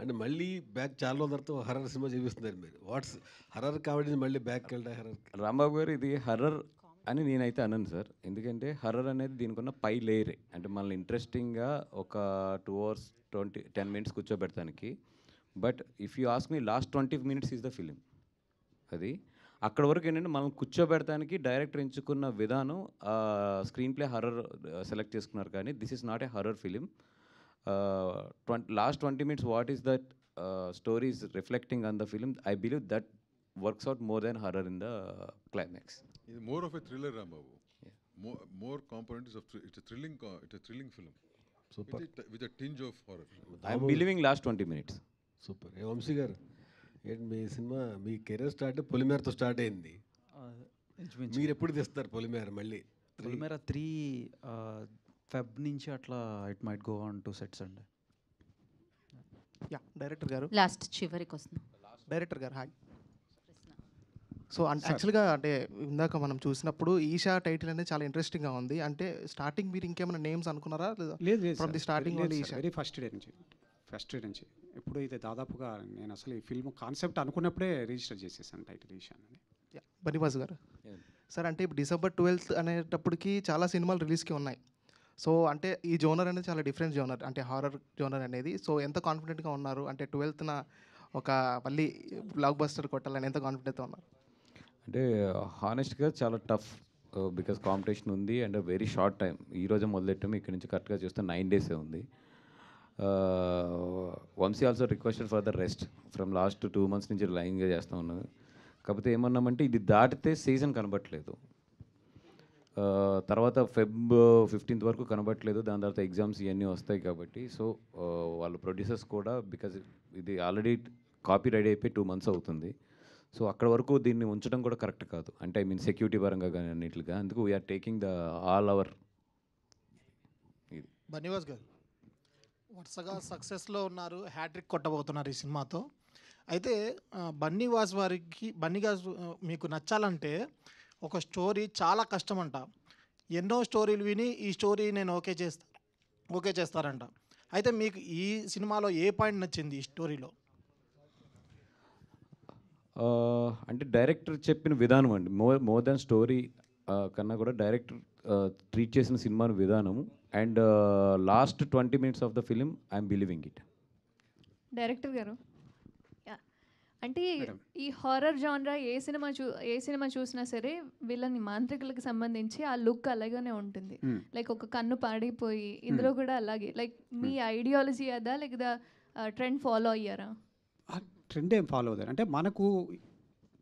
S10: అంటే మళ్ళీ బ్యాక్ చాలా రోజుల తర్వాత హర్రర్ సినిమా చూపిస్తున్నారు మీరు. వాట్స్ హర్రర్ కామెడీ మళ్ళీ బ్యాక్ వెళ్ళా? హర్రర్
S20: రాంబాబు గారు ఇది హర్రర్ అని నేనైతే అనను సార్, ఎందుకంటే హర్రర్ అనేది దీనికి ఉన్న పై లేయరే. అంటే మనల్ని ఇంట్రెస్టింగ్గా ఒక 2 hours 10 minutes కూర్చోబెడతానికి. But if you ask me last 20 minutes is the film. అది అక్కడ వరకు ఏంటంటే మనం కూర్చోబెడతానికి డైరెక్టర్ ఎంచుకున్న విధానం, స్క్రీన్ ప్లే హర్రర్ సెలెక్ట్ చేసుకున్నారు, కానీ this is not a horror film. Last 20 minutes what is that story is reflecting on the film. I believe that works out more than horror in the climax.
S4: ఇది more of a thriller Rambabu. More components of it's a thrilling film.
S3: Super.
S4: With a tinge of horror.
S20: I'm believing last 20 minutes.
S10: Super. Vamshi garu ఏంటి మీ cinema మీ career start పొలిమేరతో start అయింది. మీరు ఎప్పుడు తెస్తారు పొలిమేర మళ్ళీ?
S5: పొలిమేర 3 Feb నుంచి అట్లా it might go on to sets అండి.
S13: యా డైరెక్టర్ గారు
S1: లాస్ట్ చివరికి వస్తున్నాం.
S13: డైరెక్టర్ గారు హాయ్. సో అంటే యాక్చువల్గా అంటే ఇందాక మనం చూసినప్పుడు ఈషా టైటిల్ అనేది చాలా ఇంట్రెస్టింగ్గా ఉంది. అంటే స్టార్టింగ్ మీరు ఇంకేమైనా నేమ్స్ అనుకున్నారా లేదా?
S19: లేదు
S13: from the starting only Eesha.
S19: Very first day నుంచి ఇప్పుడు ఇది దాదాపుగా నేను అసలు ఈ ఫిల్మ్ కాన్సెప్ట్ అనుకున్నప్పుడే రిజిస్టర్ చేసేసాను టైటిల్ ఈషా అని.
S13: బనివాస్ గారు సార్ అంటే ఇప్పుడు December 12th అనేటప్పటికి చాలా సినిమాలు రిలీజ్కి ఉన్నాయి. సో అంటే ఈ జోనర్ అనేది చాలా డిఫరెంట్ జోనర్, అంటే హారర్ జోనర్ అనేది. సో ఎంత కాన్ఫిడెంట్గా ఉన్నారు అంటే 12th ఒక మళ్ళీ బ్లాక్ బస్టర్ కొట్టాలని ఎంత కాన్ఫిడెంట్గా ఉన్నారు?
S20: అంటే హానెస్ట్గా చాలా టఫ్ బికాస్ కాంపిటీషన్ ఉంది అండ్ వెరీ షార్ట్ టైం. ఈరోజు మొదలెట్టాము, ఇక్కడ నుంచి కరెక్ట్గా చూస్తే 9 days ఉంది. Vamsi also requested for the rest from last 2 months నుంచి లైన్గా చేస్తూ ఉన్నాను. కాకపోతే ఏమన్నామంటే ఇది దాటితే సీజన్ కనబట్టలేదు, తర్వాత Feb 15th వరకు కనబట్టలేదు, దాని తర్వాత ఎగ్జామ్స్ ఇవన్నీ వస్తాయి కాబట్టి. సో వాళ్ళ ప్రొడ్యూసర్స్ కూడా బికాజ్ ఇది ఆల్రెడీ కాపీ రెడీ అయిపోయి 2 months అవుతుంది. సో అక్కడ వరకు దీన్ని ఉంచడం కూడా కరెక్ట్ కాదు, అంటే ఐ మీన్ సెక్యూరిటీ పరంగా కానీ అన్నిటిగా. అందుకు we are taking the all our.
S13: Bunny Vas garu వరుసగా సక్సెస్లో ఉన్నారు, హ్యాట్రిక్ కొట్టబోతున్నారు ఈ సినిమాతో. అయితే బన్నీవాస్ మీకు నచ్చాలంటే ఒక స్టోరీ చాలా కష్టమంట. ఎన్నో స్టోరీలు విని ఈ స్టోరీ నేను ఓకే చేస్తారంట. అయితే మీకు ఈ సినిమాలో ఏ పాయింట్ నచ్చింది ఈ స్టోరీలో?
S20: అంటే డైరెక్టర్ చెప్పిన విధానం అండి, మోర్ దాన్ స్టోరీ కన్నా కూడా డైరెక్టర్ ట్రీట్ చేసిన సినిమా విధానం. And last 20 minutes of the film I'm believing it.
S11: Director గారు అంటే ఈ హారర్ జానరా ఏ సినిమా చూసినా సరే వీళ్ళని మాంత్రికులకు సంబంధించి ఆ లుక్ అలాగనే ఉంటుంది. లైక్ ఒక కన్ను పాడైపోయి ఇందులో కూడా అలాగే. లైక్ మీ ఐడియాలజీ అదా లేదా ట్రెండ్ ఫాలో అయ్యారా?
S19: ట్రెండ్ ఏం ఫాలో అవుతారు అంటే మనకు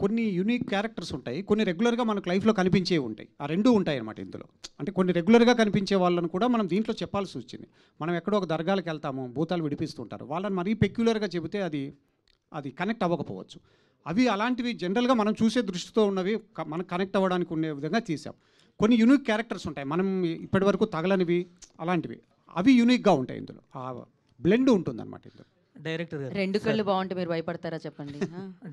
S19: కొన్ని యూనిక్ క్యారెక్టర్స్ ఉంటాయి, కొన్ని రెగ్యులర్గా మనకు లైఫ్లో కనిపించేవి ఉంటాయి. ఆ రెండూ ఉంటాయి అన్నమాట ఇందులో. అంటే కొన్ని రెగ్యులర్గా కనిపించే వాళ్ళని కూడా మనం దీంట్లో చెప్పాల్సి వచ్చింది. మనం ఎక్కడో ఒక దర్గాలకు వెళ్తాము, భూతాలు విడిపిస్తుంటారు, వాళ్ళని మరీ పెక్యులర్గా చెబితే అది కనెక్ట్ అవ్వకపోవచ్చు. అవి అలాంటివి జనరల్గా మనం చూసే దృష్టితో ఉన్నవి మనకు కనెక్ట్ అవ్వడానికి ఉండే విధంగా తీసాం. కొన్ని యూనిక్ క్యారెక్టర్స్ ఉంటాయి మనం ఇప్పటివరకు తగలనివి, అలాంటివి అవి యూనిక్గా ఉంటాయి ఇందులో. ఆ బ్లెండ్ ఉంటుందన్నమాట ఇందులో.
S1: డైరెక్టర్ గారు 2 కళ్ళు బాగుంటే మీరు భయపడతారా చెప్పండి.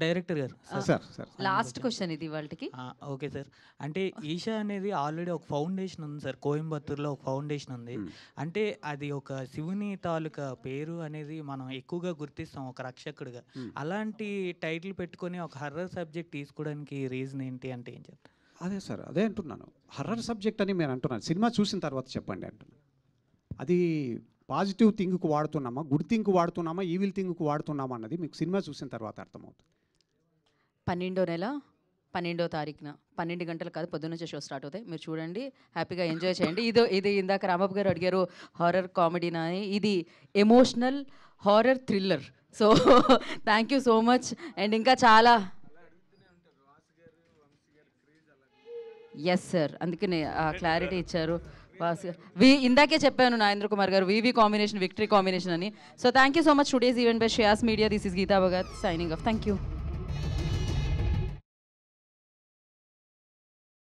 S12: డైరెక్టర్ గారు
S19: సార్
S1: లాస్ట్ క్వశ్చన్ ఇది వాళ్ళకి.
S12: ఓకే సార్, అంటే ఈషా అనేది ఆల్రెడీ ఒక ఫౌండేషన్ ఉంది సార్, కోయంబత్తూర్లో ఒక ఫౌండేషన్ ఉంది. అంటే అది ఒక శివుని తాలూకా పేరు అనేది మనం ఎక్కువగా గుర్తిస్తాం ఒక రక్షకుడిగా. అలాంటి టైటిల్ పెట్టుకొని ఒక హర్రర్ సబ్జెక్ట్ తీసుకోవడానికి రీజన్ ఏంటి అంటే ఏం చెప్తారు?
S19: అదే సార్, అదే అంటున్నాను, హర్రర్ సబ్జెక్ట్ అని నేను అంటున్నాను. సినిమా చూసిన తర్వాత చెప్పండి అంటున్నాను. అది పాజిటివ్ థింగ్కు వాడుతున్నామా, గుడ్ థింగ్కు వాడుతున్నామా, ఈవిల్ థింగ్కు వాడుతున్నామా అన్నది మీకు సినిమా చూసిన తర్వాత అర్థమవుతుంది.
S1: 12వ నెల 12వ తారీఖున 12 గంటలు కాదు, పొద్దున్న నుంచి షో స్టార్ట్ అవుతాయి. మీరు చూడండి, హ్యాపీగా ఎంజాయ్ చేయండి. ఇది ఇందాక రాంబాబు గారు అడిగారు హారర్ కామెడీనా అని, ఇది emotional horror thriller. So thank you so much. And ఇంకా చాలా ఎస్ సార్, అందుకనే క్లారిటీ ఇచ్చారు. ఇందాకే చెప్పాను Nagendra Kumar garu, V V combination victory combination అని. So thank you so much. Today's event by Shreyas media. This is Geetha Bhagat signing off. Thank you.